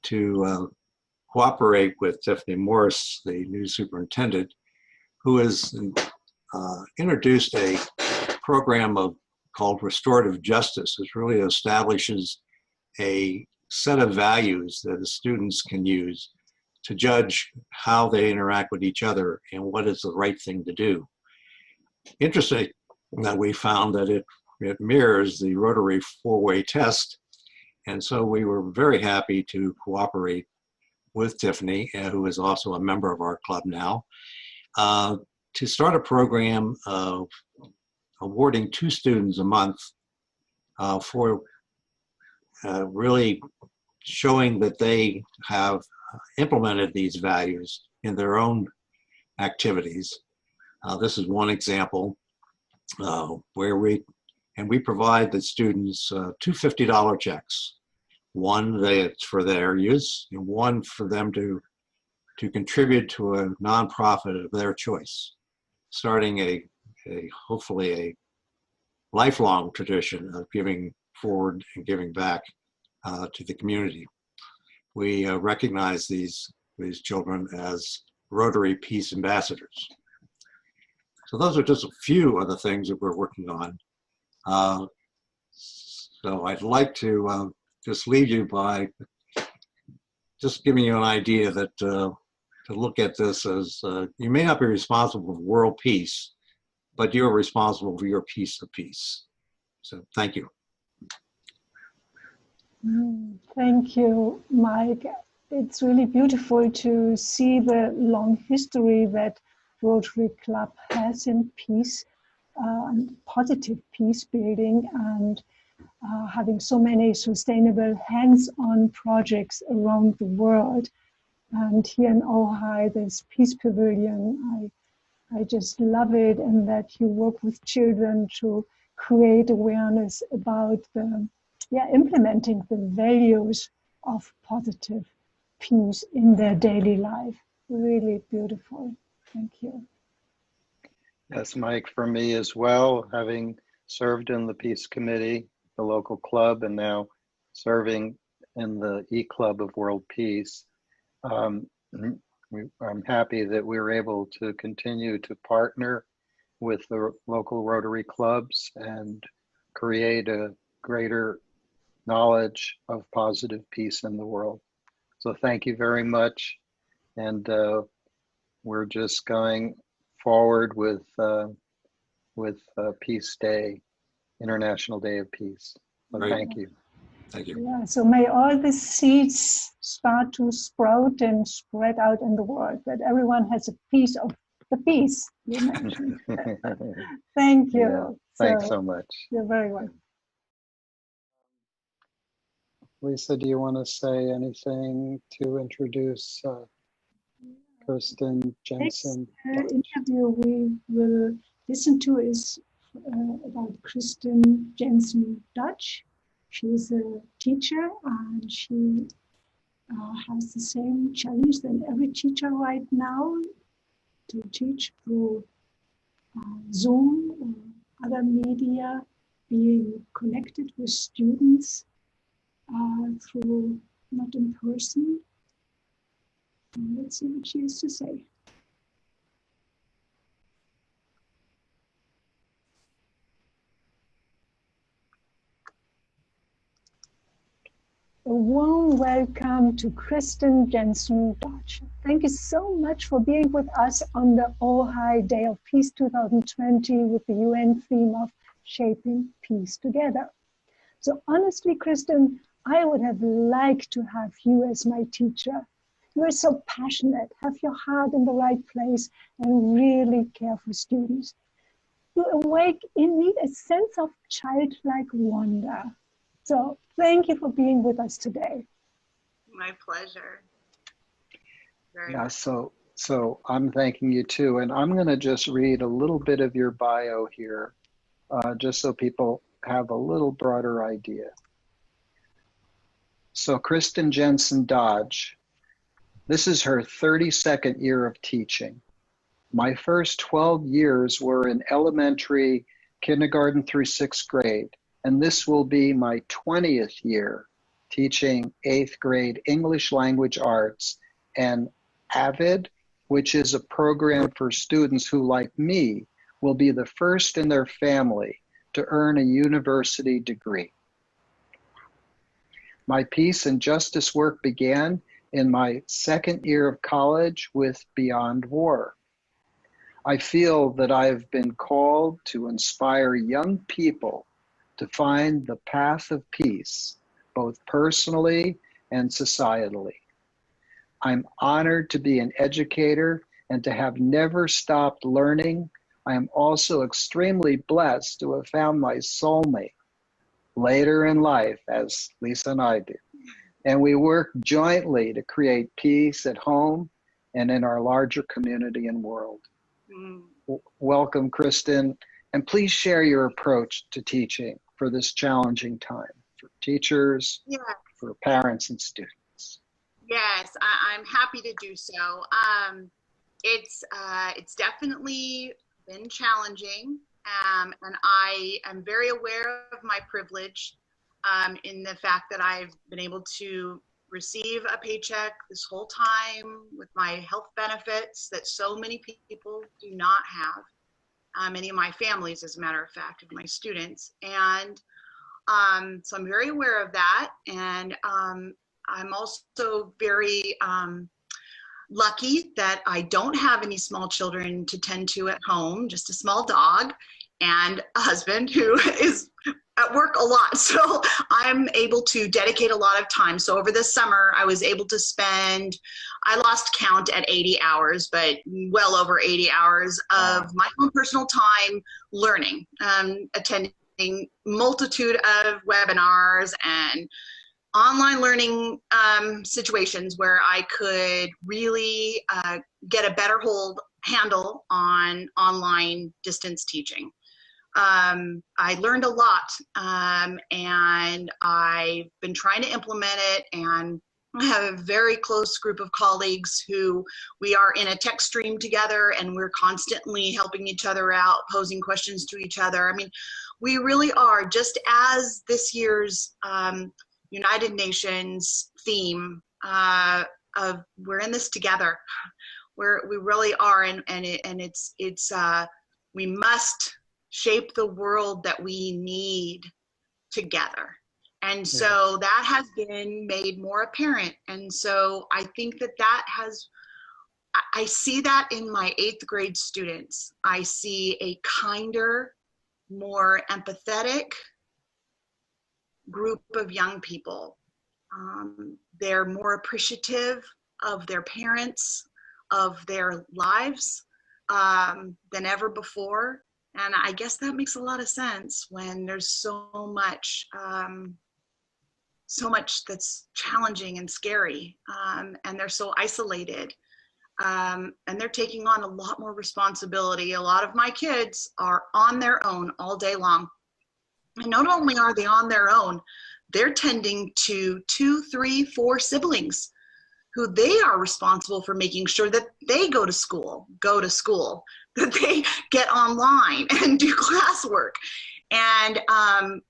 to cooperate with Tiffany Morris, the new superintendent, who has introduced a program called Restorative Justice, which really establishes a set of values that the students can use to judge how they interact with each other and what is the right thing to do. Interesting that we found that it mirrors the Rotary 4-way test, and so we were very happy to cooperate with Tiffany, who is also a member of our club now, to start a program of awarding 2 students a month for really showing that they have implemented these values in their own activities. This is one example where we provide the students 2 $50 checks. One that's for their use, and one for them to contribute to a nonprofit of their choice, starting hopefully a lifelong tradition of giving forward and giving back to the community. We recognize these children as Rotary Peace Ambassadors. So those are just a few of the things that we're working on. So I'd like to just leave you by just giving you an idea that to look at this as you may not be responsible for world peace, but you're responsible for your piece of peace. So thank you. Thank you, Mike. It's really beautiful to see the long history that Rotary Club has in peace, and positive peace building, and having so many sustainable hands-on projects around the world. And here in Ojai, this Peace Pavilion, I just love it, and that you work with children to create awareness about implementing the values of positive peace in their daily life. Really beautiful. Thank you. Yes, Mike, for me as well, having served in the Peace Committee, the local club, and now serving in the Eclub of World Peace, I'm happy that we're able to continue to partner with the local Rotary clubs and create a greater knowledge of positive peace in the world. So thank you very much. And we're just going forward with Peace Day, International Day of Peace. So thank you. Thank you. Yeah, so may all the seeds start to sprout and spread out in the world, that everyone has a piece of the peace you mentioned. Thank you. Yeah, thanks so much. You're very welcome. Lisa, do you want to say anything to introduce Kristin, Jensen? Next interview we will listen to is about Kristin Jensen Dutch. She's a teacher, and she has the same challenge than every teacher right now, to teach through Zoom or other media, being connected with students through not in person. Let's see what she has to say. A warm welcome to Kristin Jensen Dutch. Thank you so much for being with us on the Ojai Day of Peace 2020 with the UN theme of Shaping Peace Together. So honestly, Kristin, I would have liked to have you as my teacher. You are so passionate, have your heart in the right place, and really care for students. You awake in me a sense of childlike wonder. So thank you for being with us today. My pleasure. Yeah, so So I'm thanking you too. And I'm going to just read a little bit of your bio here, just so people have a little broader idea. So Kristin Jensen Dodge, this is her 32nd year of teaching. My first 12 years were in elementary, kindergarten through 6th grade, and this will be my 20th year teaching 8th grade English language arts and AVID, which is a program for students who, like me, will be the first in their family to earn a university degree. My peace and justice work began in my 2nd year of college with Beyond War. I feel that I've been called to inspire young people to find the path of peace, both personally and societally. I'm honored to be an educator and to have never stopped learning. I am also extremely blessed to have found my soulmate later in life, as Lisa and I did. And we work jointly to create peace at home and in our larger community and world. Welcome, Kristin, and please share your approach to teaching for this challenging time for teachers, for parents and students. Yes, I'm happy to do so. It's definitely been challenging, and I am very aware of my privilege in the fact that I've been able to receive a paycheck this whole time with my health benefits that so many people do not have. Many of my families, as a matter of fact, of my students. And so I'm very aware of that. And I'm also very lucky that I don't have any small children to tend to at home, just a small dog and a husband who is at work a lot. So I'm able to dedicate a lot of time. So over this summer, I was able to spend, I lost count at 80 hours, but well over 80 hours of my own personal time learning, attending multitude of webinars and online learning situations where I could really get a better handle on online distance teaching. I learned a lot, and I've been trying to implement it, and I have a very close group of colleagues who we are in a tech stream together, and we're constantly helping each other out, posing questions to each other. I mean, we really are, just as this year's United Nations theme of we're in this together. We really are, and it's we must shape the world that we need together. And so that has been made more apparent. And so I think that has, I see that in my 8th grade students. I see a kinder, more empathetic group of young people. They're more appreciative of their parents, of their lives than ever before. And I guess that makes a lot of sense when there's so much that's challenging and scary, and they're so isolated, and they're taking on a lot more responsibility. A lot of my kids are on their own all day long. And not only are they on their own, they're tending to 2, 3, 4 siblings who they are responsible for making sure that they go to school, that they get online and do classwork. And I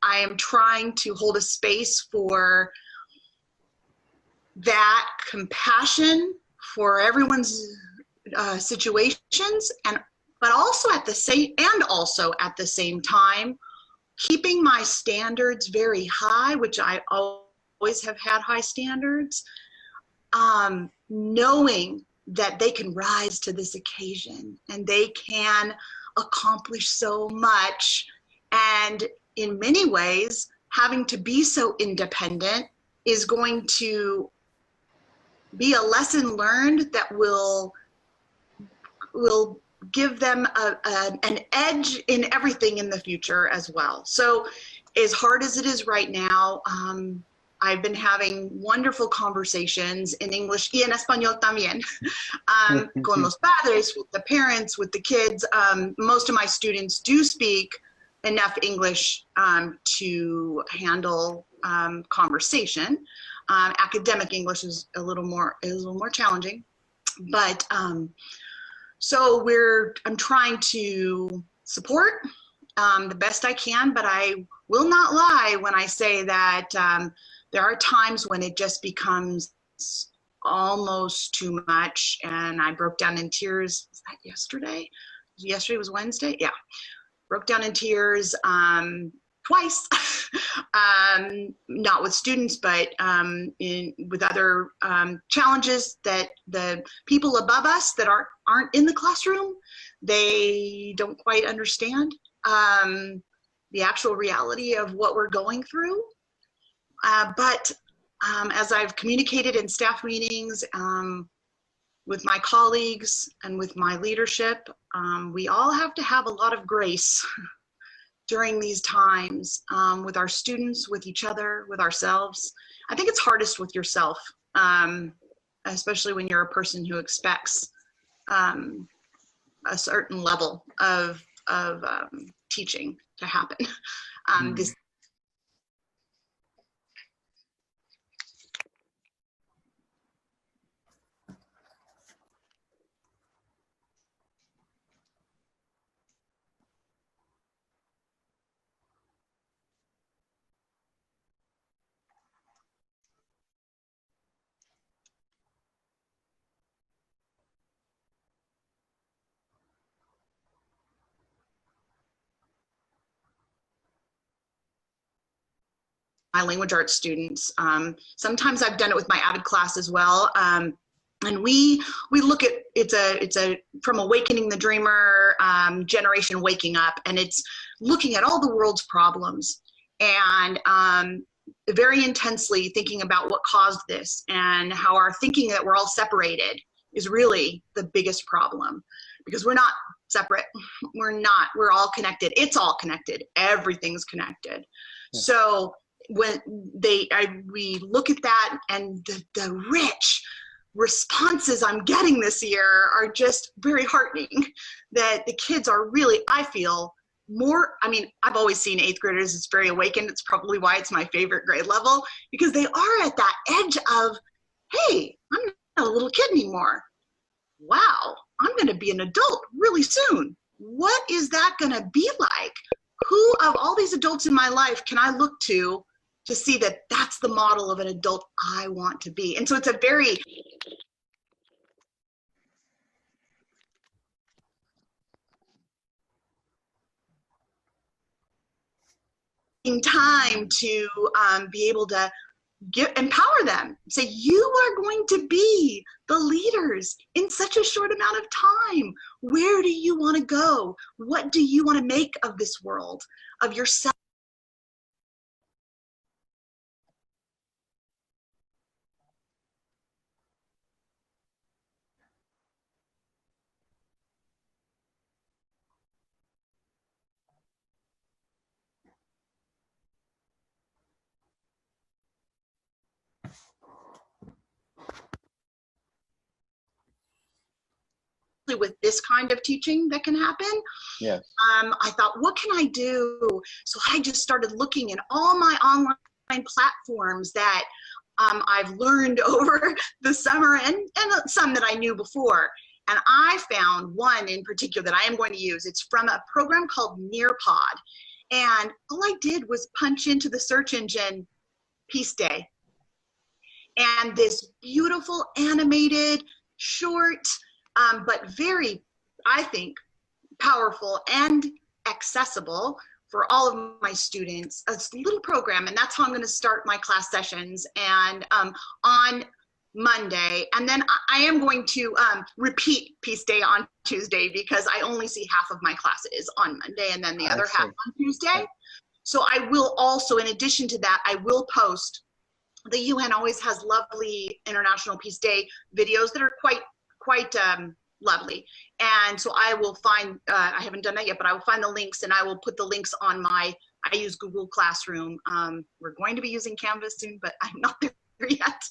am trying to hold a space for that compassion for everyone's situations, but also at the same time, keeping my standards very high, which I always have had high standards, knowing that they can rise to this occasion and they can accomplish so much. And in many ways, having to be so independent is going to be a lesson learned that will give them an edge in everything in the future as well. So as hard as it is right now, I've been having wonderful conversations in English y en español también, con los padres, with the parents, with the kids. Most of my students do speak enough English to handle conversation. Academic English is a little more challenging, but so I'm trying to support the best I can, but I will not lie when I say that there are times when it just becomes almost too much, and I broke down in tears. Was that yesterday? Yesterday was Wednesday? Yeah. Broke down in tears twice, not with students, but with other challenges that the people above us that aren't in the classroom, they don't quite understand the actual reality of what we're going through. But as I've communicated in staff meetings with my colleagues and with my leadership, we all have to have a lot of grace during these times with our students, with each other, with ourselves. I think it's hardest with yourself, especially when you're a person who expects a certain level of teaching to happen. My language arts students. Sometimes I've done it with my AVID class as well. And we look at, it's a from Awakening the Dreamer generation waking up, and it's looking at all the world's problems and very intensely thinking about what caused this and how our thinking that we're all separated is really the biggest problem, because we're not separate. We're all connected. It's all connected. Everything's connected. Yeah. So when we look at that, and the rich responses I'm getting this year are just very heartening, that the kids are really, I feel, more, I mean, I've always seen 8th graders as very awakened. It's probably why it's my favorite grade level, because they are at that edge of, hey, I'm not a little kid anymore. Wow, I'm going to be an adult really soon. What is that going to be like? Who of all these adults in my life can I look to see that that's the model of an adult I want to be? And so it's a very time to be able to empower them, say, you are going to be the leaders in such a short amount of time. Where do you want to go? What do you want to make of this world, of yourself? With this kind of teaching that can happen. Yes. I thought, what can I do? So I just started looking in all my online platforms that I've learned over the summer, and some that I knew before. And I found one in particular that I am going to use. It's from a program called Nearpod. And all I did was punch into the search engine Peace Day. And this beautiful animated, short, but very, I think, powerful and accessible for all of my students, a little program. And that's how I'm going to start my class sessions, and on Monday. And then I am going to repeat Peace Day on Tuesday, because I only see half of my classes on Monday and then the other half on Tuesday. So I will also, in addition to that, I will post, the UN always has lovely International Peace Day videos that are quite lovely. And so I will find, I haven't done that yet, but I will find the links, and I will put the links on my I use Google Classroom. We're going to be using Canvas soon, but I'm not there yet.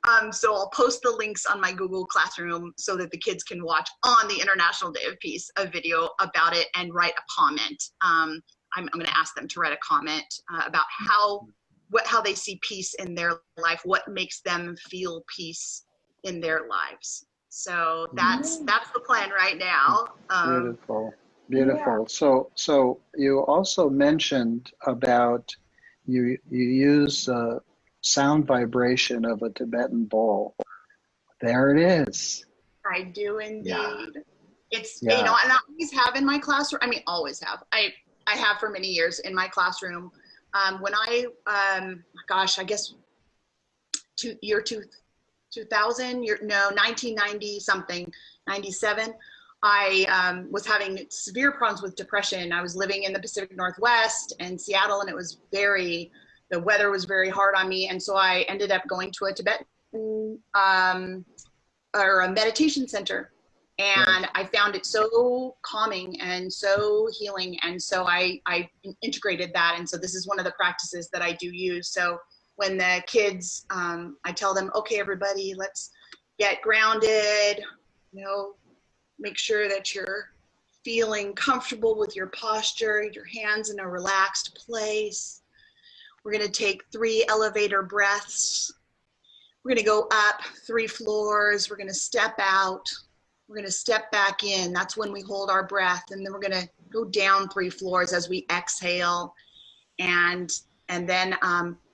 And so I'll post the links on my Google Classroom so that the kids can watch on the International Day of Peace a video about it and write a comment. I'm going to ask them to write a comment about how they see peace in their life, what makes them feel peace in their lives. So that's the plan right now. Beautiful. So you also mentioned about you use sound vibration of a Tibetan bowl. There it is. I do indeed. Yeah. It's you know, and I always have in my classroom. I mean, always have. I have for many years in my classroom. When I gosh, I guess 2000, 1990 something, 97. I was having severe problems with depression. I was living in the Pacific Northwest and Seattle, and the weather was very hard on me. And so I ended up going to a Tibetan or a meditation center. And I found it so calming and so healing. And so I integrated that. And so this is one of the practices that I do use. So when the kids, I tell them, okay, everybody, let's get grounded, you know, make sure that you're feeling comfortable with your posture, your hands in a relaxed place. We're going to take 3 elevator breaths. We're going to go up 3 floors. We're going to step out. We're going to step back in. That's when we hold our breath. And then we're going to go down 3 floors as we exhale. And then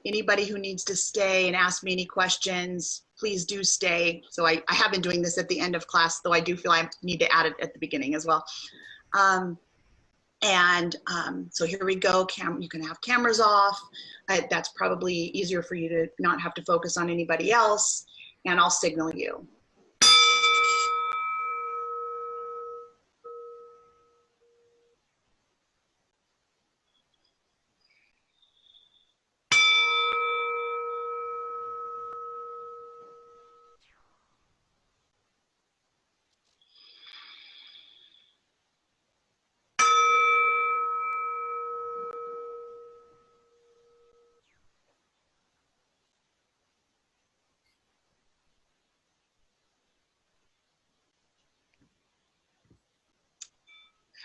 anybody who needs to stay and ask me any questions, please do stay. So I have been doing this at the end of class, though I do feel I need to add it at the beginning as well. So here we go. You can have cameras off. That's probably easier for you to not have to focus on anybody else. And I'll signal you.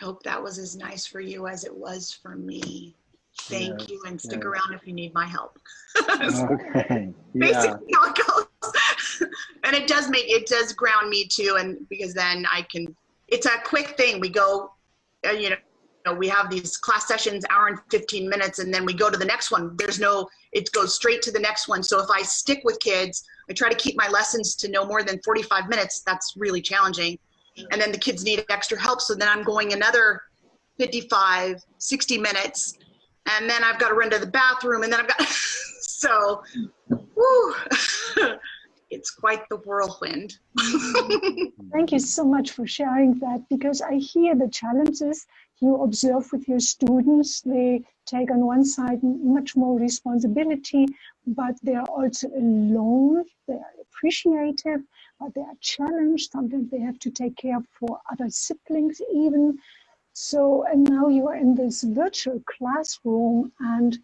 I hope that was as nice for you as it was for me. Thank you, and stick around if you need my help. Okay. Basically how it goes. And it does ground me too, and because then it's a quick thing. We go, we have these class sessions, hour and 15 minutes, and then we go to the next one. It goes straight to the next one. So if I stick with kids, I try to keep my lessons to no more than 45 minutes. That's really challenging. And then the kids need extra help. So then I'm going another 55, 60 minutes. And then I've got to run to the bathroom. And then I've got, so, whew, it's quite the whirlwind. Thank you so much for sharing that, because I hear the challenges you observe with your students. They take on one side much more responsibility, but they are also alone. They are appreciative, but they are challenged. Sometimes they have to take care for other siblings even. So, and now you are in this virtual classroom, and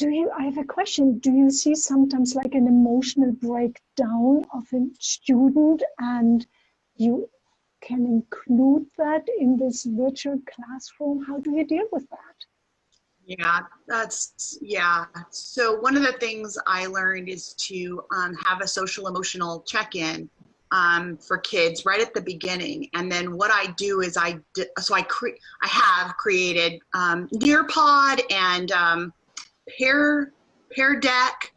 I have a question. Do you see sometimes like an emotional breakdown of a student, and you can include that in this virtual classroom? How do you deal with that? Yeah, so one of the things I learned is to have a social emotional check-in for kids right at the beginning. And then what I do is I have created Nearpod and Pear Deck.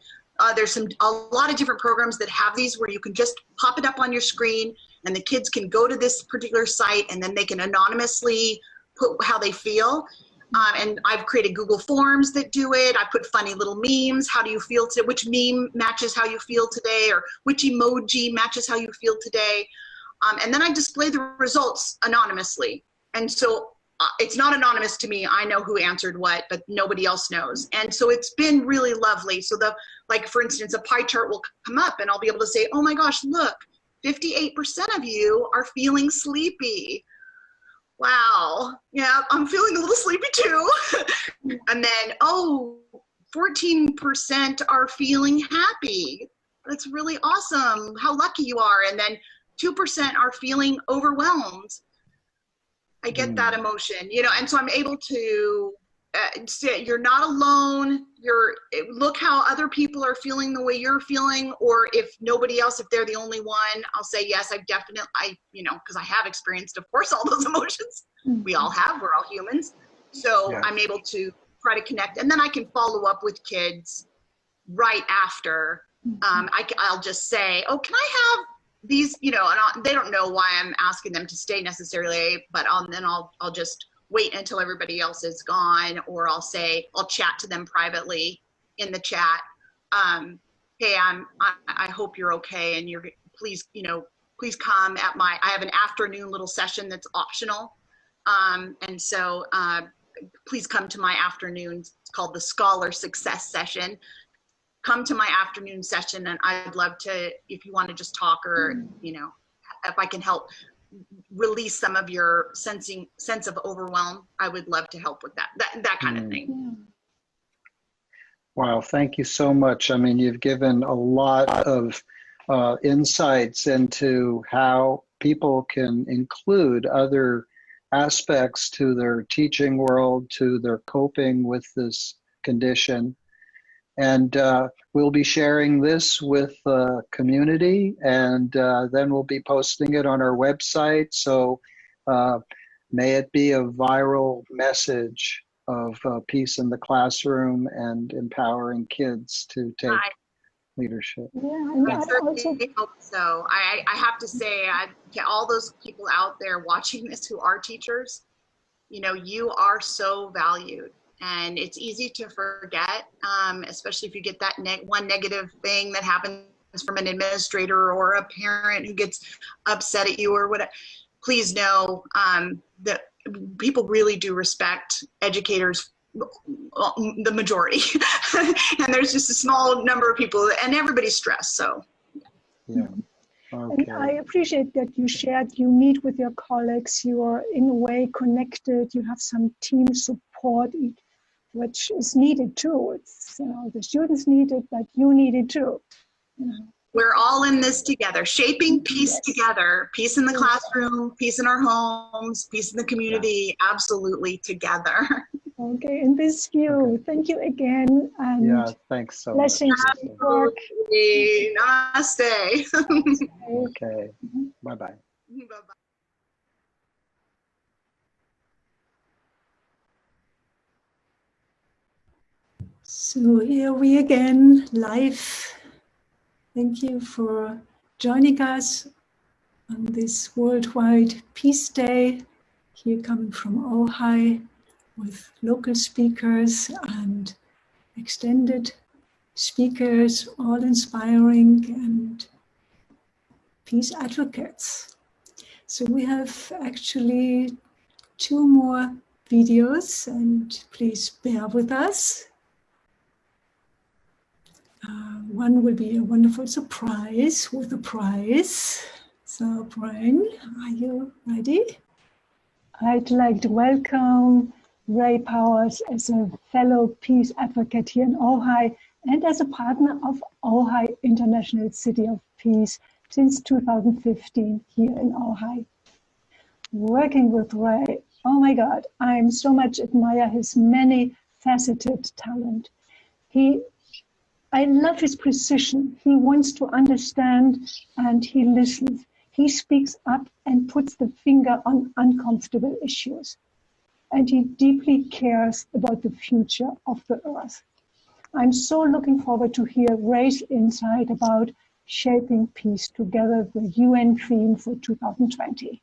There's a lot of different programs that have these where you can just pop it up on your screen and the kids can go to this particular site and then they can anonymously put how they feel. And I've created Google Forms that do it. I put funny little memes. How do you feel today? Which meme matches how you feel today? Or which emoji matches how you feel today? And then I display the results anonymously. And so it's not anonymous to me. I know who answered what, but nobody else knows. And so it's been really lovely. So for instance, a pie chart will come up and I'll be able to say, oh my gosh, look, 58% of you are feeling sleepy. wow, yeah, I'm feeling a little sleepy too. And then, oh, 14% are feeling happy. That's really awesome. How lucky you are. And then 2% are feeling overwhelmed. I get that emotion, you know, and so I'm able to say you're not alone. Look how other people are feeling the way you're feeling, or if nobody else, if they're the only one, I'll say, yes, you know, because I have experienced, of course, all those emotions. We all have, we're all humans. So yeah. I'm able to try to connect, and then I can follow up with kids right after. I'll just say, oh, can I have these, you know, and they don't know why I'm asking them to stay necessarily, but then I'll just wait until everybody else is gone, or I'll chat to them privately in the chat. Hey, I hope you're okay, and please come at I have an afternoon little session that's optional. And so please come to my afternoon. It's called the Scholar Success Session. Come to my afternoon session, and I'd love to, if you want to just talk, or, you know, if I can help release some of your sense of overwhelm, I would love to help with that kind of thing. Wow, thank you so much. I mean, you've given a lot of insights into how people can include other aspects to their teaching world, to their coping with this condition. And we'll be sharing this with the community, and then we'll be posting it on our website. So may it be a viral message of peace in the classroom and empowering kids to take leadership. Yeah, I certainly hope so. I have to say, all those people out there watching this who are teachers, you know, you are so valued. And it's easy to forget, especially if you get that one negative thing that happens from an administrator or a parent who gets upset at you or whatever. Please know that people really do respect educators, the majority. And there's just a small number of people, and everybody's stressed. So, yeah. Okay. And I appreciate that you shared, you meet with your colleagues, you are in a way connected, you have some team support, which is needed too. It's, you know, the students need it, but you need it too. You know. We're all in this together, shaping peace together, peace in the classroom, peace in our homes, peace in the community, absolutely together. Okay, in this view, thank you again. And yeah, thanks so much. Blessings to work. Namaste. Okay, bye-bye. Bye-bye. So here we again, live. Thank you for joining us on this Worldwide Peace Day, here coming from Ojai, with local speakers and extended speakers, all inspiring and peace advocates. So we have actually 2 more videos, and please bear with us. One will be a wonderful surprise with a prize. So, Brian, are you ready? I'd like to welcome Ray Powers as a fellow peace advocate here in Ojai and as a partner of Ojai International City of Peace since 2015 here in Ojai. Working with Ray, oh my God, I so much admire his many faceted talent. I love his precision. He wants to understand and he listens. He speaks up and puts the finger on uncomfortable issues. And he deeply cares about the future of the earth. I'm so looking forward to hear Ray's insight about shaping peace together, the UN theme for 2020.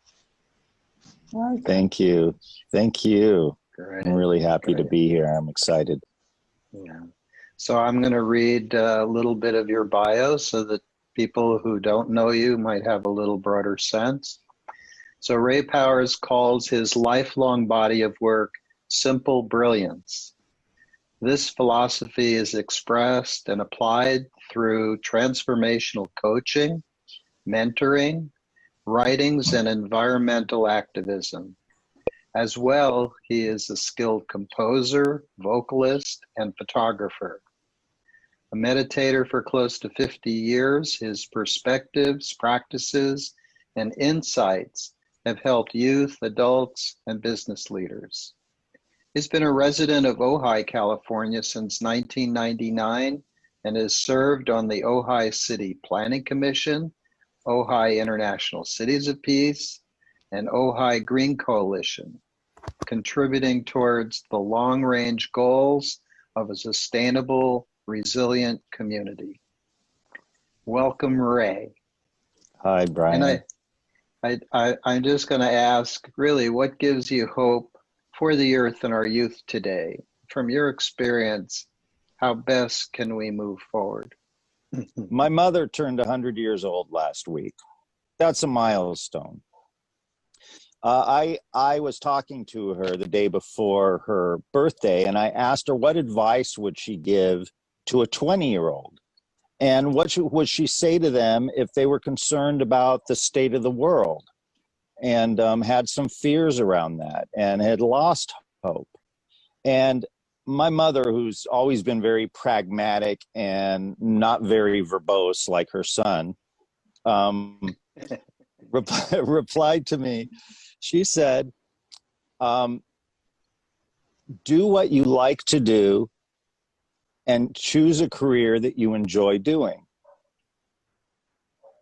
Welcome. Thank you. Thank you. Great. I'm really happy to be here. I'm excited. Yeah. So I'm going to read a little bit of your bio so that people who don't know you might have a little broader sense. So Ray Powers calls his lifelong body of work simple brilliance. This philosophy is expressed and applied through transformational coaching, mentoring, writings, and environmental activism. As well, he is a skilled composer, vocalist, and photographer. A meditator for close to 50 years, his perspectives, practices, and insights have helped youth, adults, and business leaders. He's been a resident of Ojai, California since 1999 and has served on the Ojai City Planning Commission, Ojai International Cities of Peace, and Ojai Green Coalition, contributing towards the long-range goals of a sustainable, resilient community. Welcome, Ray. Hi, Brian. And I'm just going to ask, really, what gives you hope for the earth and our youth today? From your experience, how best can we move forward? My mother turned 100 years old last week. That's a milestone. I was talking to her the day before her birthday, and I asked her what advice would she give to a 20-year-old, and what would she say to them if they were concerned about the state of the world and had some fears around that and had lost hope. And my mother, who's always been very pragmatic and not very verbose like her son, replied to me. She said, do what you like to do and choose a career that you enjoy doing.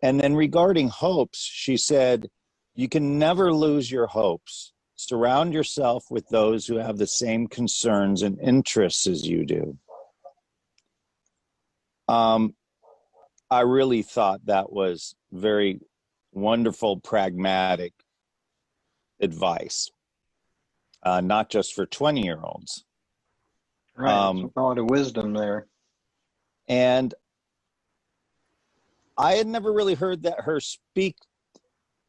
And then regarding hopes, she said, you can never lose your hopes. Surround yourself with those who have the same concerns and interests as you do. I really thought that was very wonderful, pragmatic advice, not just for 20-year-olds. Right, a lot of wisdom there. And I had never really heard her speak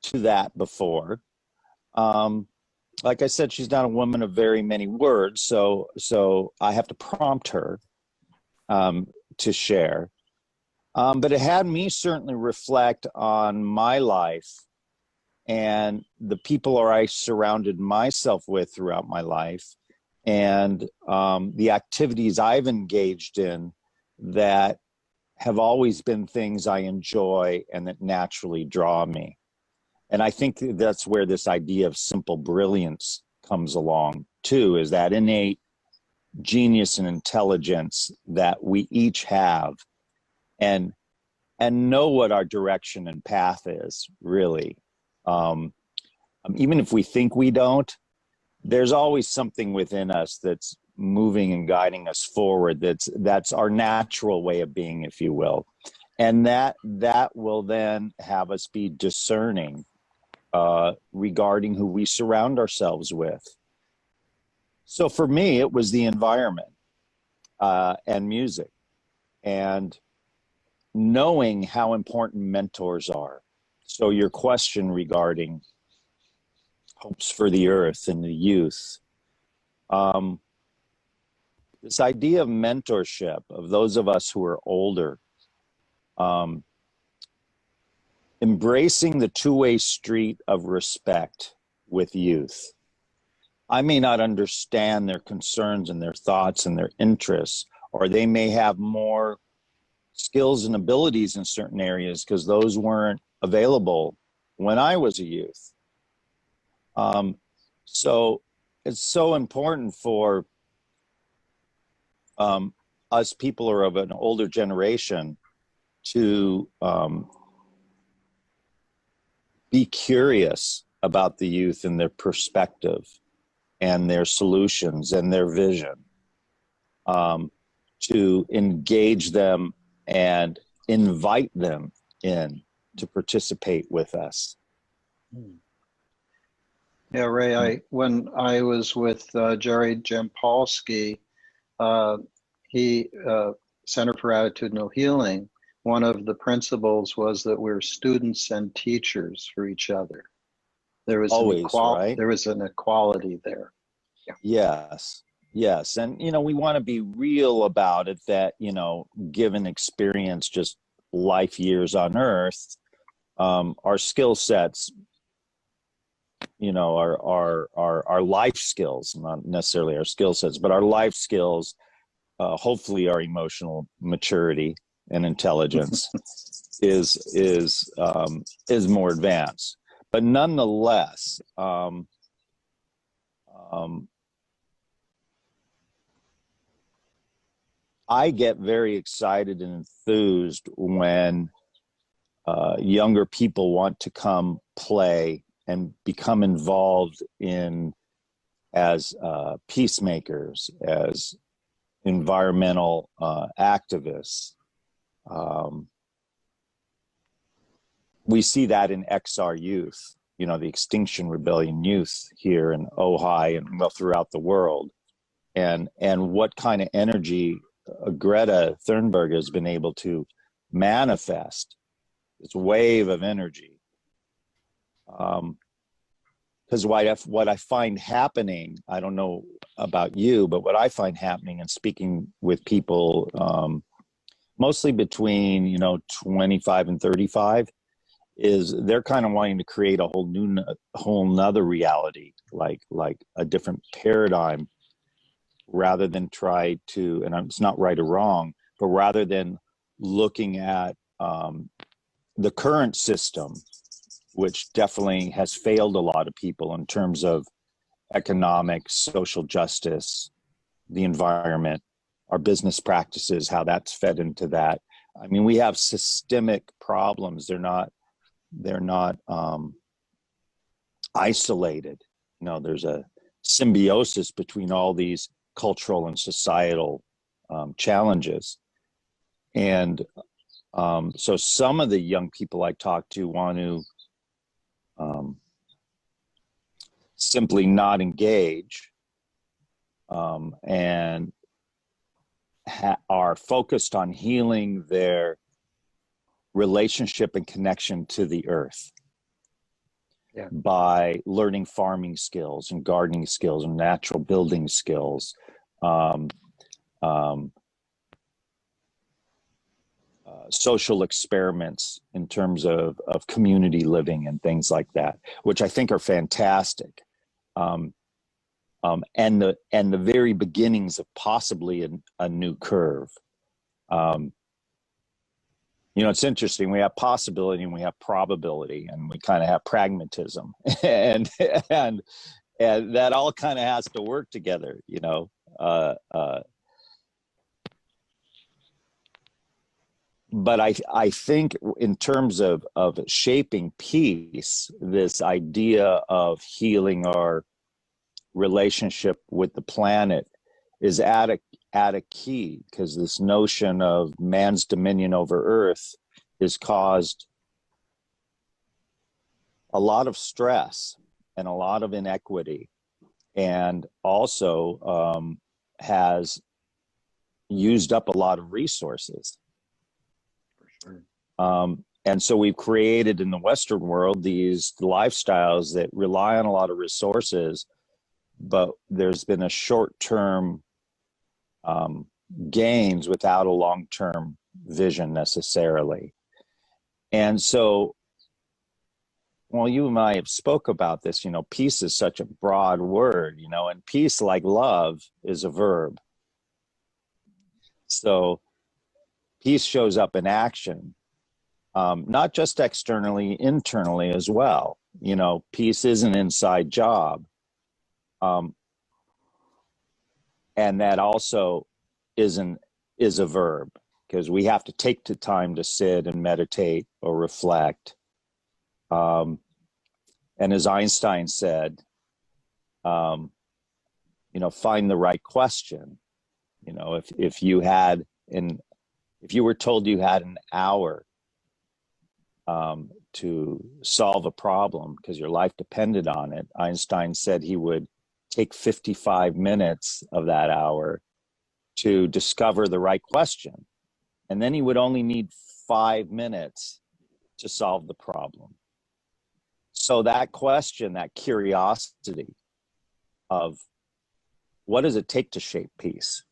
to that before. Like I said, she's not a woman of very many words, so I have to prompt her to share. But it had me certainly reflect on my life and the people I surrounded myself with throughout my life, and the activities I've engaged in that have always been things I enjoy and that naturally draw me. And I think that's where this idea of simple brilliance comes along too, is that innate genius and intelligence that we each have, and know what our direction and path is, really. Even if we think we don't, there's always something within us that's moving and guiding us forward. That's our natural way of being, if you will. And that will then have us be discerning regarding who we surround ourselves with. So for me, it was the environment and music, and knowing how important mentors are. So your question regarding hopes for the earth and the youth, this idea of mentorship of those of us who are older, embracing the two-way street of respect with youth. I may not understand their concerns and their thoughts and their interests, or they may have more skills and abilities in certain areas because those weren't available when I was a youth. So it's so important for us people who are of an older generation to be curious about the youth and their perspective and their solutions and their vision, to engage them and invite them in to participate with us. Yeah, Ray, when I was with Jerry Jampolsky, he Center for Attitudinal Healing, one of the principles was that we're students and teachers for each other. There was always, right? There was an equality there. Yeah. Yes. And, we want to be real about it, that, given experience, just life years on earth, our skill sets, our life skills, not necessarily our skill sets, but our life skills, hopefully our emotional maturity and intelligence is more advanced. But nonetheless, I get very excited and enthused when younger people want to come play and become involved as peacemakers, as environmental activists. We see that in XR youth, the Extinction Rebellion youth here in Ojai and throughout the world, and what kind of energy Greta Thunberg has been able to manifest, this wave of energy. Because what I find happening, I don't know about you, but what I find happening in speaking with people, mostly between 25 and 35, is they're kind of wanting to create a whole nother reality, like a different paradigm, rather than try to, and it's not right or wrong, but rather than looking at the current system, which definitely has failed a lot of people in terms of economic, social justice, the environment, our business practices, how that's fed into that. I mean, we have systemic problems. They're not isolated. There's a symbiosis between all these cultural and societal challenges. And so some of the young people I talk to want to simply not engage and are focused on healing their relationship and connection to the earth by learning farming skills and gardening skills and natural building skills, social experiments in terms of community living and things like that, which I think are fantastic. And the very beginnings of possibly a new curve. It's interesting. We have possibility and we have probability, and we kind of have pragmatism, and that all kind of has to work together. But I think in terms of shaping peace, this idea of healing our relationship with the planet is at a key, because this notion of man's dominion over Earth has caused a lot of stress and a lot of inequity, and also has used up a lot of resources. And so we've created in the Western world these lifestyles that rely on a lot of resources, but there's been a short-term gains without a long-term vision necessarily. And so, well, you and I have spoke about this, peace is such a broad word, and peace, like love, is a verb. So peace shows up in action. Not just externally, internally as well. Peace is an inside job. And that also is a verb, because we have to take the time to sit and meditate or reflect. And as Einstein said, find the right question. If you were told you had an hour to solve a problem because your life depended on it, Einstein said he would take 55 minutes of that hour to discover the right question. And then he would only need 5 minutes to solve the problem. So that question, that curiosity of what does it take to shape peace?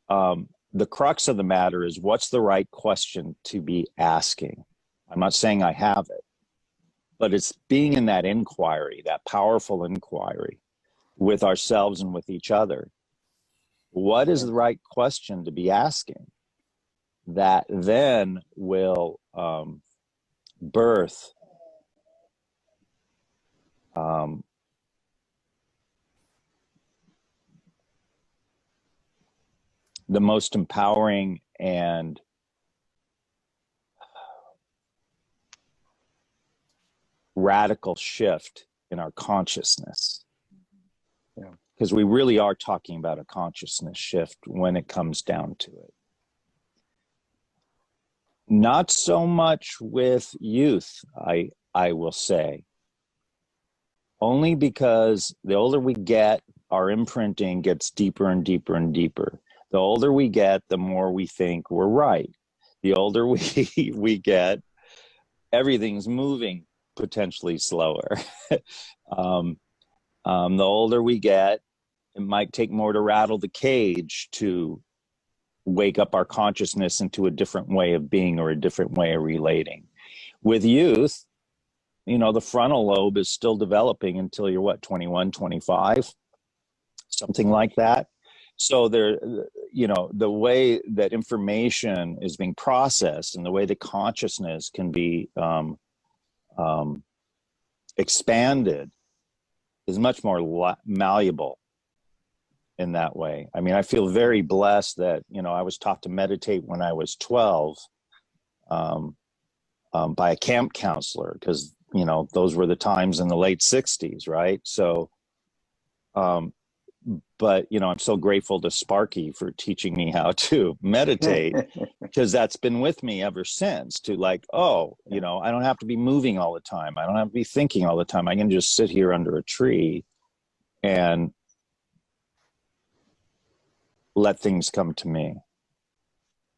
The crux of the matter is, what's the right question to be asking? I'm not saying I have it, but it's being in that inquiry, that powerful inquiry with ourselves and with each other. What is the right question to be asking that then will birth the most empowering and radical shift in our consciousness. Because we really are talking about a consciousness shift when it comes down to it. Not so much with youth, I will say. Only because the older we get, our imprinting gets deeper and deeper and deeper. The older we get, the more we think we're right. The older we get, everything's moving potentially slower. The older we get, it might take more to rattle the cage to wake up our consciousness into a different way of being or a different way of relating. With youth, you know, the frontal lobe is still developing until you're what, 21, 25, something like that. So there, you know, the way that information is being processed and the way that consciousness can be expanded is much more malleable in that way. I mean, I feel very blessed that, you know, I was taught to meditate when I was 12 by a camp counselor, because, you know, those were the times in the late 60s, right? So, but, you know, I'm so grateful to Sparky for teaching me how to meditate, because that's been with me ever since, to like, oh, you know, I don't have to be moving all the time. I don't have to be thinking all the time. I can just sit here under a tree and let things come to me.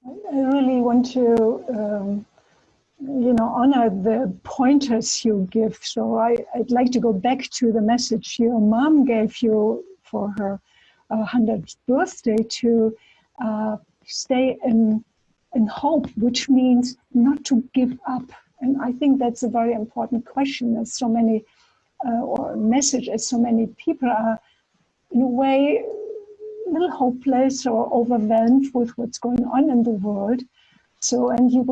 I really want to, you know, honor the pointers you give. So I'd like to go back to the message your mom gave you for her 100th birthday, to stay in hope, which means not to give up. And I think that's a very important question, as so many, or message, as so many people are in a way a little hopeless or overwhelmed with what's going on in the world. So, and you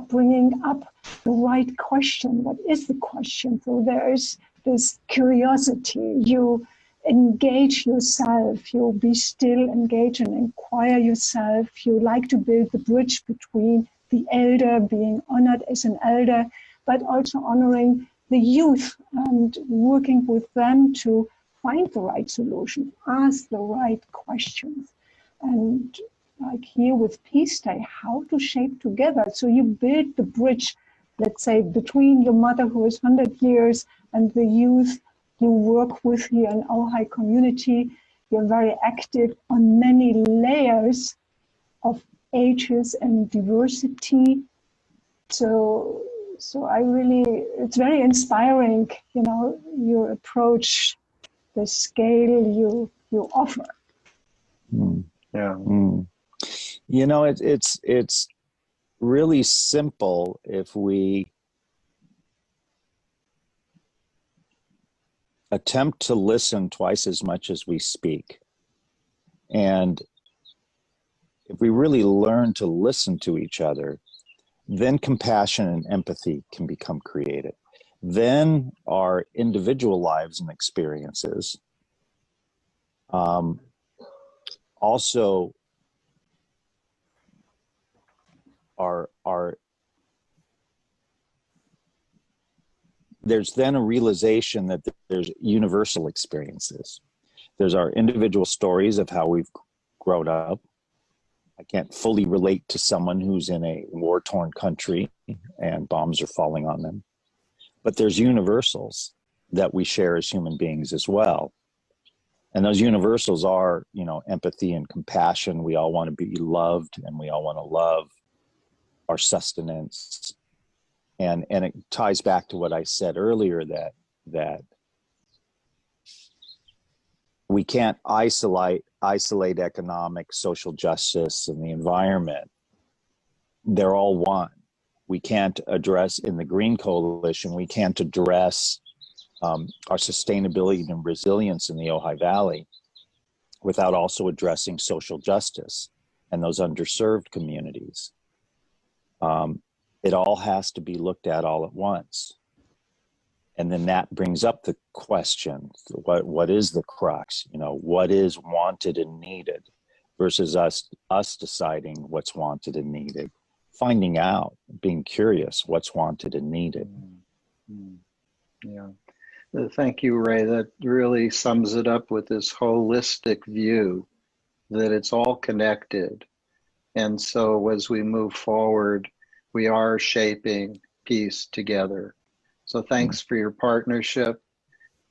bringing up the right question. What is the question? So there is this curiosity. You engage yourself. You be still, engage and inquire yourself. You like to build the bridge between the elder, being honored as an elder, but also honoring the youth and working with them to find the right solution, ask the right questions. And like here with Peace Day, how to shape together. So you build the bridge, let's say, between your mother who is 100 years and the youth you work with here in Ojai community. You're very active on many layers of ages and diversity. So I really, it's very inspiring, you know, your approach, the scale you offer. Yeah. You know, it's really simple if we attempt to listen twice as much as we speak. And if we really learn to listen to each other, then compassion and empathy can become created. Then our individual lives and experiences also are there's then a realization that there's universal experiences. There's our individual stories of how we've grown up. I can't fully relate to someone who's in a war-torn country and bombs are falling on them. But there's universals that we share as human beings as well. And those universals are, you know, empathy and compassion. We all want to be loved, and we all want to love our sustenance. And it ties back to what I said earlier, that we can't isolate economic, social justice, and the environment. They're all one. We can't address, in the Green Coalition, we can't address our sustainability and resilience in the Ojai Valley without also addressing social justice and those underserved communities. It all has to be looked at all at once. And then that brings up the question, what is the crux? You know, what is wanted and needed versus us deciding what's wanted and needed, finding out, being curious what's wanted and needed. Yeah. Thank you, Ray. That really sums it up with this holistic view that it's all connected. And so as we move forward, we are shaping peace together. So thanks for your partnership,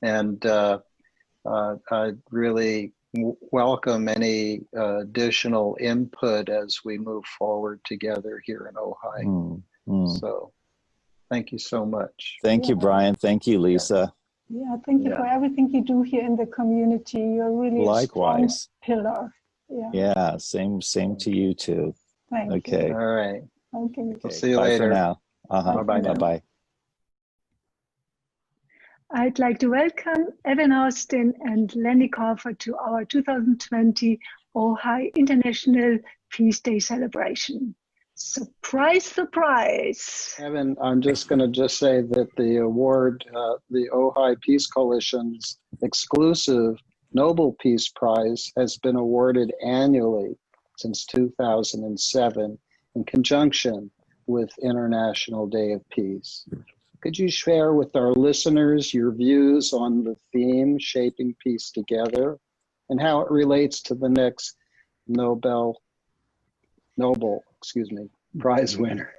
and I really welcome any additional input as we move forward together here in Ojai. So thank you so much. Thank you, Brian. Thank you, Lisa. Yeah, thank you for everything you do here in the community. You're really Likewise. a strong pillar. Yeah. Yeah, same to you too. Thank you. Okay. All right. Okay. We'll see you Bye later. for now. Bye-bye now. Bye-bye. I'd like to welcome Evan Austin and Lenny Crawford to our 2020 Ojai International Peace Day celebration. Surprise, surprise. Evan, I'm just going to say that the award, the Ojai Peace Coalition's exclusive Nobel Peace Prize has been awarded annually since 2007 in conjunction with International Day of Peace. Could you share with our listeners your views on the theme, Shaping Peace Together, and how it relates to the next Nobel Prize winner?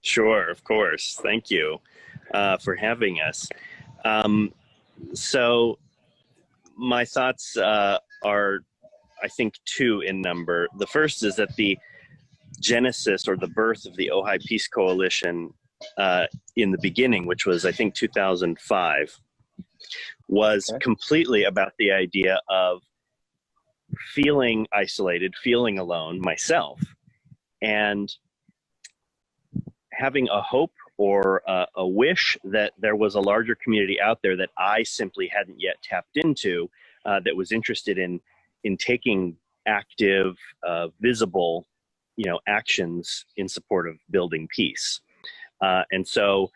Sure, of course. Thank you for having us. So my thoughts are, I think, two in number. The first is that the genesis or the birth of the Ojai Peace Coalition in the beginning, which was, I think, 2005, was completely about the idea of feeling isolated, feeling alone myself, and having a hope or a wish that there was a larger community out there that I simply hadn't yet tapped into, that was interested in taking active, visible, actions in support of building peace. And so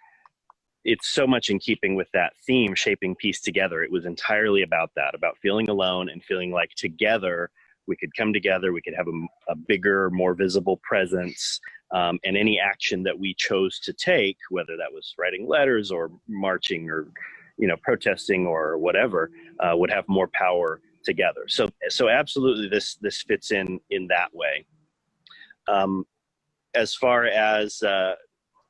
it's so much in keeping with that theme, Shaping Peace Together. It was entirely about that, about feeling alone and feeling like together we could come together, we could have a bigger, more visible presence, and any action that we chose to take, whether that was writing letters or marching or protesting or whatever, would have more power together. So absolutely this fits in that way. As far as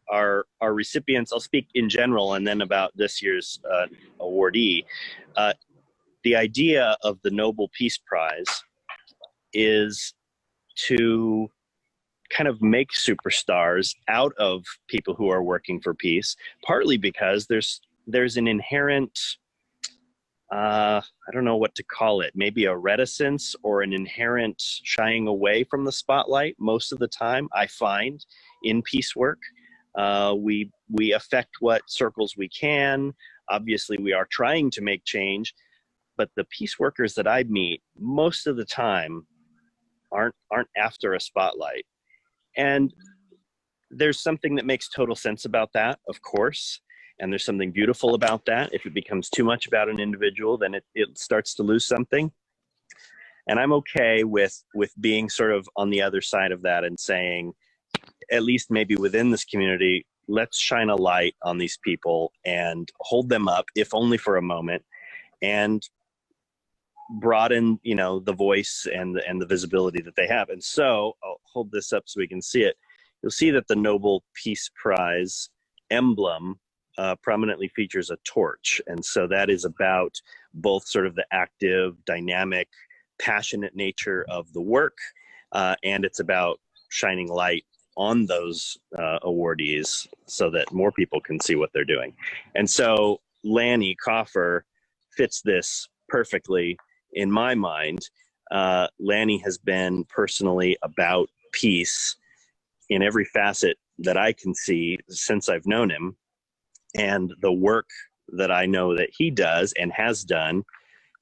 our recipients, I'll speak in general and then about this year's awardee. The idea of the Nobel Peace Prize is to kind of make superstars out of people who are working for peace, partly because there's an inherent, I don't know what to call it, maybe a reticence or an inherent shying away from the spotlight most of the time, I find, in peace work. We affect what circles we can. Obviously, we are trying to make change, but the peace workers that I meet most of the time aren't after a spotlight. And there's something that makes total sense about that, of course. And there's something beautiful about that. If it becomes too much about an individual, then it starts to lose something. And I'm okay with being sort of on the other side of that and saying, at least maybe within this community, let's shine a light on these people and hold them up, if only for a moment, and broaden, the voice and the visibility that they have. And so I'll hold this up so we can see it. You'll see that the Nobel Peace Prize emblem prominently features a torch. And so that is about both sort of the active, dynamic, passionate nature of the work, and it's about shining light on those awardees so that more people can see what they're doing. And so Lanny Coffer fits this perfectly in my mind. Lanny has been personally about peace in every facet that I can see since I've known him, and the work that I know that he does and has done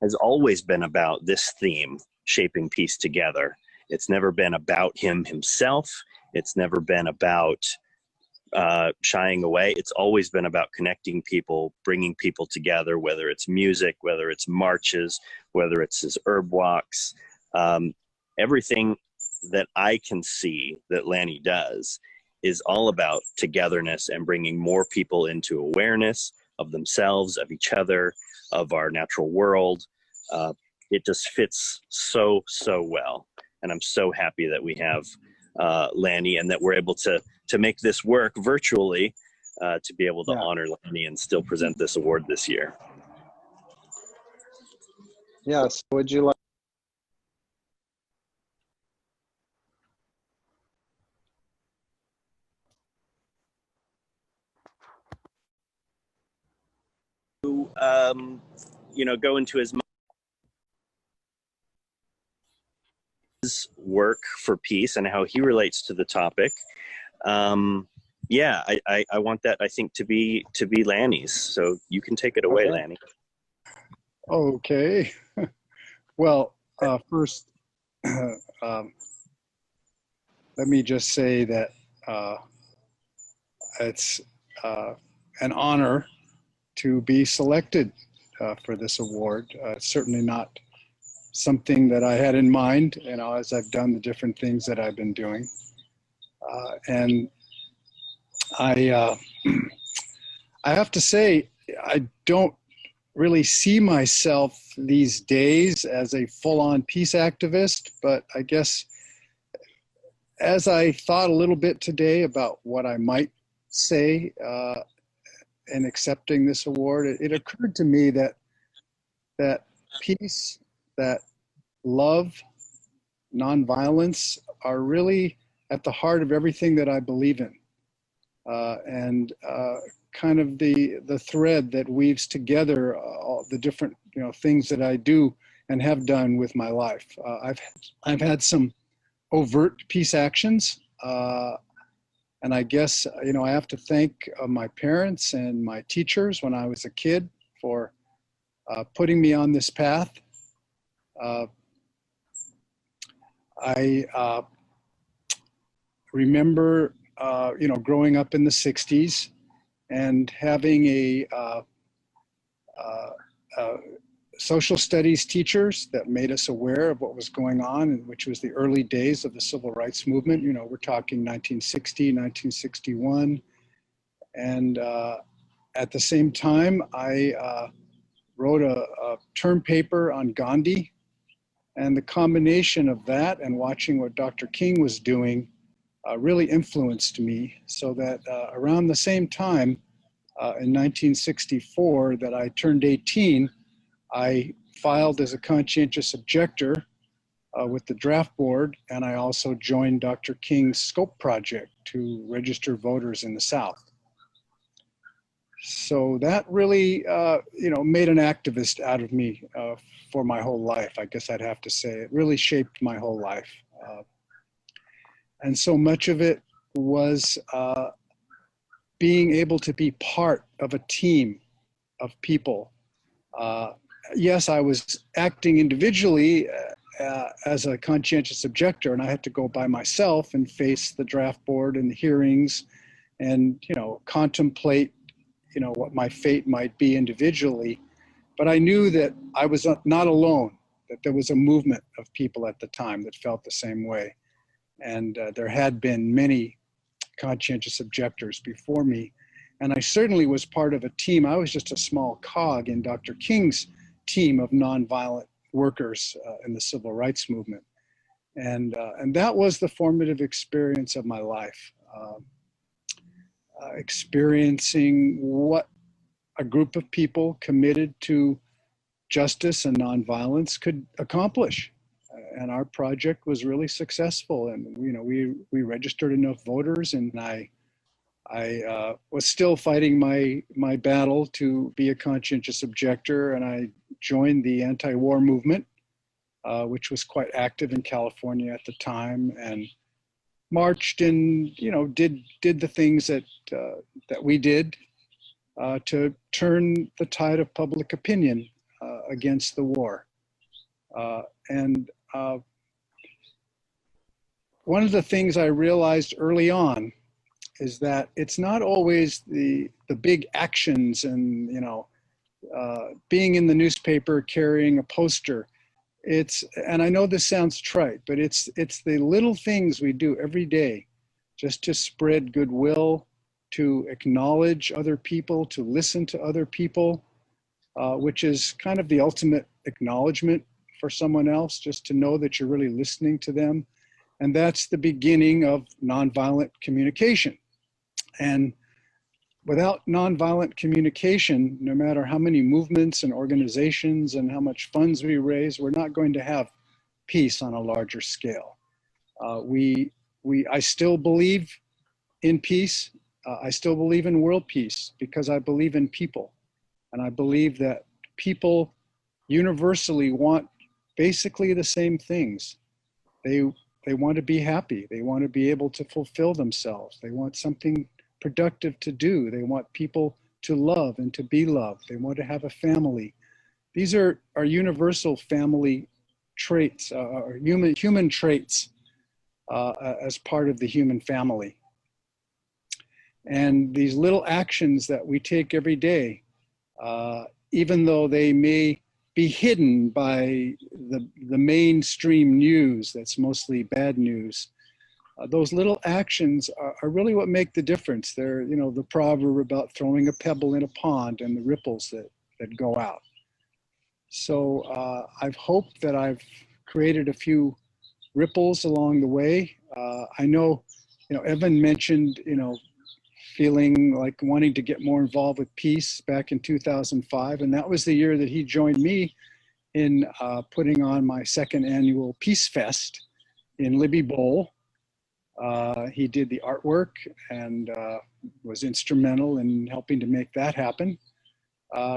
has always been about this theme, shaping peace together. It's never been about him himself. It's never been about shying away. It's always been about connecting people, bringing people together, whether it's music, whether it's marches, whether it's his herb walks. Everything that I can see that Lanny does is all about togetherness and bringing more people into awareness of themselves, of each other, of our natural world. It just fits so well. And I'm so happy that we have Lanny and that we're able to make this work virtually to be able to honor Lanny and still present this award this year. Yes, would you like? Go into his work for peace and how he relates to the topic. I want that, I think, to be Lanny's. So you can take it away, Lanny. Okay. Well, first, let me just say that it's an honor to be selected for this award. It's certainly not something that I had in mind, as I've done the different things that I've been doing. And I have to say, I don't really see myself these days as a full-on peace activist, but I guess as I thought a little bit today about what I might say in accepting this award, it occurred to me that peace, that love, nonviolence are really at the heart of everything that I believe in, and kind of the thread that weaves together all the different things that I do and have done with my life. I've had some overt peace actions, and I guess I have to thank my parents and my teachers when I was a kid for putting me on this path. I remember, growing up in the 60s and having a social studies teachers that made us aware of what was going on, which was the early days of the civil rights movement. We're talking 1960, 1961. And at the same time, I wrote a term paper on Gandhi. And the combination of that and watching what Dr. King was doing really influenced me, so that around the same time in 1964 that I turned 18, I filed as a conscientious objector with the draft board, and I also joined Dr. King's SCOPE project to register voters in the South. So that really, made an activist out of me for my whole life. I guess I'd have to say it really shaped my whole life. And so much of it was being able to be part of a team of people. Yes, I was acting individually as a conscientious objector, and I had to go by myself and face the draft board and the hearings and, contemplate what my fate might be individually. But I knew that I was not alone, that there was a movement of people at the time that felt the same way. And there had been many conscientious objectors before me. And I certainly was part of a team. I was just a small cog in Dr. King's team of nonviolent workers in the civil rights movement. And that was the formative experience of my life. Experiencing what a group of people committed to justice and nonviolence could accomplish. And our project was really successful. And, we registered enough voters, and I was still fighting my battle to be a conscientious objector. And I joined the anti-war movement, which was quite active in California at the time. And marched and, did the things that we did to turn the tide of public opinion against the war. And one of the things I realized early on is that it's not always the big actions and, being in the newspaper, carrying a poster. And I know this sounds trite, but it's the little things we do every day just to spread goodwill, to acknowledge other people, to listen to other people, which is kind of the ultimate acknowledgement for someone else, just to know that you're really listening to them. And that's the beginning of nonviolent communication. And without nonviolent communication, no matter how many movements and organizations and how much funds we raise, we're not going to have peace on a larger scale. I still believe in peace. I still believe in world peace because I believe in people. And I believe that people universally want basically the same things. They want to be happy. They want to be able to fulfill themselves. They want something productive to do. They want people to love and to be loved. They want to have a family. These are universal family traits, or human traits as part of the human family. And these little actions that we take every day, even though they may be hidden by the mainstream news that's mostly bad news, those little actions are really what make the difference. They're, the proverb about throwing a pebble in a pond and the ripples that go out. So I've hoped that I've created a few ripples along the way. I know, Evan mentioned, feeling like wanting to get more involved with peace back in 2005. And that was the year that he joined me in putting on my second annual Peace Fest in Libby Bowl. He did the artwork and was instrumental in helping to make that happen.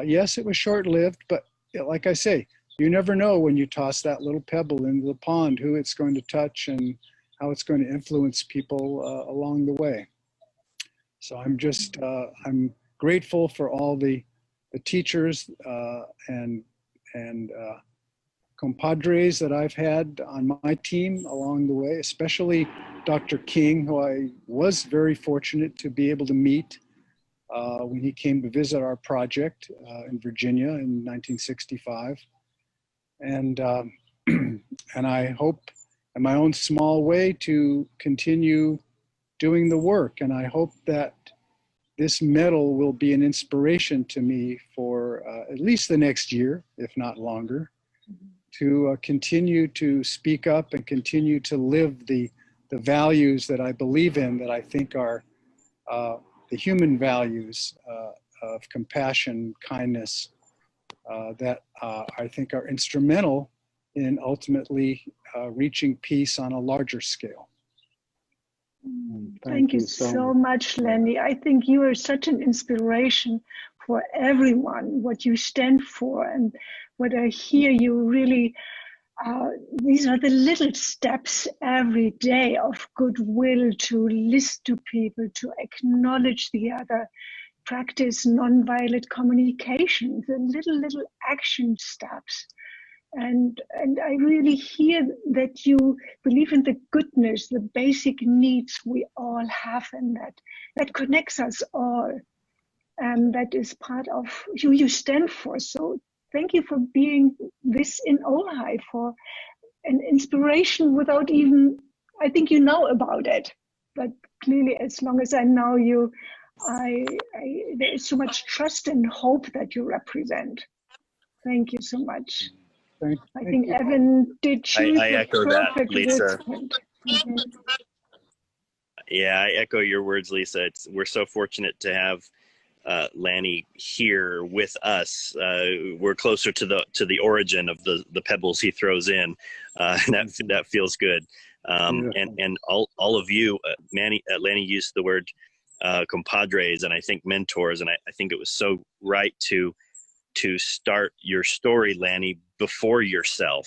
Yes, it was short-lived, but like I say, you never know when you toss that little pebble into the pond, who it's going to touch and how it's going to influence people along the way. So I'm grateful for all the teachers and compadres that I've had on my team along the way, especially Dr. King, who I was very fortunate to be able to meet when he came to visit our project in Virginia in 1965. And I hope in my own small way to continue doing the work. And I hope that this medal will be an inspiration to me for at least the next year, if not longer, to continue to speak up and continue to live the values that I believe in, that I think are the human values of compassion, kindness, that I think are instrumental in ultimately reaching peace on a larger scale. Thank you so much, Lenny. I think you are such an inspiration for everyone, what you stand for. And what I hear you really, these are the little steps every day of goodwill, to listen to people, to acknowledge the other, practice nonviolent communication, the little action steps. And I really hear that you believe in the goodness, the basic needs we all have, and that connects us all. And that is part of who you stand for. So thank you for being this in Ojai, for an inspiration without even, I think you know about it. But clearly, as long as I know you, there is so much trust and hope that you represent. Thank you so much. I think Evan did choose I echo that, Lisa. Mm-hmm. Yeah, I echo your words, Lisa. We're so fortunate to have Lanny here with us. We're closer to the origin of the pebbles he throws in, and that feels good. And all of you, Lanny used the word compadres, and I think mentors, and I think it was so right to start your story, Lanny, before yourself,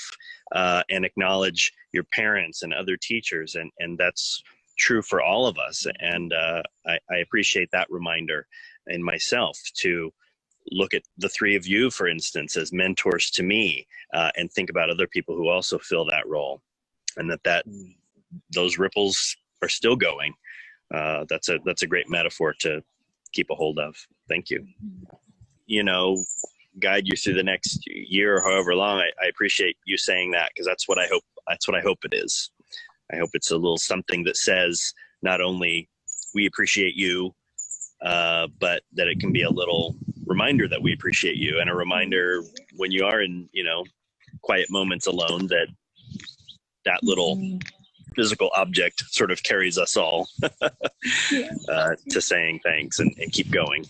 and acknowledge your parents and other teachers, and that's true for all of us. And I appreciate that reminder in myself to look at the three of you, for instance, as mentors to me, and think about other people who also fill that role, and that those ripples are still going. That's a great metaphor to keep a hold of. Thank you. You know, guide you through the next year or however long. I appreciate you saying that, because that's what I hope. That's what I hope it is. I hope it's a little something that says not only we appreciate you, but that it can be a little reminder that we appreciate you, and a reminder when you are in, you know, quiet moments alone, that little physical object sort of carries us all to saying thanks and keep going.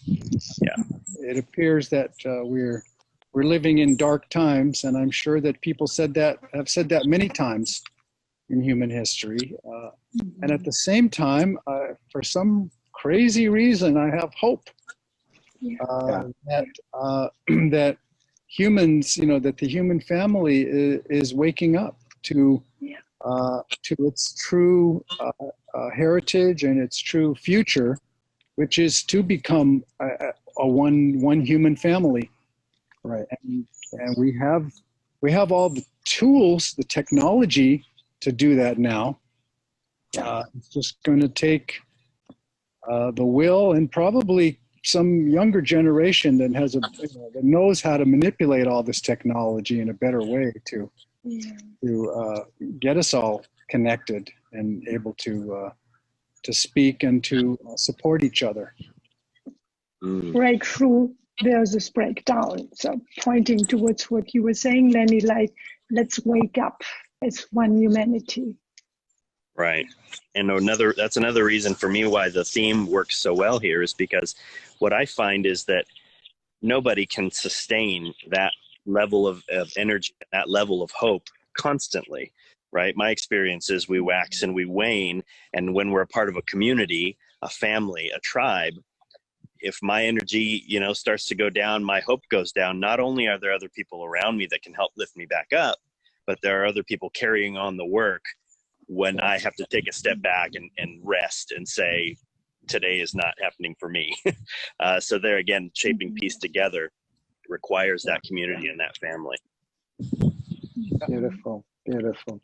Yeah. It appears that we're living in dark times, and I'm sure that people have said that many times in human history. And at the same time, for some crazy reason, I have hope that humans, you know, that the human family is waking up to its true heritage and its true future, which is to become a one human family. Right. And we have all the tools, the technology to do that now. It's just going to take the will and probably some younger generation that has that knows how to manipulate all this technology in a better way to get us all connected and able to speak and to support each other. Breakthrough versus breakdown. So pointing towards what you were saying, Lenny, like, let's wake up as one humanity. Right. And that's another reason for me why the theme works so well here, is because what I find is that nobody can sustain that level of energy, that level of hope constantly, right? My experience is we wax and we wane. And when we're a part of a community, a family, a tribe, if my energy, you know, starts to go down, my hope goes down. Not only are there other people around me that can help lift me back up, but there are other people carrying on the work when I have to take a step back and rest and say, today is not happening for me. So there again, shaping peace together requires that community and that family. Beautiful, beautiful.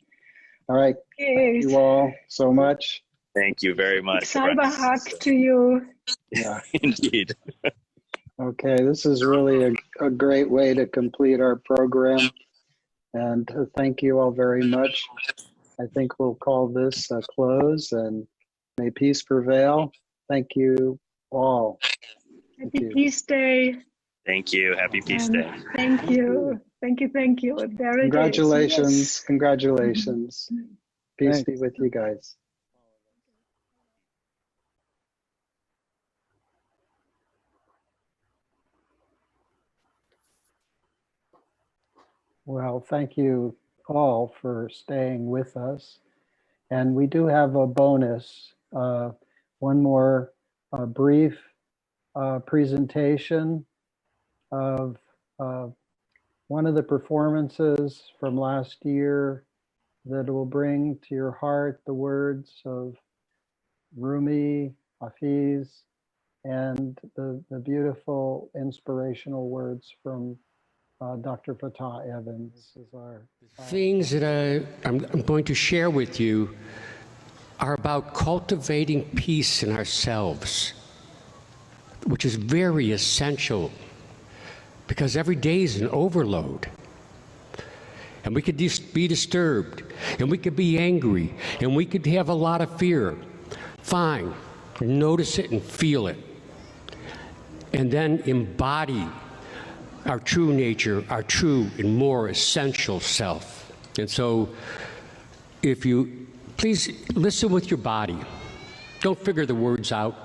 All right, thank you all so much. Thank you very much. Cyber hug to you. Yeah, indeed. Okay, this is really a great way to complete our program. And thank you all very much. I think we'll call this a close, and may peace prevail. Thank you all. Happy Peace Day. Thank you. Happy Peace Day. Thank you. Thank you. Thank you. There it is. Congratulations. Yes. Congratulations. Peace be with you guys. Well, thank you all for staying with us. And we do have a bonus, one more brief presentation of one of the performances from last year that will bring to your heart the words of Rumi, Hafiz, and the beautiful inspirational words from Dr. Fatah Evans. Is our things that I'm going to share with you are about cultivating peace in ourselves, which is very essential because every day is an overload. And we could be disturbed, and we could be angry, and we could have a lot of fear. Fine, notice it and feel it. And then embody our true nature, our true and more essential self. And so if you please listen with your body, don't figure the words out,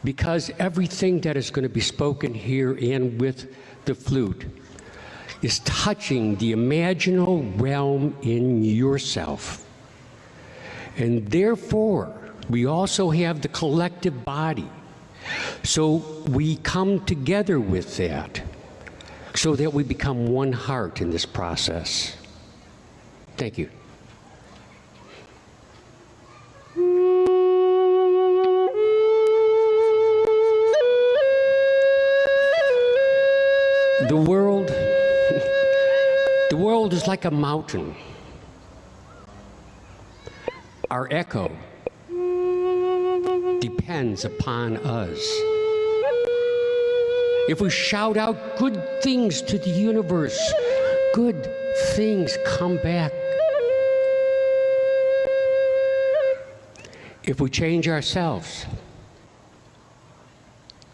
because everything that is going to be spoken here and with the flute is touching the imaginal realm in yourself. And therefore, we also have the collective body. So we come together with that so that we become one heart in this process. Thank you. world is like a mountain. Our echo depends upon us. If we shout out good things to the universe, good things come back. If we change ourselves,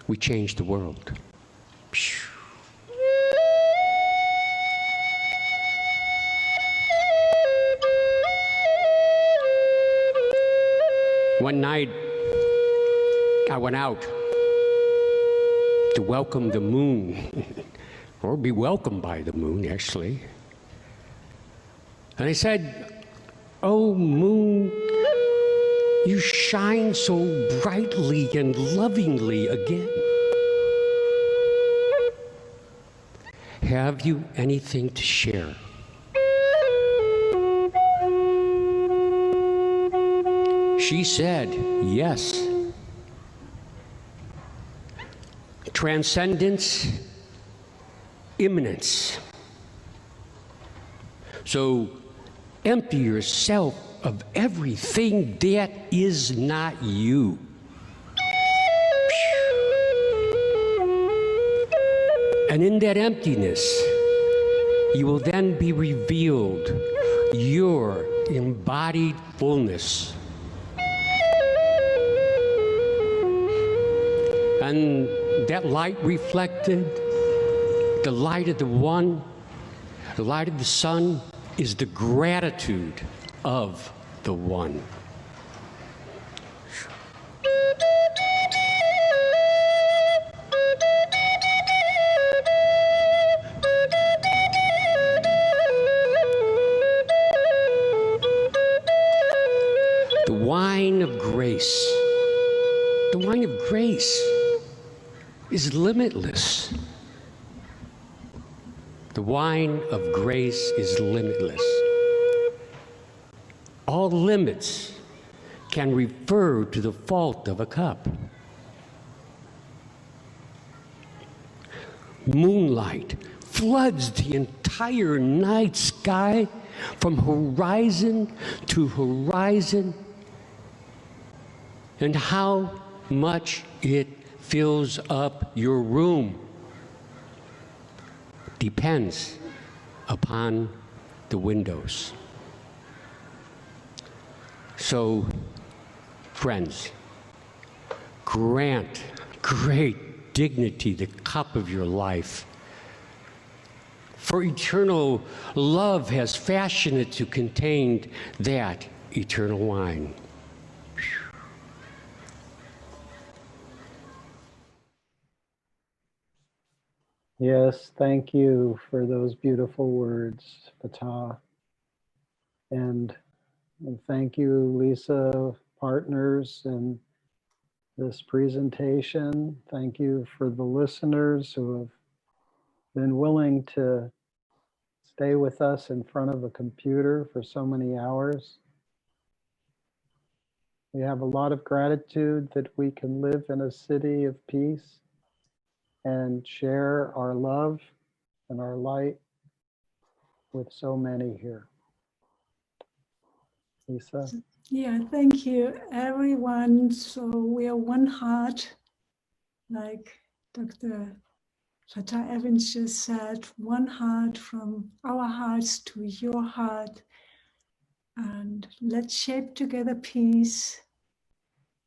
we change the world. One night, I went out to welcome the moon, or be welcomed by the moon, actually. And I said, "Oh, moon, you shine so brightly and lovingly again. Have you anything to share?" She said, "Yes. Transcendence, immanence. So empty yourself of everything that is not you. And in that emptiness, you will then be revealed your embodied fullness. And that light reflected, the light of the one, the light of the sun, is the gratitude of the one." The wine of grace, the wine of grace is limitless. The wine of grace is limitless. All limits can refer to the fault of a cup. Moonlight floods the entire night sky from horizon to horizon, and how much it fills up your room depends upon the windows. So, friends, grant great dignity the cup of your life. For eternal love has fashioned it to contain that eternal wine. Yes, thank you for those beautiful words, Fatah. And thank you, Lisa, partners, in this presentation. Thank you for the listeners who have been willing to stay with us in front of a computer for so many hours. We have a lot of gratitude that we can live in a city of peace and share our love and our light with so many here. Lisa? Yeah, thank you, everyone. So we are one heart, like Dr. Fatah Evans just said, one heart, from our hearts to your heart. And let's shape together peace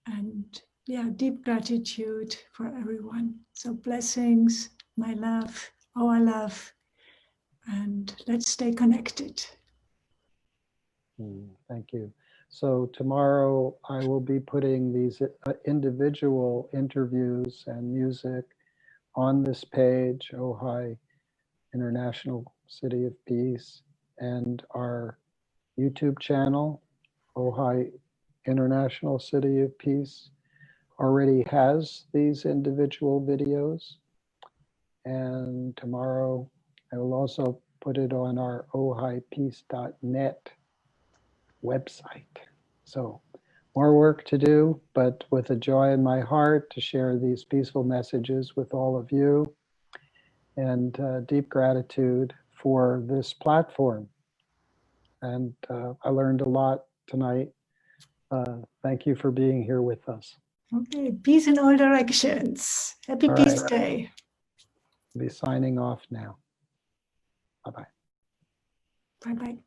and, yeah, deep gratitude for everyone. So blessings, my love, our love, and let's stay connected. Thank you. So tomorrow I will be putting these individual interviews and music on this page, Ojai International City of Peace, and our YouTube channel, Ojai International City of Peace, already has these individual videos. And tomorrow I will also put it on our ojaipeace.net website. So more work to do, but with a joy in my heart to share these peaceful messages with all of you, and deep gratitude for for this platform. And I learned a lot tonight. Thank you for being here with us. Okay, peace in all directions. Happy All Peace right. Day. I'll be signing off now. Bye-bye. Bye-bye.